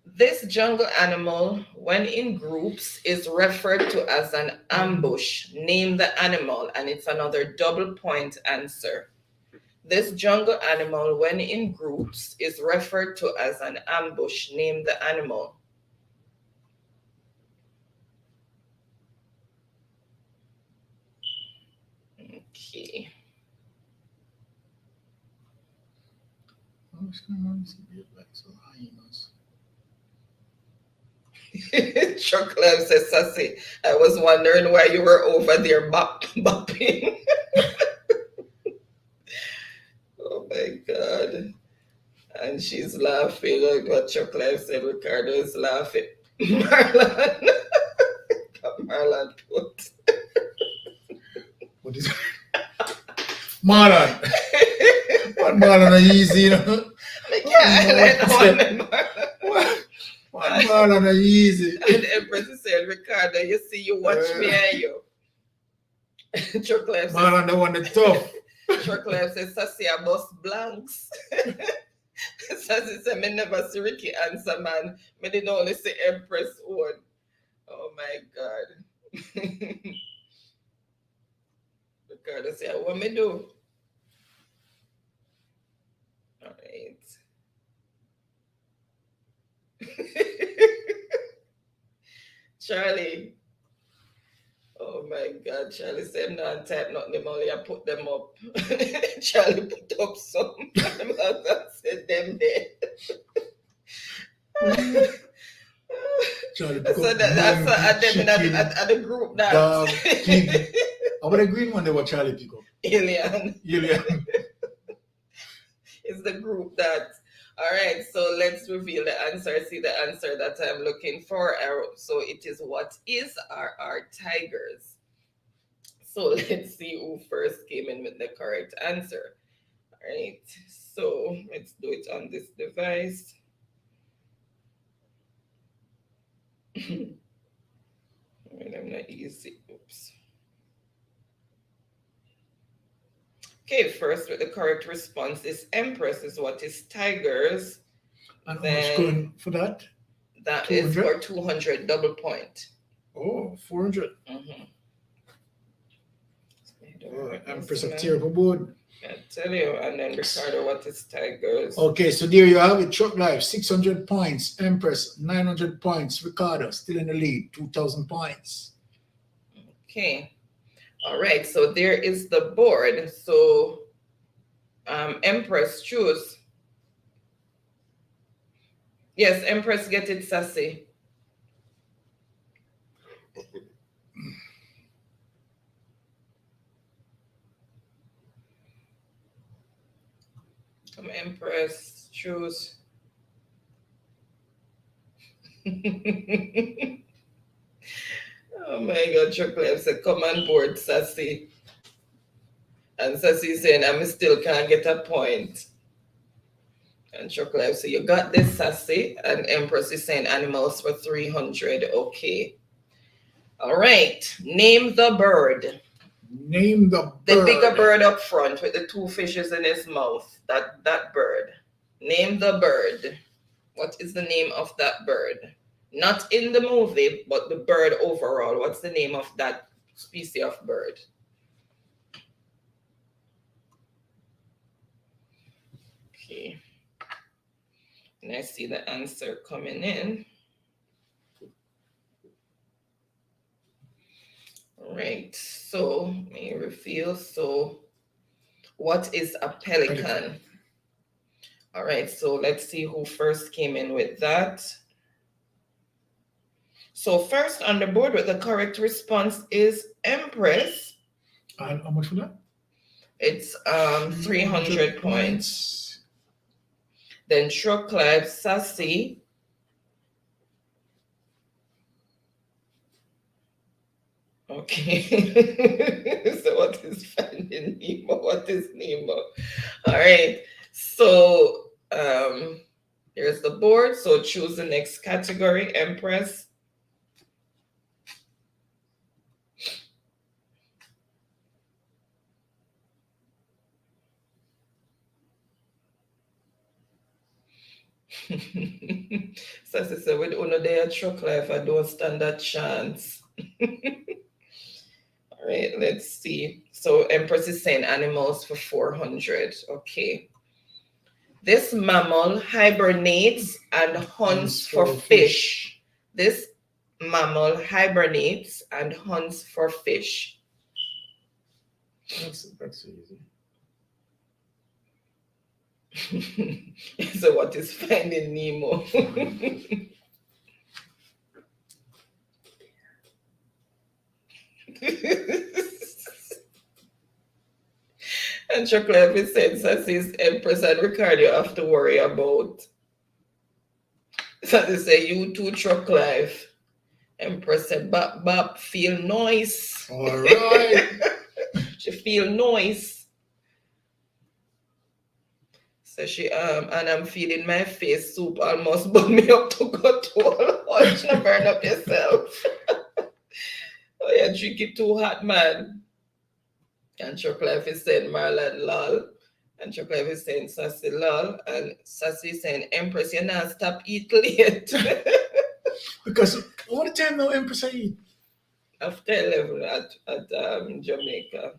This jungle animal, when in groups, is referred to as an ambush. Name the animal, and it's another double point answer. This jungle animal, when in groups, is referred to as an ambush. Name the animal. Okay. Chuck Lab says, Sassy, I was wondering why you were over there bopping. Oh my God. And she's laughing. Like what Chuck Lab said, Ricardo is laughing. Marlon put. What is it? Marlon. What Marlon are easy, you know? Marlon are easy. And Empress said, Ricardo, you see, you watch me and you. Chuck Lab says, Marlon the one that's tough. Chuck Lab says, Sassy, I bust blanks. Sassy said, me never see Ricky answer, man. Me didn't only see Empress one. Oh my God. Ricardo said, what me do? All right. Charlie. Oh my God, Charlie said, no, type nothing, only I put them up. Charlie put up some. I said, them there. Charlie, so that's at the group that. How about the green one they were Charlie pick up? Alien. It's the group that. All right, so let's reveal the answer. See the answer that I'm looking for. So it is what is are tigers. So let's see who first came in with the correct answer. All right, so let's do it on this device. I'm not easy. Oops. Okay, first with the correct response is Empress is what is tigers. And who's going for that? That 200? Is for 200 double point. Oh, 400. Mm-hmm. Oh, Empress of terrible board. I tell you, and then Ricardo, what is Tigers? Okay, so there you have it. Truck Life, 600 points. Empress, 900 points. Ricardo, still in the lead, 2,000 points. Okay. All right, so there is the board. So Empress, choose. Yes, Empress, get it, Sassy. Come, Empress, choose. Oh my God, Chocolate said, come on board, Sassy. And Sassy saying, I still can't get a point. And Chocolate said, you got this, Sassy. And Empress is saying animals for 300. Okay. All right. Name the bird. Name the bird. The bigger bird up front with the two fishes in his mouth. That bird. Name the bird. What is the name of that bird? Not in the movie, but the bird overall. What's the name of that species of bird? Okay. And I see the answer coming in. All right. So, let me reveal. So, what is a pelican? All right. So, let's see who first came in with that. So first on the board with the correct response is Empress. And how much for that? It's 300 points. Then Chocolate, Sassy. Okay. So what is Finding Nemo? What is Nemo? All right. So here's the board. So choose the next category, Empress. Sassy said, with Uno Day at Truck Life, I don't stand a chance. All right, let's see. So Empress is saying animals for 400. Okay. This mammal hibernates and hunts for fish. This mammal hibernates and hunts for fish. That's easy. So what is Finding Nemo? And Chocolate is saying Sassy's Empress and Ricardo you have to worry about. So they say you two Truck Life. Empress said bop bop feel noise. All right. She feel noise. So she and I'm feeding my face soup almost but me up to go to all watch and burn up yourself. Oh yeah, drink it too hot, man. And Chocolate is saying Marlon lol. And Chocolate is saying Sassy lol. And Sassy is saying Empress, you not stop eat late. Because all the time now Empress I eat. After 11 at Jamaica.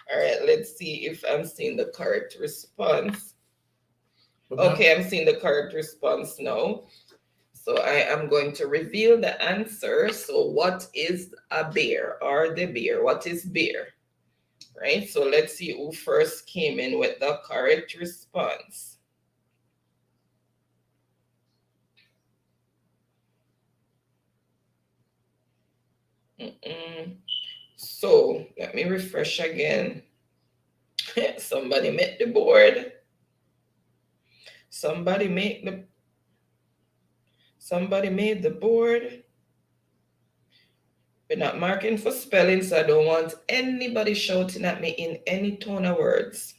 All right, let's see if I'm seeing the correct response. Okay, I'm seeing the correct response now. So I am going to reveal the answer. So what is a bear or the bear? What is bear? Right, so let's see who first came in with the correct response. So let me refresh again. Somebody made the board. Somebody made the board. We're not marking for spelling, so I don't want anybody shouting at me in any tone of words.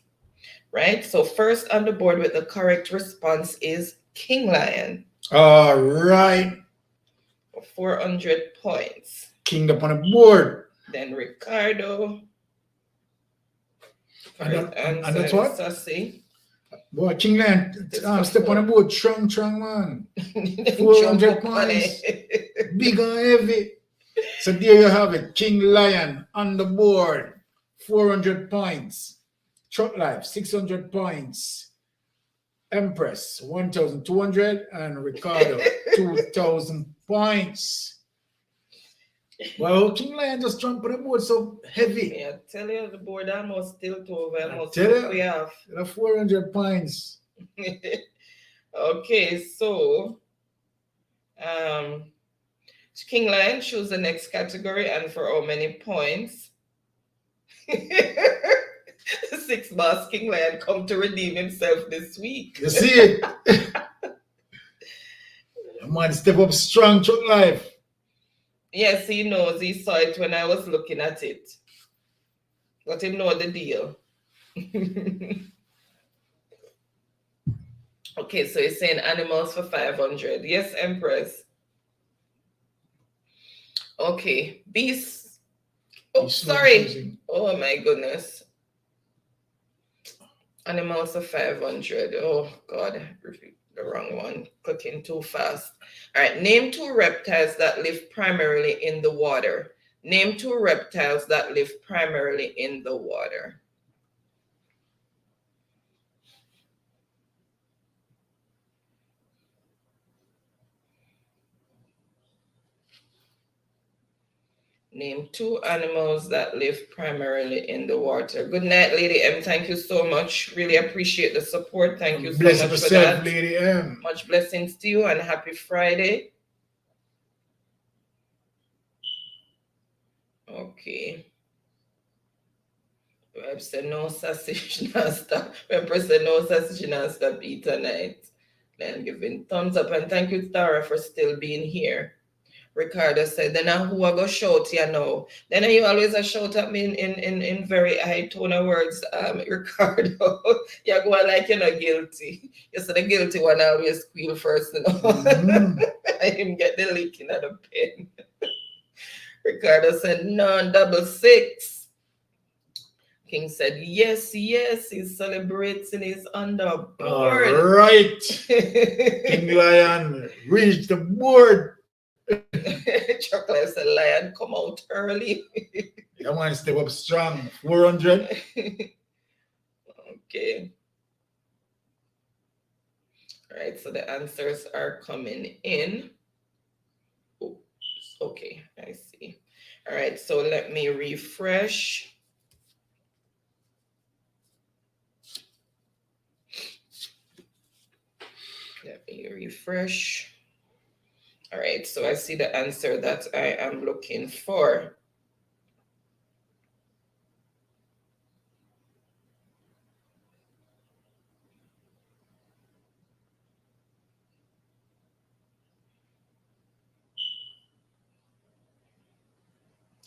Right? So first on the board with the correct response is King Lion. All right. 400 points. King up on the board. Then Ricardo. And that's what? Sassy. Boy, King Lion, step on the board, strong man. 400 points. Big and heavy. So there you have it. King Lion on the board. 400 points. Truck Life, 600 points. Empress, 1,200. And Ricardo, 2,000 points. Well, King Lion just jumped on the board so heavy. Yeah, tell you the board almost tilt over. Almost tell you. we have. 400 points. Okay, so King Lion, choose the next category and for how many points? 6 boss King Lion come to redeem himself this week. You see it? Man, step up strong, Truck Life. Yes, he knows. He saw it when I was looking at it. Let him know the deal. Okay, so he's saying animals for 500. Yes, Empress. Okay, beasts. Oh, sorry. Oh my goodness. Animals for 500. Oh God, the wrong one. Clicking too fast. All right, name 2 reptiles that live primarily in the water. Name 2 reptiles that live primarily in the water. Name 2 animals that live primarily in the water. Good night, Lady M. Thank you so much. Really appreciate the support. Thank you so much for that. Lady M. Much blessings to you and happy Friday. Okay. I've said no sausage, not stop. Remember, said no sausage, not stop eat tonight. Then giving thumbs up and thank you, Tara, for still being here. Ricardo said, then who I go shout you know? Then you always a shout at me in very high tone of words, Ricardo. You go like you're not guilty. You said the guilty one always squeal first, you know. I didn't get the leaking of the pen. Ricardo said, none, 66. King said, yes, he's celebrating his underboard. All right. King Lion reached the board. Chocolate said, Lion, come out early. I want to step up strong. 400. Okay. All right, so the answers are coming in. Oops, okay, I see. All right, so let me refresh. Let me refresh. All right, so I see the answer that I am looking for.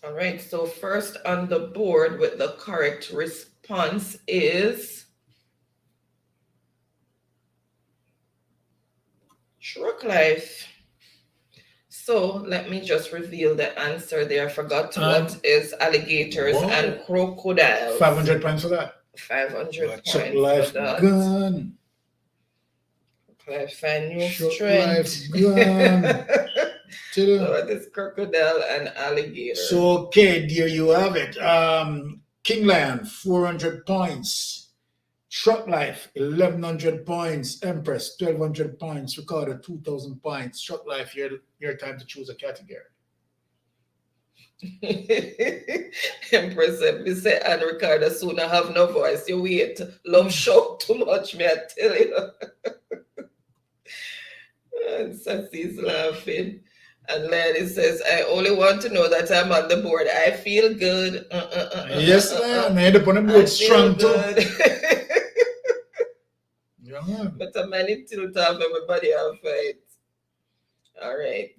All right, so first on the board with the correct response is Truck Life. So let me just reveal the answer there. I forgot what is alligators and crocodiles. 500 points for that. 500 points Truck Life for that. Gun. Life find new Truck strength. Life Gun. So this crocodile and alligator. So okay, there you have it. King Lion, 400 points. Truck Life, 1,100 points. Empress, 1,200 points. Ricardo, 2,000 points. Truck Life, your time to choose a category. Empress said, me say, and Ricardo soon I have no voice. You wait. Love show too much, me I tell you. And Sassy's laughing. And Lenny says, I only want to know that I'm on the board. I feel good. Yes, ma'am. I end up on the board strong too. But a many tilt off everybody have fight. All right.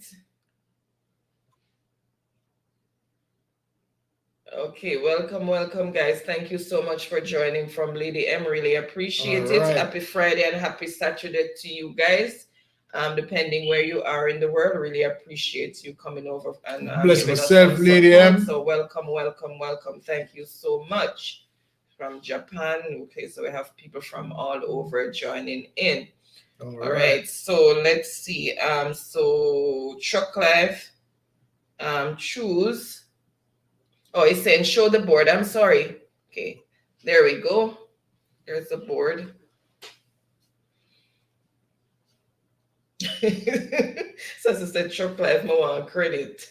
Okay, welcome, guys. Thank you so much for joining from Lady M. Really appreciate it. Happy Friday and happy Saturday to you guys. Depending where you are in the world, really appreciate you coming over and bless myself, Lady M. So welcome. Thank you so much. From Japan. Okay, so we have people from all over joining in. All right. So let's see. So Truck Life, choose. Oh, he's saying show the board. I'm sorry. Okay, there we go. There's the board. So said Chuck Life more credit.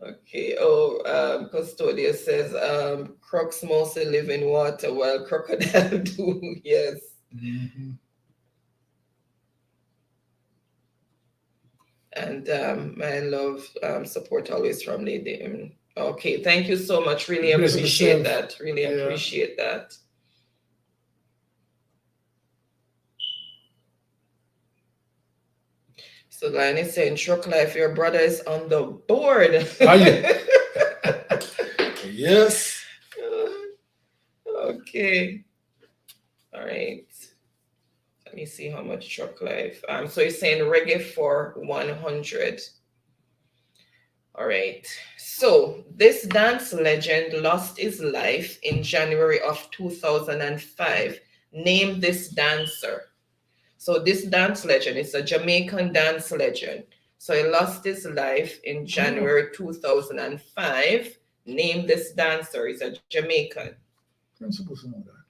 Okay. Oh, Custodia says crocs mostly live in water while crocodile do. Yes. Mhm. And my love, support always from Lady. Okay, thank you so much. Really Bless appreciate yourself. that. Really Yeah. appreciate that. So Lion is saying, Truck Life, your brother is on the board. Are you? Yes. Okay. All right. Let me see how much Truck Life. So he's saying reggae for 100. All right. So this dance legend lost his life in January of 2005. Name this dancer. So this dance legend is a Jamaican dance legend. So he lost his life in January 2005. Name this dancer. He's a Jamaican. I'm supposed to know that.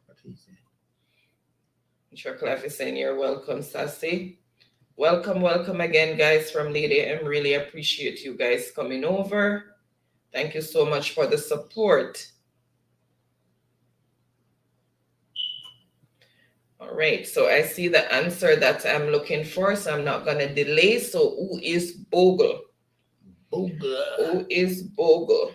What he said. Chuck is saying you're welcome, Sassy. Welcome again, guys, from Lady M. Really appreciate you guys coming over. Thank you so much for the support. All right, so I see the answer that I'm looking for, so I'm not going to delay. So who is Bogle? Bogle. Who is Bogle?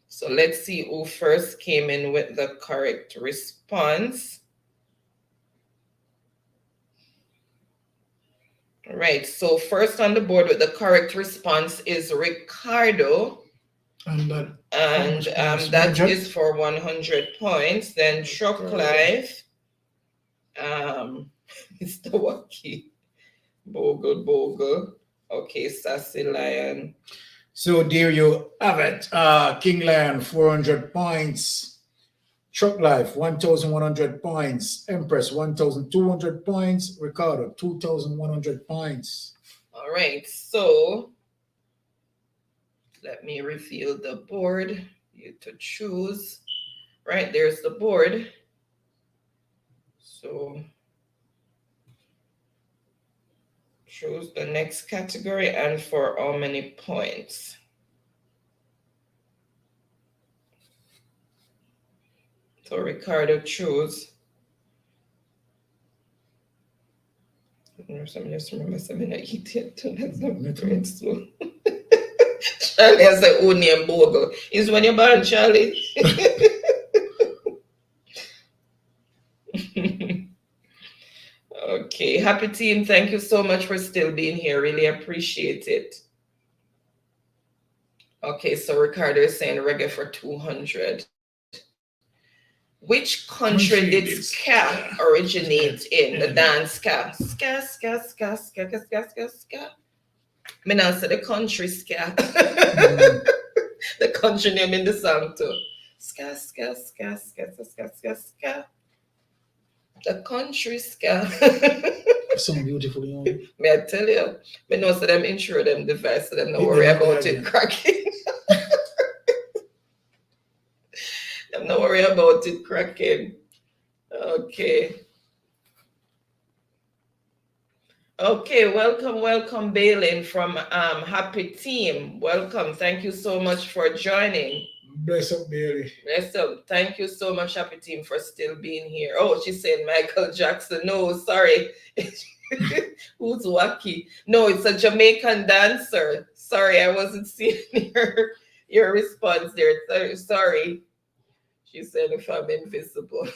So let's see who first came in with the correct response. All right, so first on the board with the correct response is Ricardo. And that that is for 100 points. Then Truck Life, Mr. Wacky, Bogle. Okay, Sassy Lion. So there you have it. King Lion, 400 points. Truck Life, 1,100 points. Empress, 1,200 points. Ricardo, 2,100 points. All right, so let me reveal the board. You to choose. Right, there's the board. So choose the next category and for how many points. So Ricardo choose. Some just remember something I eat it too. That's not great. So Charlie has the own name Bogle. Is when you're born, Charlie. Okay, happy team. Thank you so much for still being here. Really appreciate it. Okay, so Ricardo is saying reggae for 200. Which country did ska originate in? The dance ska. Ska. I mean, I said the country ska. The country name in the song too. Ska. The country ska. So beautiful, you know. May I tell you? I know so them insure them device, so them not worry about it cracking. I'm not worried about it cracking. Okay. Okay, welcome, Bailin from Happy Team. Welcome. Thank you so much for joining. Bless up, Bailey. Bless up. Thank you so much, Happy Team, for still being here. Oh, she said Michael Jackson. No, sorry. Who's wacky? No, it's a Jamaican dancer. Sorry, I wasn't seeing your response there. Sorry. She said if I'm invisible.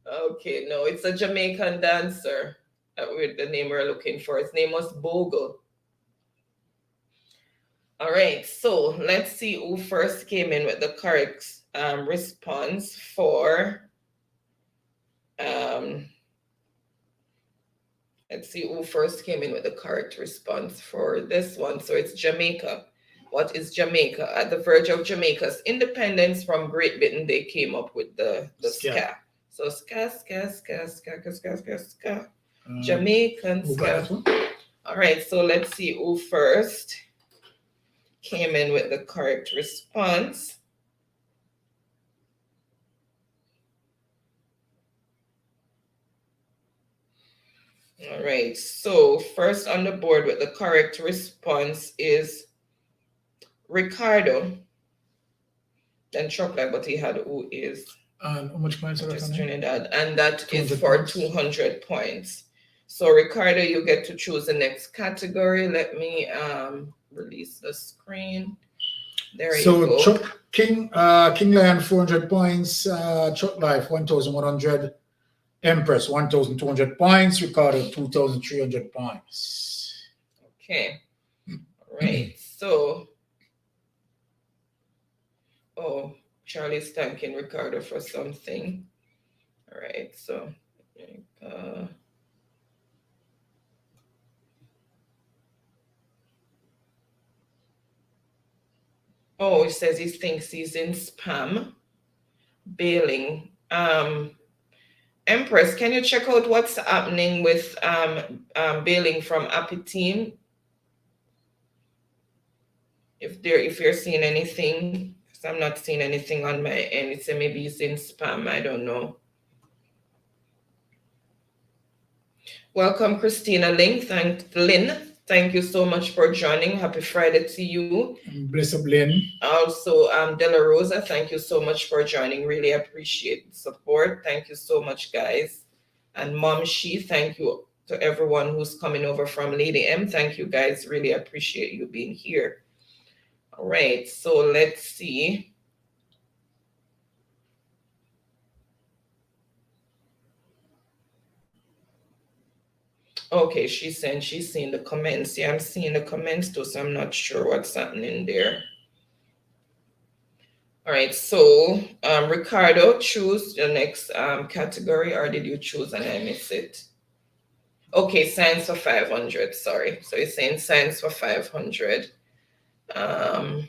Okay, no, it's a Jamaican dancer. With the name we're looking for. His name was Bogle. All right, so let's see who first came in with the correct response for. Let's see who first came in with the correct response for this one. So it's Jamaica. What is Jamaica? At the verge of Jamaica's independence from Great Britain, they came up with the ska. So ska. Jamaican ska. All right, so let's see who first came in with the correct response. All right, so first on the board with the correct response is Ricardo. Then chocolate, but he had who is How much points are just that? Trinidad, and that is 200 for points. 200 points. So Ricardo, you get to choose the next category. Let me release the screen. There you go. So King Lion 400 points, Chuck Life 1,100, Empress 1,200 points, Ricardo 2,300 points. Okay. All right. So, oh, Charlie's thanking Ricardo for something. All right. So, oh, he says he thinks he's in spam. Bailing. Empress, can you check out what's happening with bailing from Appetin? If you're seeing anything, because I'm not seeing anything on my end. It's maybe it's in spam. I don't know. Welcome, Christina Lynn. Thank you so much for joining. Happy Friday to you. Bless up, Lynn. Also, Della Rosa, thank you so much for joining. Really appreciate the support. Thank you so much, guys. And Mom She, thank you to everyone who's coming over from Lady M. Thank you, guys. Really appreciate you being here. All right, so let's see. Okay, she's saying she's seeing the comments. Yeah, I'm seeing the comments too, so I'm not sure what's happening there. All right, so Ricardo, choose the next category, or did you choose and I miss it? Okay, science for 500, sorry. So you're saying science for 500. The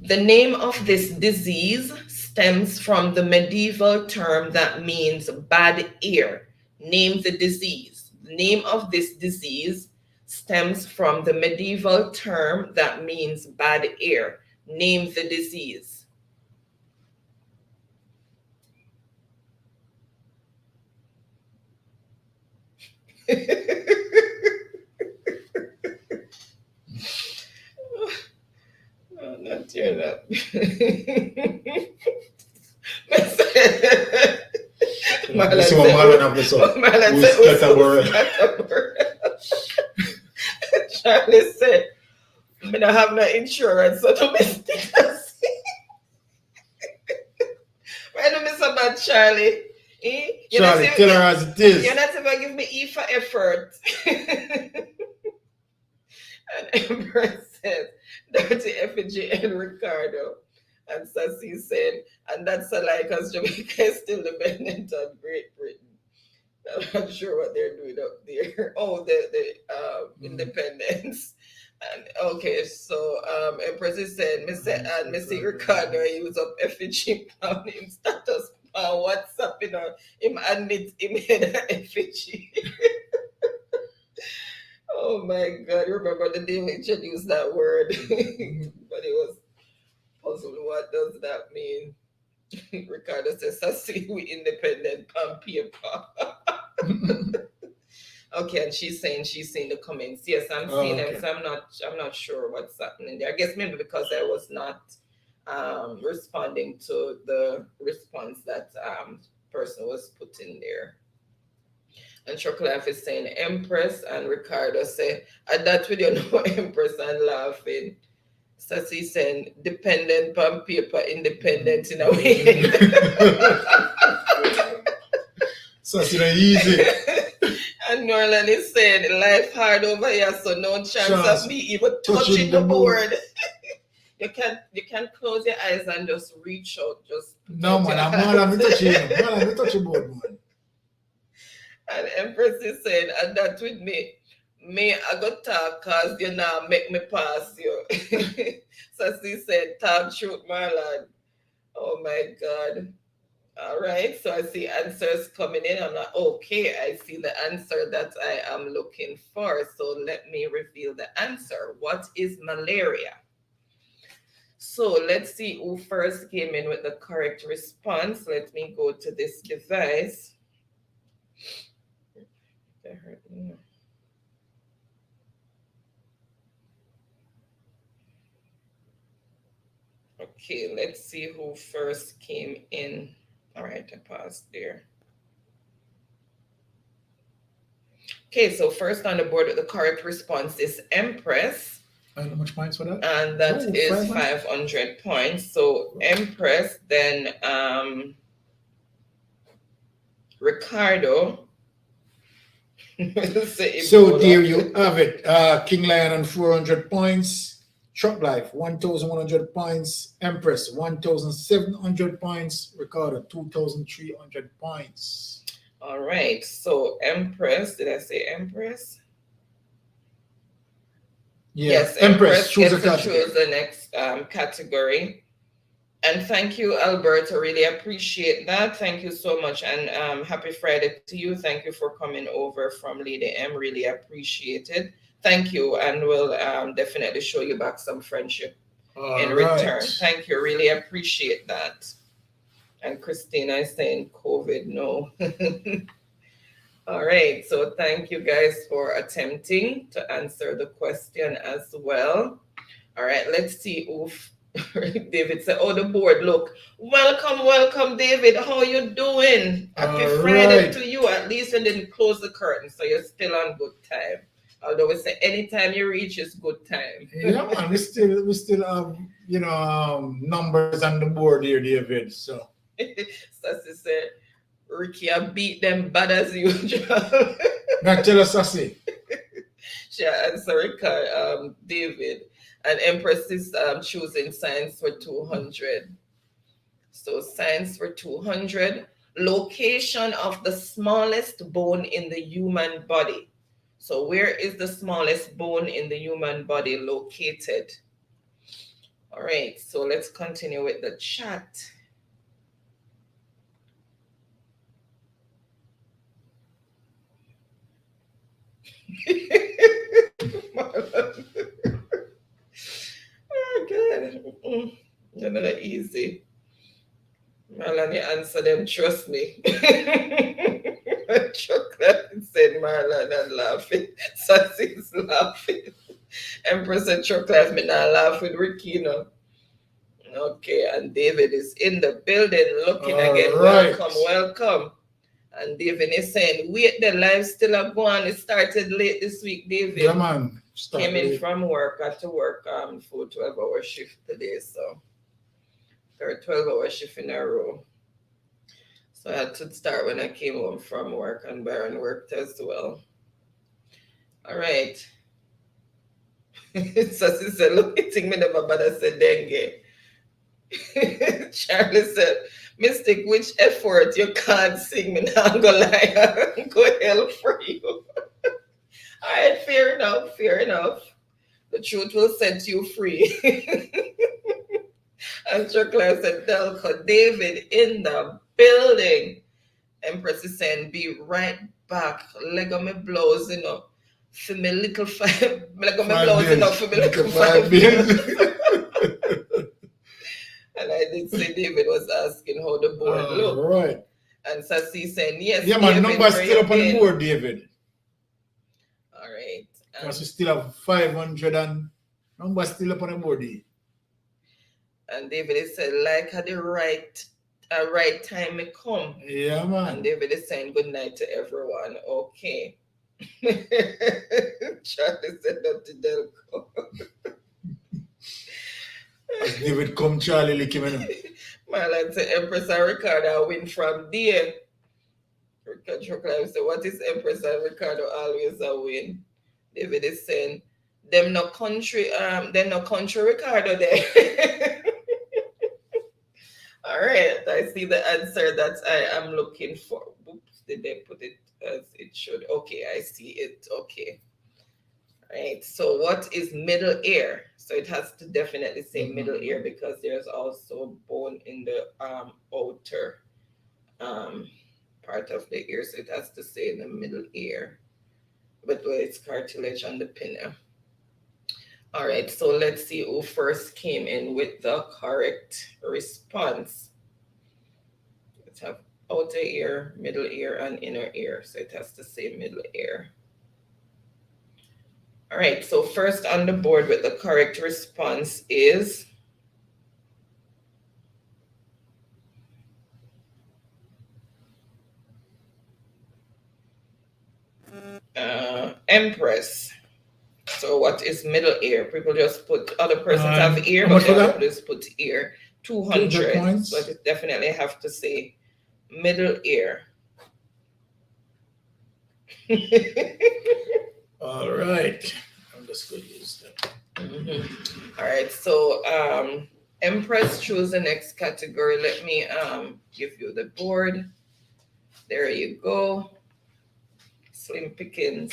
name of this disease stems from the medieval term that means bad ear. Name the disease. The name of this disease stems from the medieval term that means bad ear. Name the disease. No, not tearing up. Charlie said, I don't have no insurance, so domestic. Why do me so bad, Charlie? Charlie, tell her as it is. You're not even give me E for effort. And Empress said, dirty effigy and Ricardo. And Sassy said, and that's a lie because Jamaica is still dependent on Great Britain. I'm not sure what they're doing up there. Oh, the independence. And okay, so Empress is saying, Mr. Ricardo, he was up effigy on him status on WhatsApp, you know, him admit him had an effigy. Oh my God, remember the day we introduced that word? But it was puzzled, what does that mean? Ricardo says, I see we independent on paper. Okay, and she's saying she's seeing the comments. Yes, I'm seeing them, so I'm not sure what's happening there. I guess maybe because I was not responding to the response that person was putting there. And Chocolate is saying Empress, and Ricardo say, and that we don't know Empress, and laughing. Sassy saying dependent on paper, independent in a way. Sassy not easy. And Noel is saying life hard over here, so no chance of me even touching the board. You can close your eyes and just reach out. Just no man, I'm touching the board, man. And Empress is saying, and that with me I got talk cause you now make me pass you. So she said, talk truth, my lad. Oh my God. All right, so I see answers coming in. I'm like, okay, I see the answer that I am looking for. So let me reveal the answer. What is malaria? So let's see who first came in with the correct response. Let me go to this device. That hurt me. Okay, let's see who first came in. All right, I paused there. Okay, so first on the board with the correct response is Empress. And how much points for that? And that is 500 points. So Empress, then Ricardo. So there you have it. King Lion on 400 points. Truck Life 1,100 points. Empress 1,700 points. Ricardo 2,300 points. All right. So Empress, did I say Empress? Yeah. Yes, Empress gets to choose the next category. And thank you, Alberto. Really appreciate that. Thank you so much. And happy Friday to you. Thank you for coming over from Lady M. Really appreciate it. Thank you. And we'll definitely show you back some friendship in return. Thank you. Really appreciate that. And Christina is saying COVID, no. All right. So thank you guys for attempting to answer the question as well. All right. Let's see. Oof. David said, oh, the board, look. Welcome, David. How are you doing? Happy Friday to you. At least you didn't close the curtain, so you're still on good time. Although we say anytime you reach is good time. Yeah, man, we still have, numbers on the board here, David. So Sassy said, Ricky, I beat them bad as usual. Now tell us, Sassy. She answered David. And Empress is choosing science for 200. So science for 200. Location of the smallest bone in the human body. So where is the smallest bone in the human body located? All right, so let's continue with the chat. Oh, good. You're not easy. Marlon, you answer them, trust me. Chocolate said Marlon and laughing. Sassy's laughing. Empress and Chocolate, me not laugh with Ricky, no. Okay, and David is in the building looking again. Right. Welcome. And David is saying, wait, the live still up going. It started late this week, David. Yeah, man. Came in from work, got to work for 12-hour shift today, so third 12-hour shift in a row. So I had to start when I came home from work, and Baron worked as well. All right. So she said, look, I think me never bother say dengue. Charlie said, Mystic, which effort you can't sing me now, I'm gonna lie, go hell for you. All right, fair enough. The truth will set you free. And Chocolate said, Delco, David in the building. Empress is saying, be right back. Lego me blows, for me little five. Lego me blows, for me little 5 bills. And I did say David was asking how the board looked. Right. And Sassy saying, yes. Yeah, man, numbers still up on the board, David. All right. Because we still have 500 and numbers still up on the board. And David is saying, like at the right time may come. Yeah, man. And David is saying good night to everyone. Okay. Charlie said that to Delco. David come, Charlie lick him in. Marlon said, Empress and Ricardo win from there. Ricardo said, what is Empress and Ricardo always a win? David is saying, them no country Ricardo there. All right, I see the answer that I am looking for. Oops, did they put it as it should? Okay, I see it. Okay. All right, so what is middle ear? So it has to definitely say middle ear because there's also bone in the outer part of the ear, so it has to stay in the middle ear. But well, it's cartilage on the pinna. All right, so let's see who first came in with the correct response. Let's have outer ear, middle ear, and inner ear. So it has to say middle ear. All right, so first on the board with the correct response is Empress. So what is middle ear? People just put, other persons have ear, but the other just put ear. 200 points. So it definitely have to say middle ear. All right. I'm just going to use that. All right. So Empress, choose the next category. Let me give you the board. There you go. Slim pickings.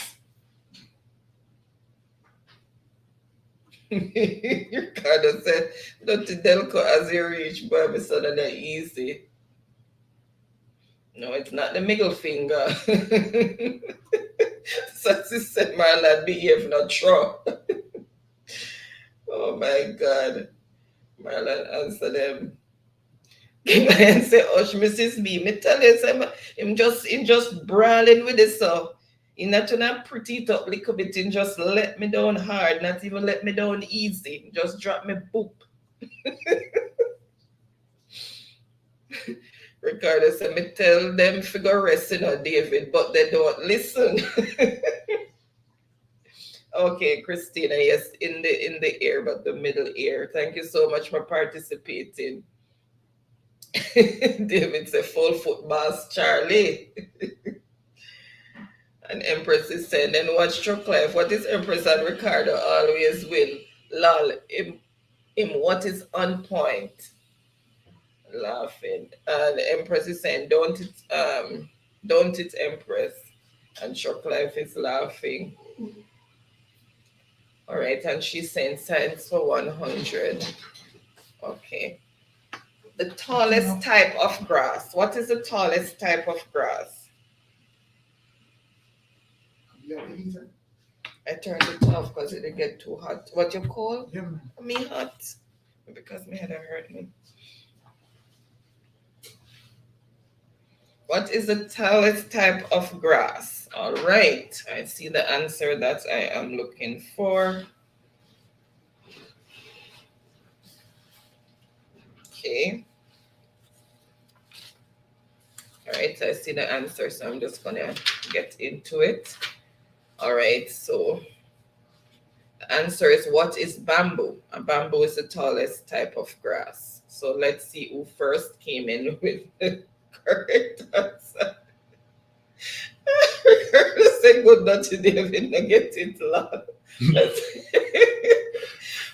Ricardo said, Dr. Delco as you reach, boy, my son, and that easy. No, it's not the middle finger. Sassy said, Marlon, behave not true. Oh my God. Marlon answer them. And say, Osh, Mrs. B, me tell you, him just brawling with this, so he not to pretty it up a little bit, and just let me down hard, not even let me down easy, just drop me boop. Ricardo said, me tell them figure resting on David, but they don't listen. Okay, Christina, yes, in the ear, but the middle ear. Thank you so much for participating. David said, full foot boss, Charlie. And Empress is saying, then watch Chuck Life. What is Empress and Ricardo always win? Lol, him what is on point? Laughing. And Empress is saying, don't it, Empress? And Chuck Life is laughing. All right, and she's saying science for 100. Okay. The tallest type of grass. What is the tallest type of grass? I turned it off because it didn't get too hot. What you call? Yeah. Me hot. Because my head hurt me. What is the tallest type of grass? All right. I see the answer that I am looking for. Okay. All right. I see the answer, so I'm just going to get into it. All right. So the answer is, what is bamboo? A bamboo is the tallest type of grass. So let's see who first came in with the correct answer. Say good not to David, not get it long.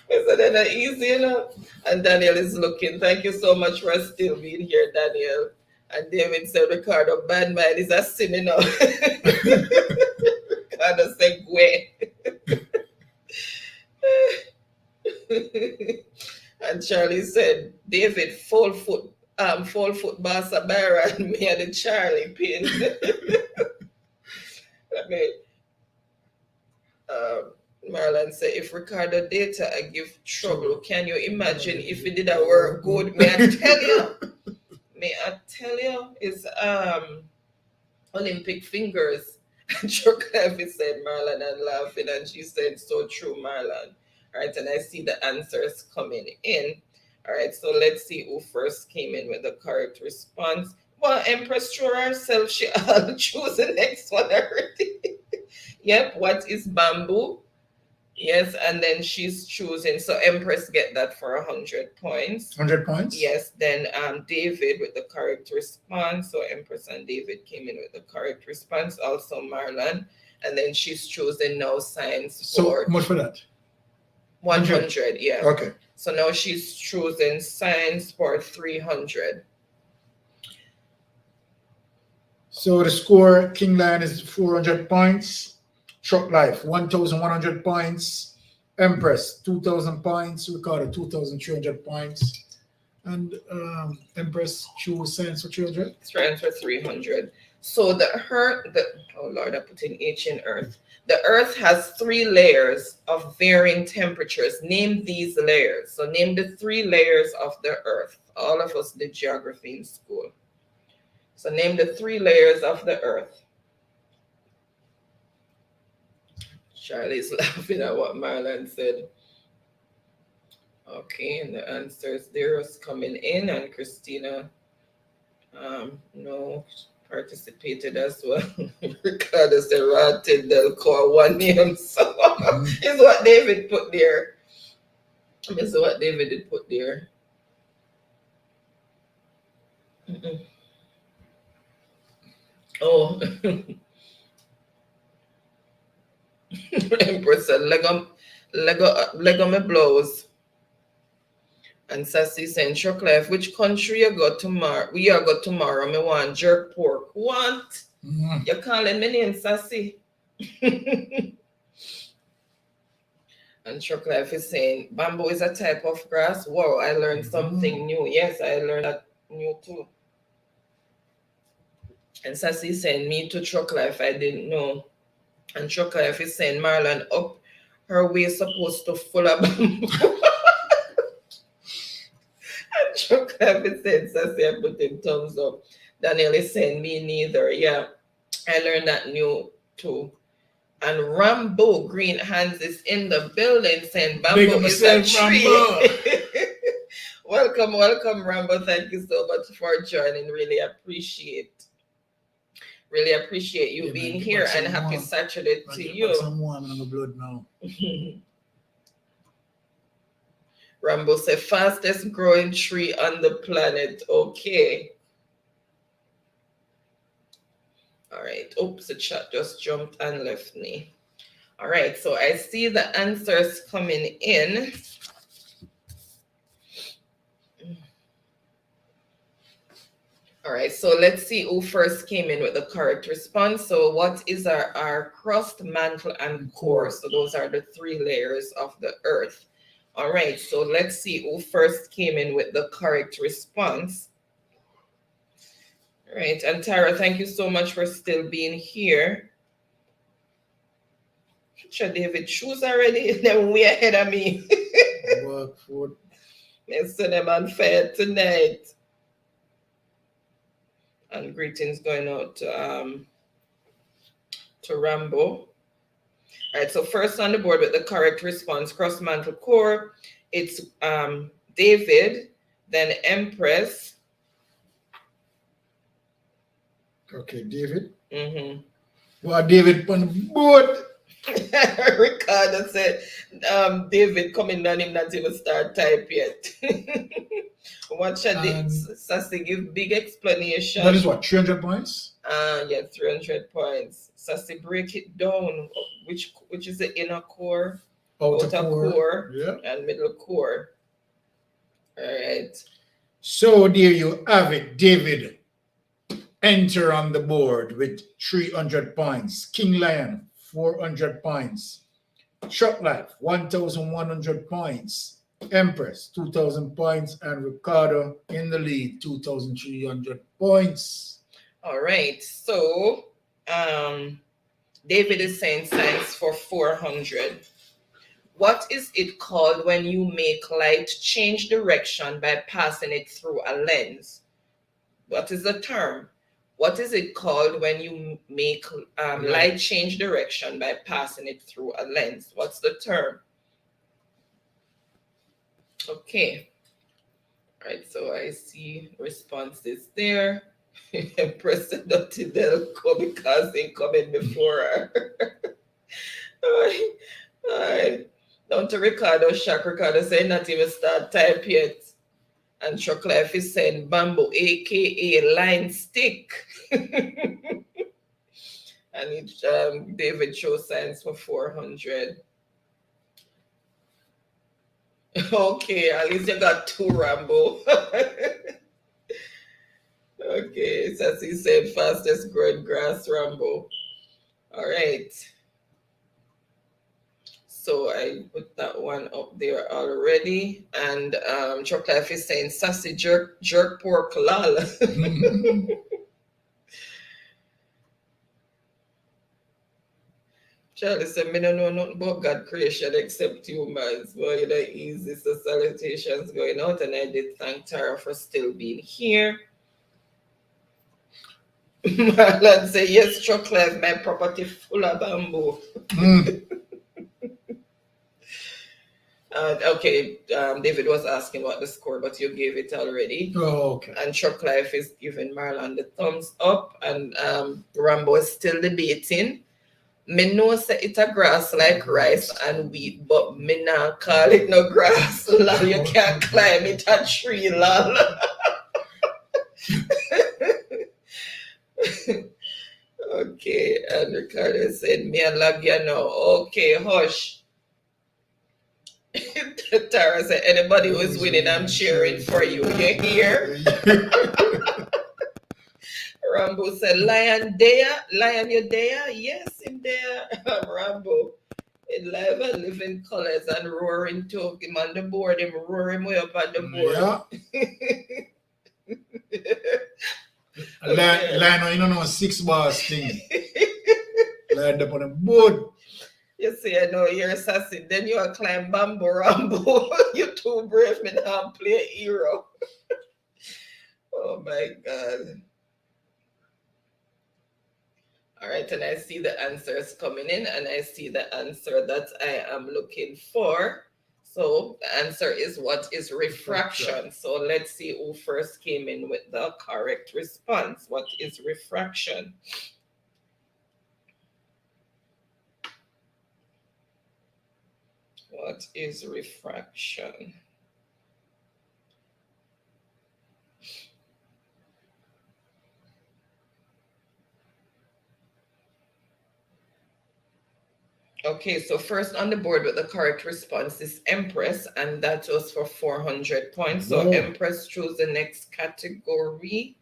Is that easy enough? And Daniel is looking. Thank you so much for still being here, Daniel. And David said, Ricardo, bad man is a sin enough. Ricardo said, Gwe. And Charlie said, David, full foot Bassa Barra, and me and the Charlie pin. Let me Marlon say, if Ricardo data I give trouble, can you imagine if it did a work good? May I tell you, is Olympic fingers. And Chuck said Marlon and laughing, and she said, so true, Marlon. All right, and I see the answers coming in. All right, so let's see who first came in with the correct response. Well, Empress True herself, she chose the next one already. Yep, what is bamboo? Yes, and then she's choosing. So Empress get that for 100 points. 100 points? Yes, then David with the correct response. So Empress and David came in with the correct response. Also Marlon. And then she's choosing now science for... So much for that? 100, yeah. Okay. So now she's choosing science for 300. So the score, King Lion is 400 points. Truck Life, 1,100 points. Empress, 2,000 points. Ricardo, 2,300 points. And Empress choose science for 300. Strength for 300. So oh Lord, I put in H in Earth. The Earth has 3 layers of varying temperatures. Name these layers. So name the 3 layers of the Earth. All of us did geography in school. So name the 3 layers of the Earth. Charlie's laughing at what Maitland said. Okay, and the answers there is coming in, and Christina, no, participated as well. Ricardo said Rotted Delco, one name. So is what David put there. Is what David did put there. Oh, Empress said Lego me blows. And Sassy saying, Chuck Life, which country you go tomorrow? We are go tomorrow. Me want jerk pork. What? You're calling me name, Sassy. And Chuck Life is saying, bamboo is a type of grass. Wow, I learned something new. Yes, I learned that new too. And Sassy is saying, me to Chuck Life, I didn't know. And Chuck Life is saying, Marlon, up her way supposed to full of bamboo. Chuck Life said, Sassy, I put in thumbs up. Danielle is saying, me neither. Yeah, I learned that new too. And Rambo Green Hands is in the building saying, bamboo is a tree. Welcome, Rambo. Thank you so much for joining. Really appreciate you being here, and happy Saturday to you. Some warm in my blood now. Rambo said, fastest growing tree on the planet. Okay. All right. Oops, the chat just jumped and left me. All right. So I see the answers coming in. All right. So let's see who first came in with the correct response. So what is our crust, mantle, and core? So those are the 3 layers of the Earth. All right, so let's see who first came in with the correct response. All right, and Tara, thank you so much for still being here. Should David choose already? Then way ahead of me. Work for. Let's send them on fire tonight. And greetings going out to Rambo. All right, so first on the board with the correct response, cross mantle core, it's David, then Empress. Okay, David. Mm-hmm. Well, David on the board. Ricardo said, David coming down, him not even start type yet. What should Sassy give big explanation? That is what, 300 points? Yeah, 300 points. Sassy, break it down. Which is the inner core, outer core, yeah, and middle core. All right. So there you have it, David. Enter on the board with 300 points. King Lion, 400 points. Shot Life, 1,100 points. Empress, 2,000 points. And Ricardo in the lead, 2,300 points. All right. So David is saying science for 400. What is it called when you make light change direction by passing it through a lens? What is the term? What is it called when you make light change direction by passing it through a lens? What's the term? Okay. All right, so I see responses there. Press the Dottie Delco because they coming before her. All right. Down to Ricardo, Shaq. Ricardo saying not even start type yet. And Chuck Life is saying bamboo, aka line stick. And it, David shows science for 400. Okay, at least you got 2, Rambo. Okay, as he said, fastest growing grass, Rambo. All right. So I put that one up there already. And Chuck Life is saying sassy jerk pork lol. Charlie said, me don't know nothing about God creation except humans. Well, you know, easy. So salutations going out. And I did thank Tara for still being here. Marlon say, yes, Chuck Life, my property full of bamboo. Okay, David was asking about the score, but you gave it already. Oh, okay. And Chuck Life is giving Marlon the thumbs up, and Rambo is still debating. Me know say it a grass like rice and wheat, but me not call it no grass. Lol, you can't climb it a tree, lol. Okay, and Ricardo said, me and Lagia now. Okay, hush. Tara said, anybody who's winning, I'm cheering for you. You hear? Rambo said, Lion there? Lion, you there? Yes, him there. Rambo. In live and living colors and roaring talk him on the board. Him roar him way up on the board. Yeah. Lion, you don't know 6 bars thing. Lined up on the board. You see, I know you're assassin. Then you climb bamboo Rambo. You too brave, me now play hero. Oh my God. All right, and I see the answers coming in, and I see the answer that I am looking for. So the answer is, what is refraction? So let's see who first came in with the correct response. What is refraction? What is refraction? Okay, so first on the board with the correct response is Empress, and that was for 400 points. So Empress chose the next category.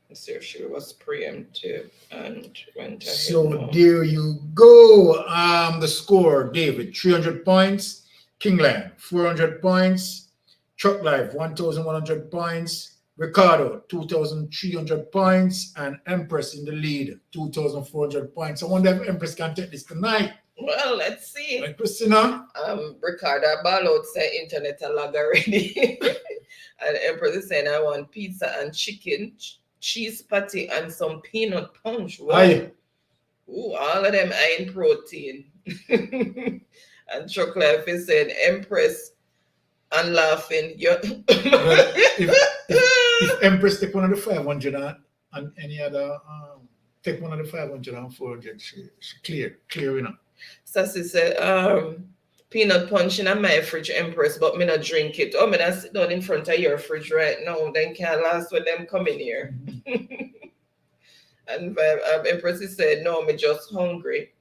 Let's see if she was preemptive and went ahead. So there you go. The score, David, 300 points. King Lion, 400 points. Chuck Life, 1,100 points. Ricardo, 2,300 points, and Empress in the lead, 2,400 points. I wonder if Empress can take this tonight. Well, let's see. Right, Christina? Ricardo Ballot said internet a lag already. And Empress is saying, I want pizza and chicken, cheese patty, and some peanut punch. Wow. Aye. Ooh, all of them are in protein. And Chuck Life is saying, Empress, and laughing. If Empress take one of the 500 and any other, take one of the 500 and 400, she clear enough. Sassy said, peanut punch in my fridge, Empress, but me not drink it. Oh, me not sit down in front of your fridge right now. Then can't last when them come in here. And Empress said, no, me just hungry.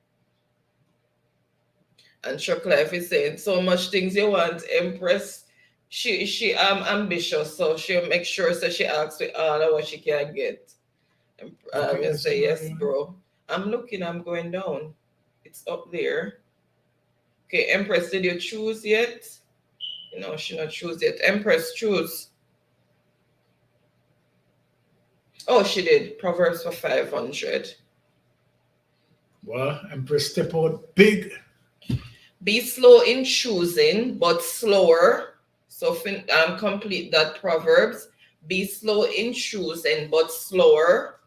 And Chuck Life is saying, so much things you want, Empress. She ambitious, so she'll make sure so she asks with all of what she can get. You say, yes, bro. I'm looking, I'm going down. It's up there. Okay, Empress, did you choose yet? No, she not choose yet. Empress, choose. Oh, she did. Proverbs for 500. Well, Empress step out big. Be slow in choosing, but slower. So complete that Proverbs. Be slow in choosing, but slower.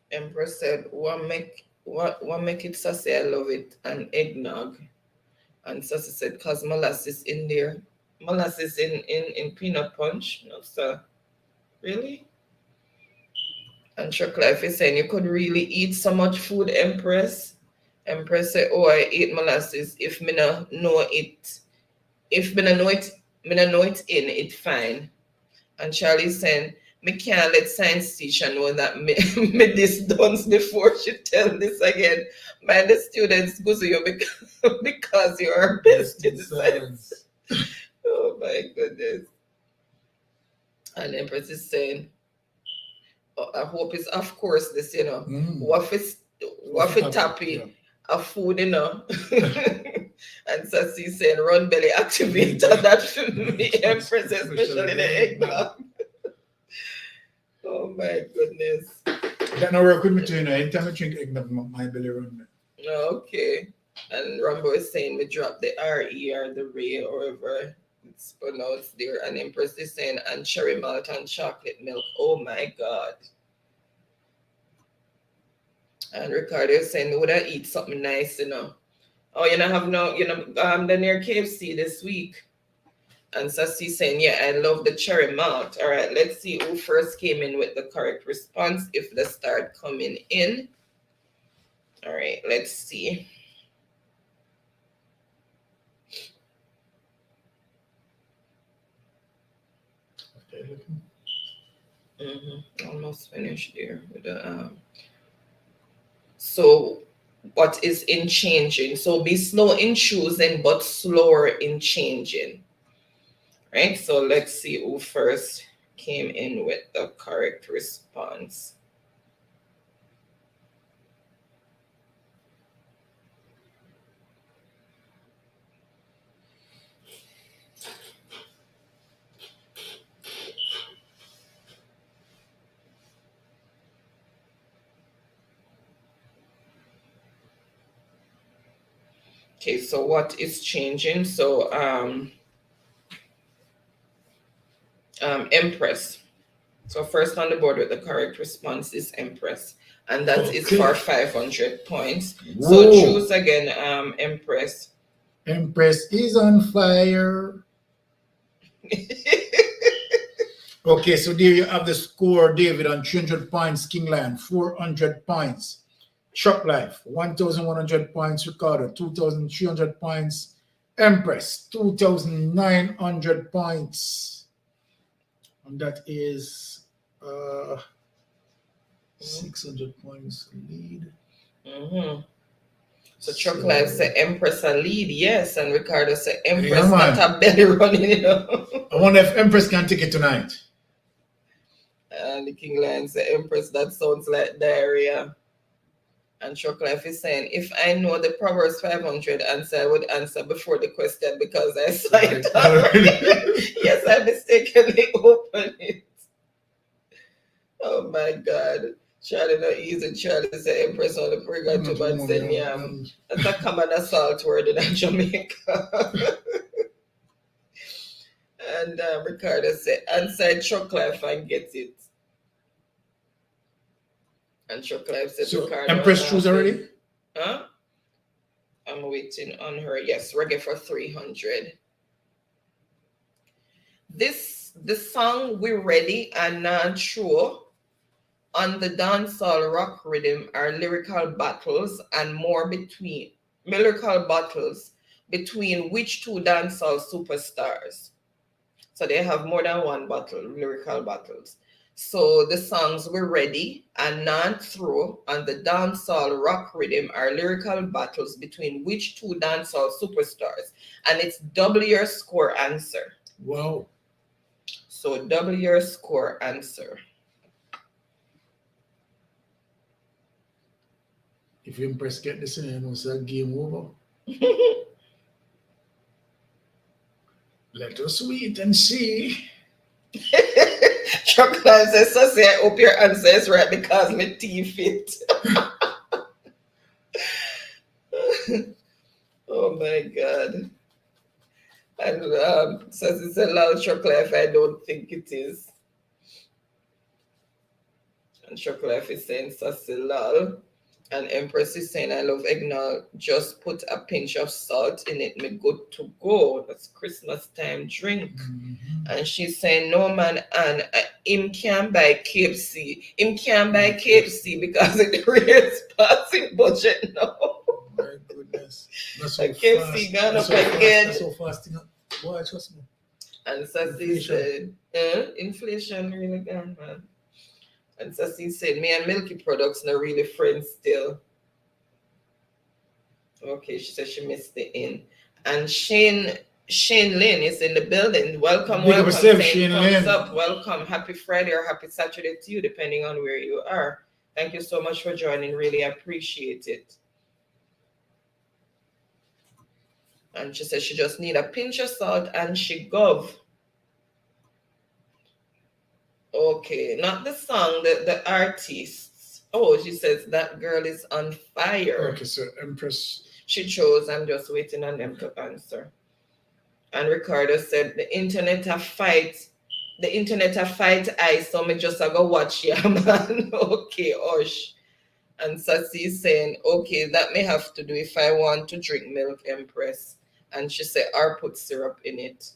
Empress said, what make it sassy? I love it. And eggnog. And Sassy said, cause molasses in there. Molasses in peanut punch. No, sir. Really? And Chuck Life is saying, you could really eat so much food, Empress. Empress said, oh, I eat molasses. If me no know it, I don't know it's in, it's fine. And Charlie's saying, me can't let science teacher know that me, me this done before she tell this again. Man, the students go to you because you are best in science. Oh my goodness. And Empress is saying, oh, I hope it's of course this, you know. What if tappy a food, you know. And Sassy saying run belly activator that for me, Empress, especially the eggnog. Oh my goodness. That not work with me too, you know. Anytime I drink eggnog, my belly run. Okay. And Rumbo is saying we drop the RE or the Ray or whatever it's pronounced there. And Empress is saying and cherry malt and chocolate milk. Oh my God. And Ricardo is saying, would I eat something nice, you know? Oh, you know, have no, you know, the near KFC this week. And Sassy saying, yeah, I love the cherry malt. All right, let's see who first came in with the correct response if they start coming in. All right, let's see. Almost finished there with the so what is in changing? So be slow in choosing but slower in changing. Right? So let's see who first came in with the correct response. Okay, so what is changing? So Empress. So first on the board with the correct response is Empress. And that is for 500 points. Whoa. So choose again, Empress. Empress is on fire. Okay, so there you have the score, David, on 300 points, King Lion, 400 points. Chuck Life, 1,100 points. Ricardo, 2,300 points. Empress, 2,900 points. And that is 600 points lead. So Chuck Life said Empress a lead, yes. And Ricardo said Empress not a belly running, you know. I wonder if Empress can take it tonight. And the King Lion said Empress, that sounds like diarrhea. And Chuck Life is saying, if I know the Proverbs 500 answer, I would answer before the question because I saw it already. Yes, I mistakenly opened it. Oh my God. Charlie not easy. Charlie say Empress on the purga to bad saying yam. That's a common assault word in Jamaica. And Ricardo said, answer Chuck Life and get it. And Chuck Life said, so Ricardo. Empress choose already? Huh? I'm waiting on her. Yes, reggae for 300. The song We Ready and Not True on the dancehall rock rhythm are lyrical battles between which two dancehall superstars? So they have more than one battle, lyrical battles. So the songs We're Ready and Not Through on the dancehall rock rhythm are lyrical battles between which two dancehall superstars? And it's double your score answer. Wow. So double your score answer. If you Empress get this in, it's a game over. Let us wait and see. Chuck Life says, so say, I hope your answer is right because my teeth fit. Oh my God. And says it's a loud Chuck Life. I don't think it is. And Chuck Life is saying, Sassy lol. And Empress is saying, I love eggnog. Just put a pinch of salt in it. Me good to go. That's Christmas time drink. And she's saying, no man, and him can't buy KFC. Him can't buy KFC because it raise passing budget now. My goodness. That's so KFC fast. gone That's up again. That's so fast. Boy, trust me. And Sassy said, inflation really gone, man. And Sassy said, me and Milky Products not really friends still. Okay, she said she missed the in. And Shane Lynn is in the building. Welcome, Big up welcome. yourself, Saying Shane thumbs Lynn. up. Welcome. Happy Friday or happy Saturday to you, depending on where you are. Thank you so much for joining. Really appreciate it. And she said she just need a pinch of salt and she gov. Okay, not the song, the artists. Oh, she says that girl is on fire. Okay, so Empress. She chose. I'm just waiting on them to answer. And Ricardo said the internet a fight I, so me just a go watch ya, man. Okay, Osh. And Sassy is saying, okay, that may have to do if I want to drink milk, Empress. And she said, or put syrup in it.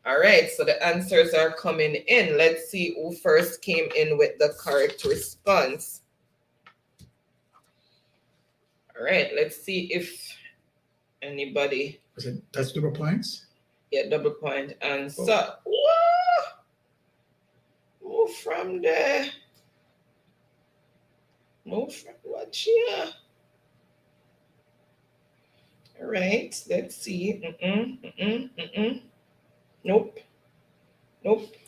All right, so the answers are coming in. Let's see who first came in with the correct response. All right, let's see if anybody. That's double points? Yeah, double point. And so, move from there. Move from what here? All right, let's see. Nope.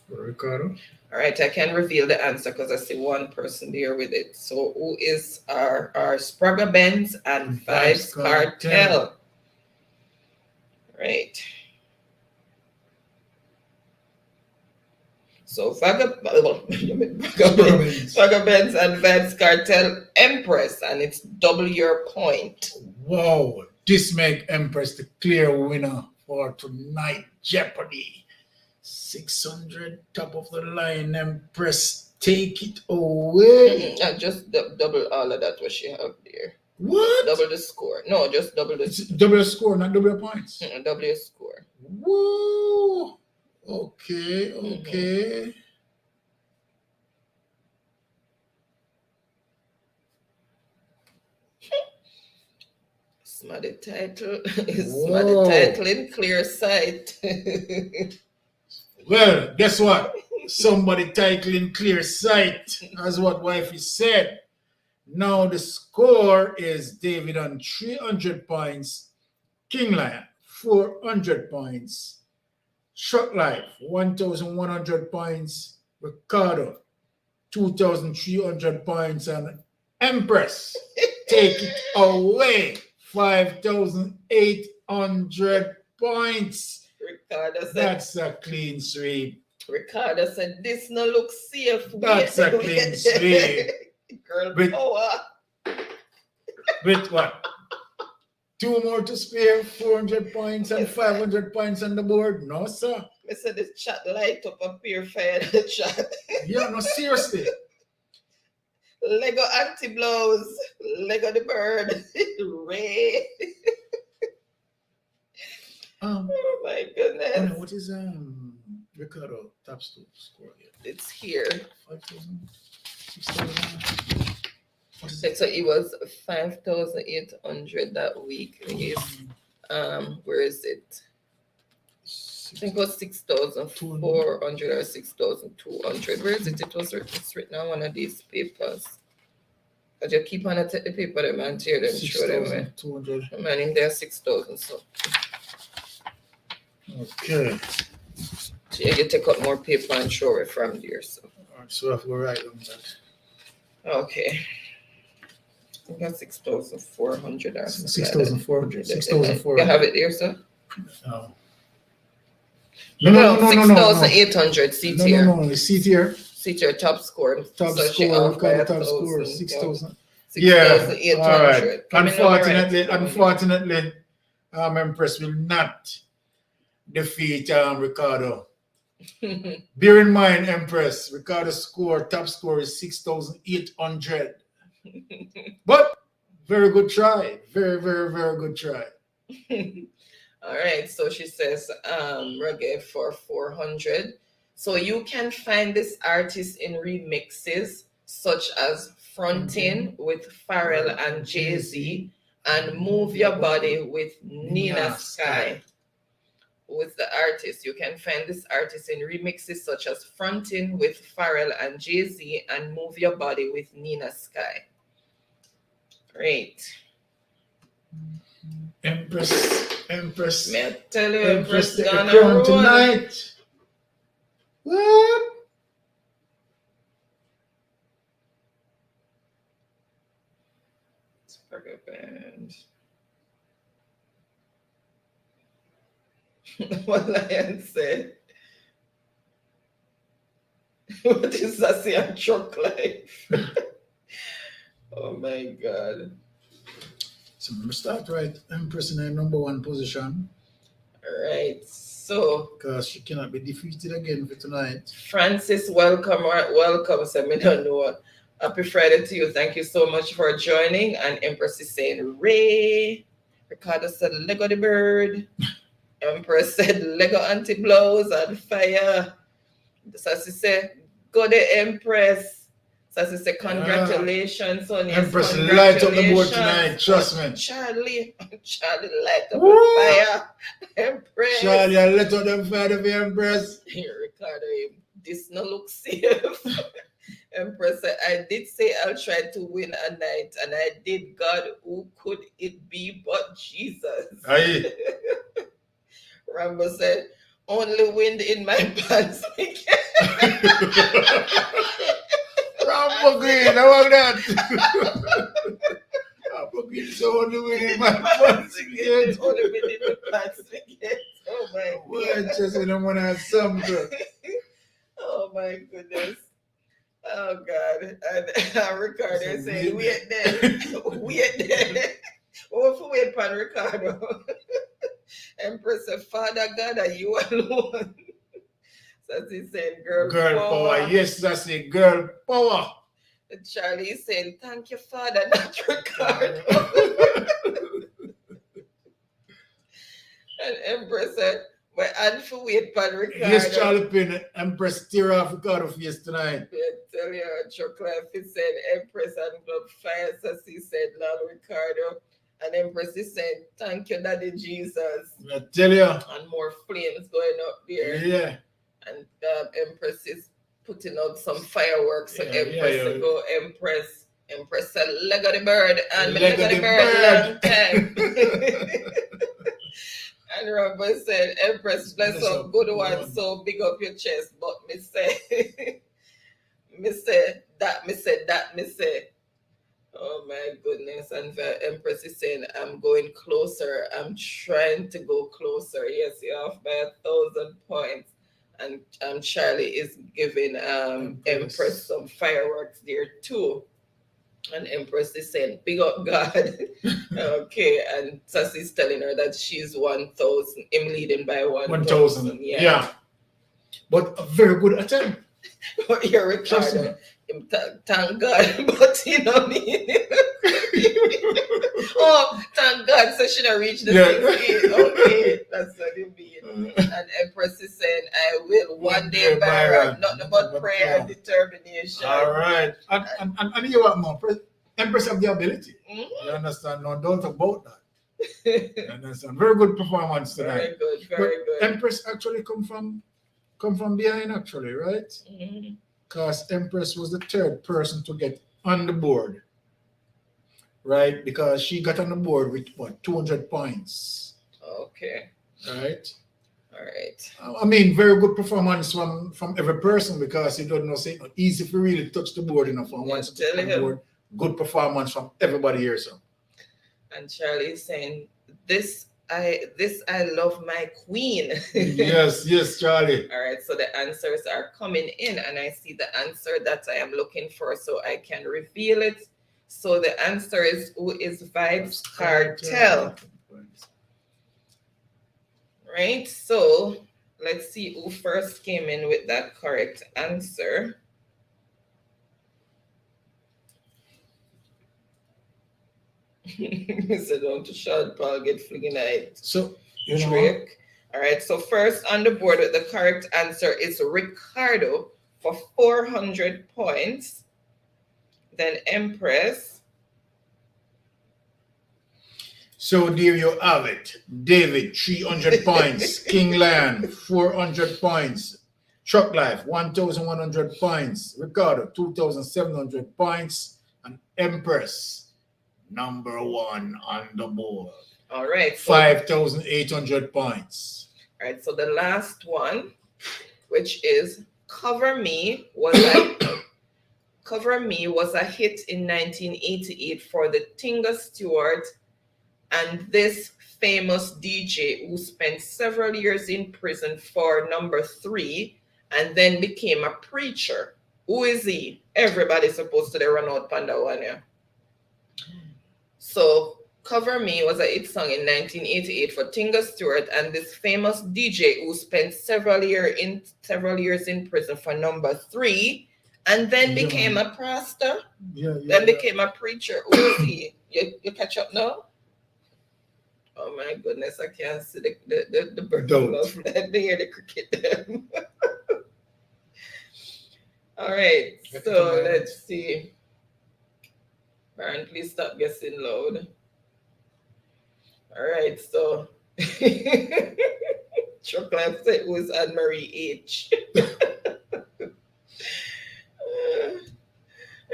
Ricardo. All right, I can reveal the answer because I see one person there with it. So who is our Sprague Benz and Vibes Cartel? Right. So Sprague Benz and Vibes Cartel Empress, and it's double your point. Wow, this make Empress the clear winner for tonight Jeopardy. 600 top of the line. Empress, take it away. Just double all of that what she have there. What? Double the score. No, just double the double the score, not double the points. Double your score. Whoa. Okay. Smarty title is Smarty title in clear sight. Well, guess what? Somebody title in clear sight, as what wifey said. Now the score is David on 300 points, King Lion 400 points, Short Life 1,100 points, Ricardo 2,300 points, and Empress take it away 5,800 points. Ricardo said, that's a clean sweep. Ricardo said, this no look safe. That's a clean sweep. Girl with, power. With what? 2 more to spare, 400 points and 500 points on the board? No, sir. I said this chat light up a pure fire the chat. Yeah, no, seriously. Lego anti-blows. Lego the bird. Ray. Oh my goodness. What is Ricardo top score here? It's here. 5,000, 6,000. So it was 5,800 that week. He's where is it? I think it was 6,400 or 6,200. Where is it? It's written on one of these papers. But you keep on take the paper them and tear them, show them. 6,200. Man, in there 6,000. So okay. So you take out more paper and show it from there. So so I have to go right on that. Okay. I got 6,400 or 6,400. 6,400. You have it there, sir? No. 6,800 seat here. No, seat here. Seat here, top score. Top so score, top score, 6,000. 6,800. All right. Unfortunately, Empress will not defeat Ricardo. Bear in mind, Empress, Ricardo's top score is 6,800. But very good try. Very, very, very good try. All right. So she says reggae for 400. So you can find this artist in remixes such as Frontin with Pharrell and Jay-Z and Move Your Body with Nina Sky. who is the artist. You can find this artist in remixes such as Frontin with Pharrell and Jay-Z and Move Your Body with Nina Sky. Great. Empress. May I tell you, Empress Empress take the Donna crown roll. tonight. What? Saga band. What Lion said. What is Sassy and Truck Life? Oh my God. So we start right. Empress in her number one position All right. So, because she cannot be defeated again for tonight. Francis, welcome. Welcome. So, I don't know. Happy Friday to you. Thank you so much for joining. And Empress is saying, Ray. Ricardo said, Lego the bird. Empress said, Lego anti-blows and fire. Sassy said, go the Empress. Sassy said, congratulations, Sonia. Empress light up the board tonight, trust me. Charlie light up Woo! the fire. Empress. Charlie, I let out them fire of Empress. Here, Ricardo, this no look safe. Empress said, I did say I'll try to win a night, and I did. God, who could it be but Jesus? Aye. Rambo said, only wind in my pants. Rambo Green, I want that. Rambo Green, so only win in my pants again. Only wind in my pants again. Oh my Well, God. just in the morning or something. Oh my goodness. Oh God. And Ricardo So said, weird. wait there. Wait there. What for wait pan Ricardo? Empress said, Father God, are you alone? So he said, girl Power. Yes, that's it. Girl power. And Charlie is saying, thank you, Father, not Ricardo. And Empress said, well, and for wait pan Ricardo. Yes, Charlie Pin. Empress tear off Ricardo face tonight. I tell you, Chocolate, he said, Empress and Globe Fire, Sassy said, Lord Ricardo. And Empress is saying, thank you, Daddy Jesus. I tell you. And more flames going up there. Yeah. And Empress is putting out some fireworks. So Yeah, Empress yeah. to go, Empress. Empress said, leg of the bird. And me Leg leg of of the the bird long time. And Robert said, Empress, bless Bless up, up, good good one. one. So big up your chest. But me say, me say that, me say. Oh my goodness. And the Empress is saying, I'm going closer. I'm trying to go closer. Yes, you're off by 1,000 points. And Charlie is giving Empress some fireworks there too. And Empress is saying, big up God. Okay. And Sassy's telling her that she's 1,000. I'm leading by 1,000. Yeah. Yeah. But a very good attempt. You're Trust me. Ricardo. Thank God, but you know me. Oh, thank God. So she don't reach the Yeah. 16. Okay, that's what it mean. And Empress is saying, I will one day by right, nothing but prayer and determination. All right. And you want more? Empress have the ability. Mhm. You understand? No doubt about that. You understand? Very good performance tonight. Very good, But very good. Empress actually come from behind actually, right? Mhm. Because Empress was the third person to get on the board, right? Because she got on the board with what, 200 points, Okay, right? all right. I mean, very good performance from every person because it doesn't say easy to really touch the board enough. And once you touch the board, good performance from everybody here. So, And Charlie is saying, this I love my queen. yes, Charlie. All right, so the answers are coming in, and I see the answer that I am looking for, so I can reveal it. So the answer is, who is Vibes Cartel? Right, so let's see who first came in with that correct answer. Mr. Don't to shot Paul get flinging at So, you know, Drake. All right, so first on the board with the correct answer is Ricardo for 400 points. Then Empress. So there you have it. David, 300 points. King Lion, 400 points. Chuck Life, 1,100 points. Ricardo, 2,700 points. And Empress, number 1 on the board. All right. 5,800 points. All right. So the last one, which is Cover Me, was a hit in 1988 for the Tinga Stewart and this famous DJ who spent several years in prison for number 3 and then became a preacher. Who is he? Everybody's supposed to run out Panda one, yeah. So Cover Me was a hit song in 1988 for Tinga Stewart and this famous DJ who spent several years in prison for number 3 and then became a pastor. Then became a preacher. Who is he? You catch up now? Oh my goodness, I can't see the bird. They hear the cricket. All right, so let's see. Baron, please stop guessing loud. All right, so Chocolate said it was Anne-Marie H.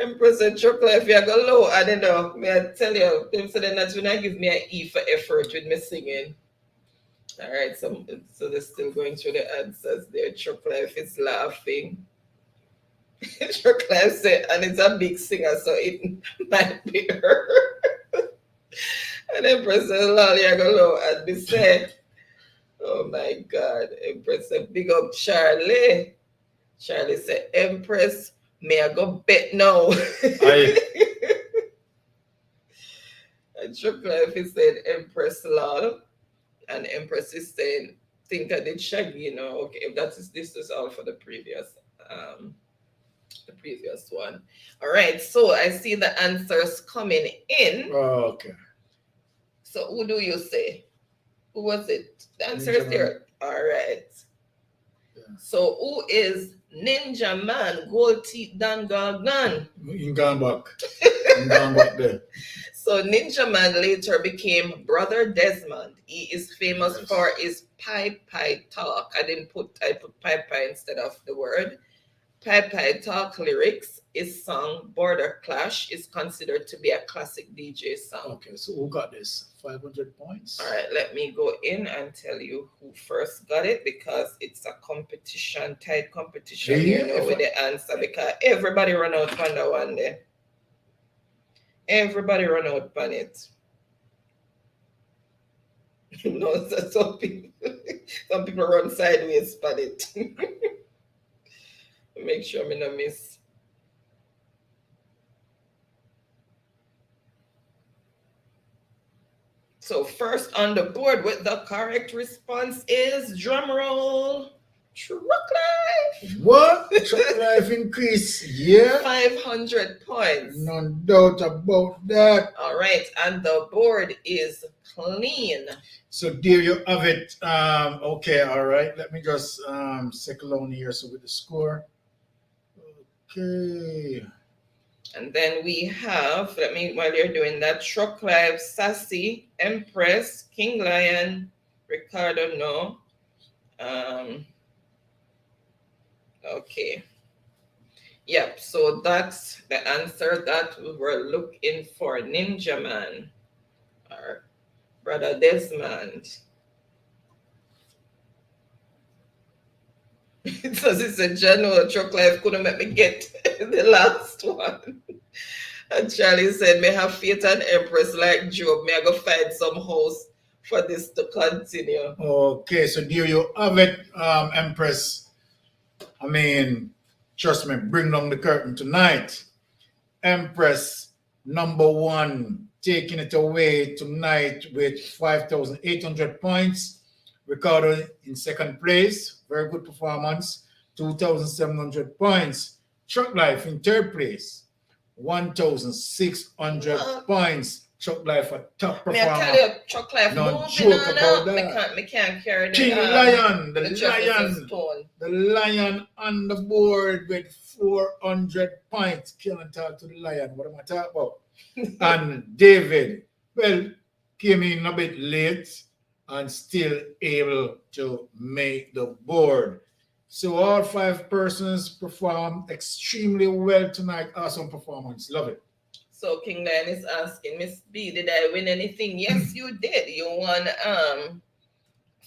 Empress and Chocolate, if you go low, I don't know. May I tell you, them say that's when I give me an E for effort with me singing. All right, so they're still going through the answers there. Chocolate is laughing. Chocolate said, and it's a big singer, so it might be her. And Empress said, Lolly, I go low, and they said, oh my God. Empress said, big up Charlie. Charlie said, Empress, may I go bet now? And Chocolate said, Empress Lol. And Empress is saying, think I did Shaggy, you know. Okay, this is all for the previous one. All right, so I see the answers coming in. Okay. So who do you say? Who was it? The answer is there. All right. Yeah. So who is Ninja Man Gold Teeth Dan Gargan? In Gambak. There. So Ninja Man later became Brother Desmond. He is famous for his Pai talk. I put Pai instead of the word. Pai talk lyrics. His song Border Clash is considered to be a classic DJ song. Okay, so who got this? 500 points? All right, let me go in and tell you who first got it because it's a competition, tight competition with the answer because everybody run out on that one day. Everybody run out on it. No, so some people run sideways on it. Make sure me no miss. So first on the board with the correct response is drum roll. Truck Life. What? Truck Life increase, yeah. 500 points. No doubt about that. All right, and the board is clean. So there you have it. Okay, all right. Let me just circle on here so with the score. Okay. And then we have, while you're doing that, Truck Life, Sassy, Empress, King Lion, Ricardo, no. Okay. Yep, so that's the answer that we were looking for. Ninja Man, or Brother Desmond. It says it's a general. Truck Life couldn't make me get the last one. And Charlie said, may have faith and Empress like Job. May I go find some house for this to continue. Okay, so there you have it, Empress. I mean, trust me, bring down the curtain tonight. Empress number 1 taking it away tonight with 5,800 points. Ricardo in second place, very good performance, 2,700 points. Truck Life in third place, 1,600 points. Truck Life a top performer. May I tell you, Truck Life no joke about that. Me can't carry King Lion, the lion on the board with 400 points. Can't talk to the lion. What am I talking about? And David, well, came in a bit late and still able to make the board. So all 5 persons performed extremely well tonight. Awesome performance. Love it. So King Lion is asking, Miss B, did I win anything? Yes, you did. You won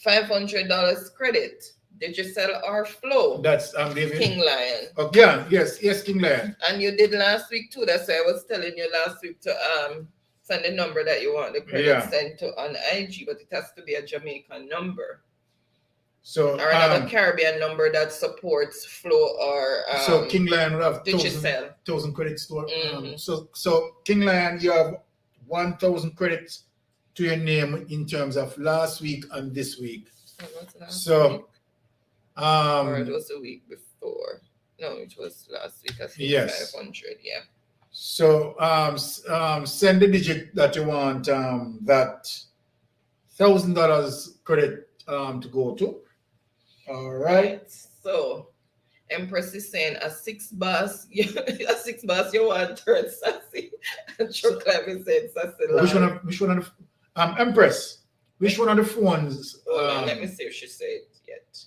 $500 credit. Did you sell our flow? That's David. King Lion. Okay, yes, King Lion. And you did last week too. That's why I was telling you last week to send the number that you want the credit sent to on IG, but it has to be a Jamaican number. So or another Caribbean number that supports flow or so King Lion will have Digicel. 1,000 credits to so King Lion, you have 1,000 credits to your name in terms of last week and this week. So week? Or it was the week before. No, it was last week. I think yes. 500, yeah. So send the digit that you want that $1,000 credit to go to. All right. So Empress is saying a 6 bus, a 6 bus you want third sassy. And Chocolate is saying sassy. Which one of the Empress? Which one of the phones? Let me see if she said it yet.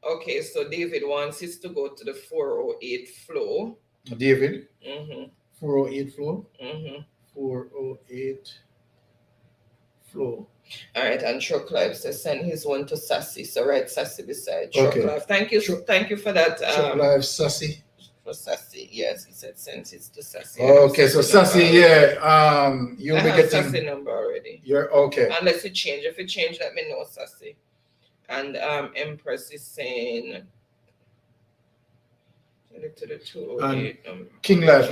Okay, so David wants us to go to the 408 flow. David? 408 flow? 408 flow. All right, and Truck Life says send his one to Sassy. So write Sassy beside Truck Life. Thank you for that. Truck Life, Sassy. For Sassy, yes, he said send it to Sassy. Okay, so Sassy, you'll be getting Sassy number already. You're okay. Unless it change. If it change, let me know, Sassy. And Empress is saying to the 208 number. King Life,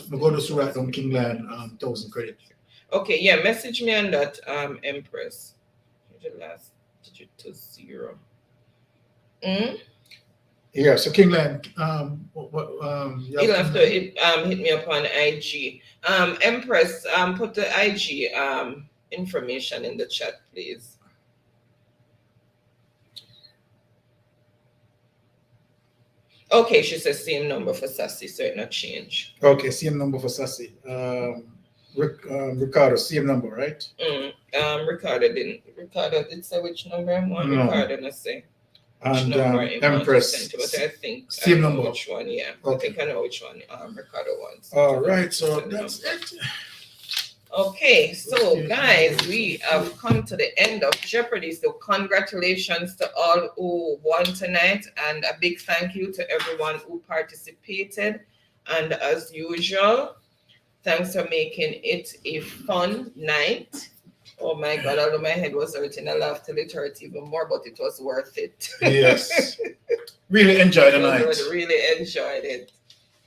we're going to write down King Lion 1,000 credit. Okay, yeah, message me on that, Empress. The last digit to 0. Yeah, so King Lion, you'll have to hit me up on IG. Empress, put the IG information in the chat, please. Okay, she says same number for Sassy, so it not change. Okay, same number for Sassy. Ricardo, same number, right? Ricardo did say which number I want. No. Ricardo didn't say. And Empress, but I think same I know number. which one, yeah. Okay. I think I know which one Ricardo wants. All right, so that's it. Okay, so guys, we have come to the end of Jeopardy. So congratulations to all who won tonight, and a big thank you to everyone who participated. And as usual, thanks for making it a fun night. Oh my God, although my head was hurting, I laughed till it hurt even more, but it was worth it. Yes. Really enjoyed the night. Really enjoyed it.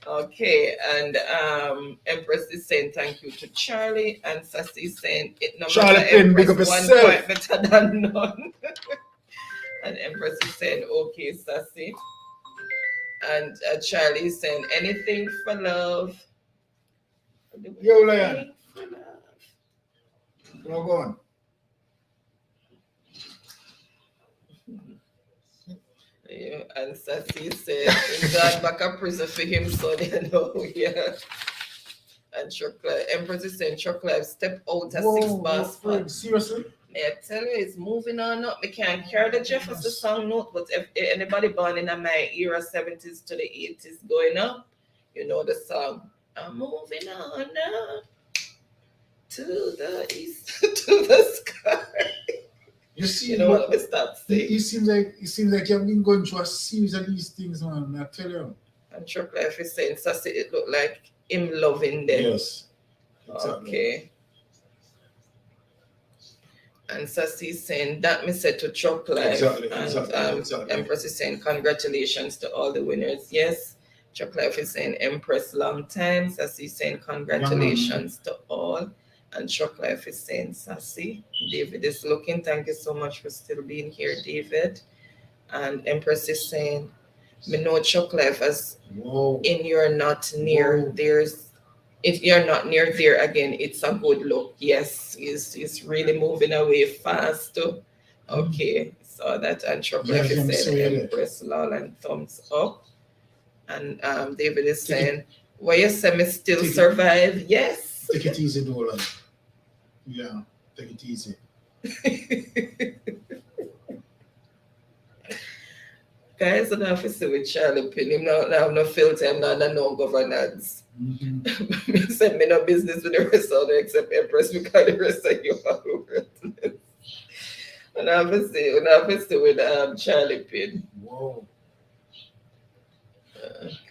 Okay, and Empress is saying thank you to Charlie, and Sassy is saying it no Charlie Pin, big up yourself. 1 point better than none. And Empress is saying okay, Sassy. And Charlie is saying anything for love. Yo, Lion. Go on. Yeah, and Sassy said, God back a prison for him, so they know, yeah. And Chocolate, Empress is saying, Chocolate, step out a 6 bus. Seriously? I tell you, it's moving on up. I can't carry the Jefferson song note, but if anybody born in my era, 70s to the 80s going up, you know the song. I'm moving on up to the east, to the sky. You see, you know what we start saying. It seems like you've been going through a series of these things, man. I tell you. And Truck Life is saying, Sassy, it looked like him loving them. Yes. Exactly. Okay. And Sassy is saying that me said to Truck Life. Exactly. And exactly. Empress is saying congratulations to all the winners. Yes. Truck Life is saying Empress long time. Sassy is saying congratulations to all. And Truck Life is saying Sassy. David is looking. Thank you so much for still being here, David. And Empress is saying, me know Truck Life as in you're not near there's if you're not near there again, it's a good look. Yes, he's really moving away fast too. Okay, so that and Truck Life is saying Empress lol and thumbs up. And David is saying, why you say me still survive? Yes. Take it easy, Noel. Yeah, take it easy. Guys, I don't have to say with Charlie Pin. Him not have no filter, him not no governance. Me send me no business with the rest of them except Empress because the rest of you are worthless. And I have to say with Charlie Pin. Whoa.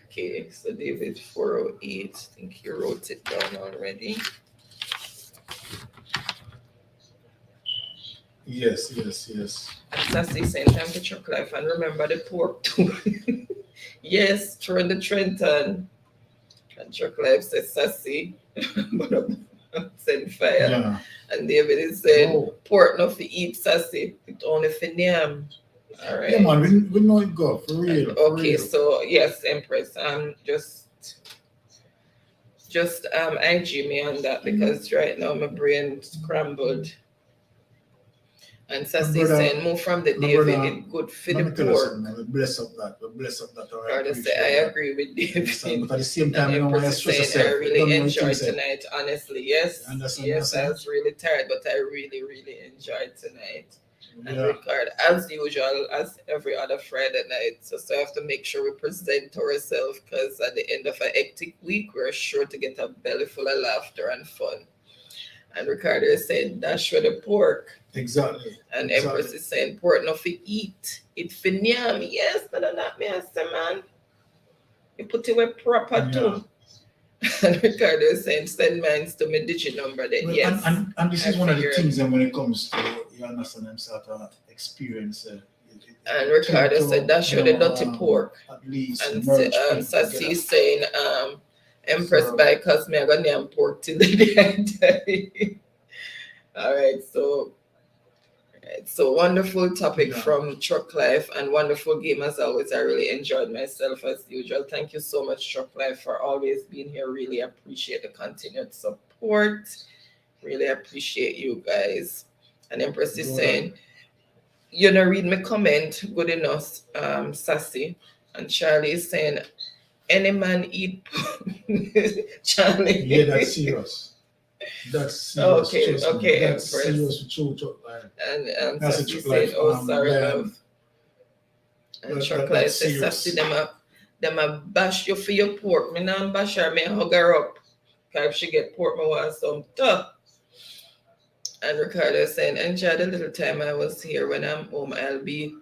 Okay, so David 408. I think he wrote it down already. Yes. Sassy saying time to truck life and remember the pork too. Yes, turn the Trenton. And truck life says Sassy. But I'm saying fire. Yeah. And David is saying Whoa. pork not for eat Sassy. It only for name. All right. Yeah, man, we know it go for real. Okay, so yes, Empress. Just IG me on that because right now my brain scrambled. And Sassy saying move from the David, it good for the pork. We bless up that. All right. I say I agree with David. But at the same time, And you don't want to Empress stress is saying yourself. I really enjoyed tonight. Honestly, yes. Yes, I was really tired, but I really enjoyed tonight. And Yeah. Ricard, as usual, as every other Friday night, so I have to make sure we present ourselves because at the end of a hectic week, we're sure to get a belly full of laughter and fun. And Ricardo is saying, dash for the pork. Exactly. And Empress is saying, pork not for eat, it for yam. Yes, but not me, I say, man. You put it with proper too. And Ricardo is saying, send mines to my digit number. Then. Well, Yes. And this is I one of the figured. things that when it comes to, you understand, them sort of experience. And Ricardo said, dash for the dirty pork. At least. And merge people Sassy together. saying, Empress by cause me I got name pork till the end. All right, so wonderful topic from Truck Life and wonderful game as always. I really enjoyed myself as usual. Thank you so much, Truck Life, for always being here. Really appreciate the continued support. Really appreciate you guys. And Empress is saying, you know, read my comment, good enough, Sassy. And Charlie is saying, any man eat Charlie. Yeah, that's serious. That's serious. Okay, That's Empress. serious. True. And That's Sassy a saying, life, oh, sorry, yeah. love. And Chocolate that's says, serious. Sassy, them a bash you for your pork. Me not bash her, me hug her up. Because if she get pork, me want some tough. And Ricardo saying, enjoy the little time I was here. When I'm home, I'll be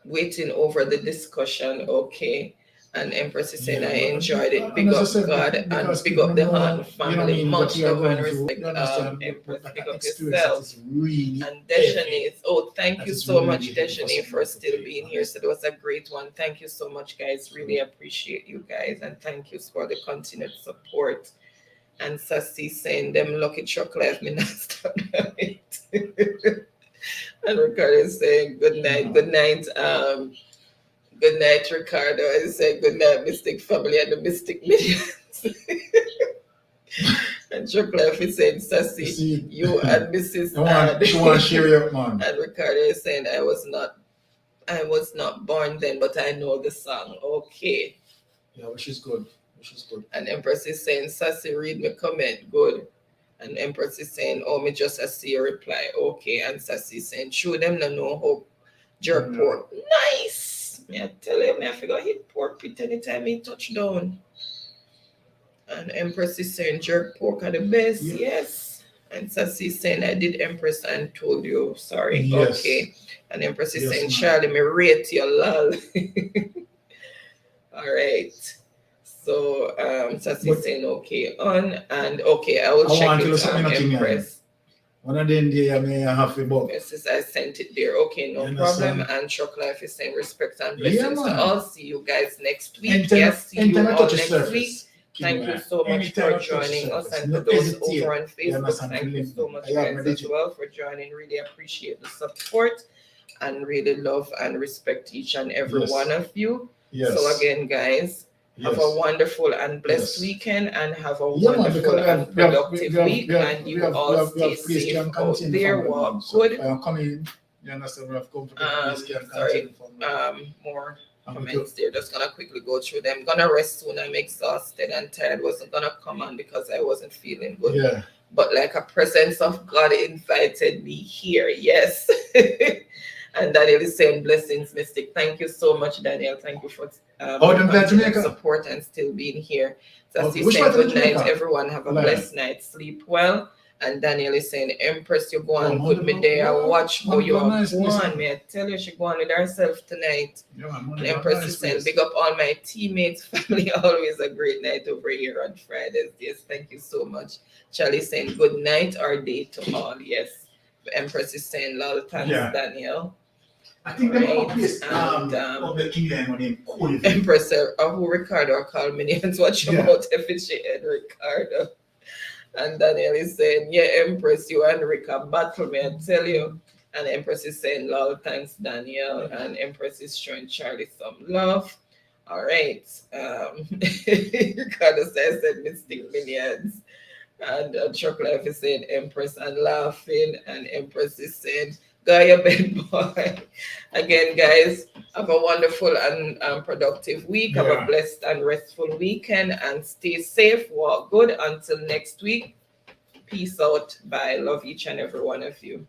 waiting over the discussion. Okay. And Empress is saying, I enjoyed it. Big up God and big up the Hunt family. Much love and respect. Empress, big up yourself. And Deshani, thank you so much, Deshani, for still being here. So it was a great one. Thank you so much, guys. Really appreciate you guys. And thank you for the continued support. And Sassy saying, them lucky chocolate, me not stop it. And Ricardo is saying, good night. Good night, Ricardo. I say good night, Mystic Family and the Mystic Millions. And Chocolate is saying, Sassy, you and Mrs. She want to share your man. And Ricardo is saying, I was not born then, but I know the song. Okay. Yeah, which is good. And Empress is saying, Sassy, read my comment. Good. And Empress is saying, oh, me just see your reply. Okay. And Sassy is saying, show them no know how jerk pork. Nice. Me I tell you, I figure hit pork pit anytime he touch down. And Empress is saying, jerk pork are the best. Yeah. Yes. And Sassy is saying, I did Empress and told you. Sorry. Yes. Okay. And Empress is saying, ma'am. Charlie, me rate you, lol. All right. So Sassy is saying okay on and okay, I will check it Empress. One of them day I may have a book. Yes, I sent it there. Okay, no problem. And Shock Life is saying respect and blessings to all. See you guys next week. Yes, see you all next week. Thank you so much for joining us and for those over on Facebook. Thank you so much guys as well for joining. Really appreciate the support and really love and respect each and every one of you. Yes. So again, guys, have a wonderful and blessed weekend and have a wonderful and productive week. And you all stay safe out there. Walk good. You understand? We have come to more comments there. Just gonna quickly go through them. Gonna rest soon. I'm exhausted and tired. Wasn't gonna come on because I wasn't feeling good. Yeah. but like a presence of God invited me here. Yes. And Daniel is saying blessings, Mystic. Thank you so much, Daniel. Thank you for I'm glad Jamaica. support and still being here. So Okay, you which say part of good night, Jamaica? everyone. Have a Like- blessed night. Sleep well. And Daniel is saying, Empress, you go and Oh, put me there. wonderful. Watch how you are Nice going. place. May I tell you, she go on with herself tonight. Yeah, And Empress is saying, big up all my teammates, family. Always a great night over here on Fridays. Yes, thank you so much. Charlie saying, good night or day to all. Yes. Empress is saying, lol, thanks, Yeah. Daniel. I think they have a place of the England named Colville. Empress, who Ricardo call minions, watch your Yeah. mouth if it's your head, Ricardo. And Daniel is saying, yeah, Empress, you and Rick are battle, me, I tell you. And Empress is saying, lol, thanks, Daniel. And Empress is showing Charlie some love. All right. Ricardo says, Mystic Minions. And Chuck Life is saying, Empress and laughing. And Empress is saying, Gaia bed boy. Again, guys, have a wonderful and productive week. Have Yeah. a blessed and restful weekend and stay safe. Walk good until next week. Peace out. Bye. Love each and every one of you.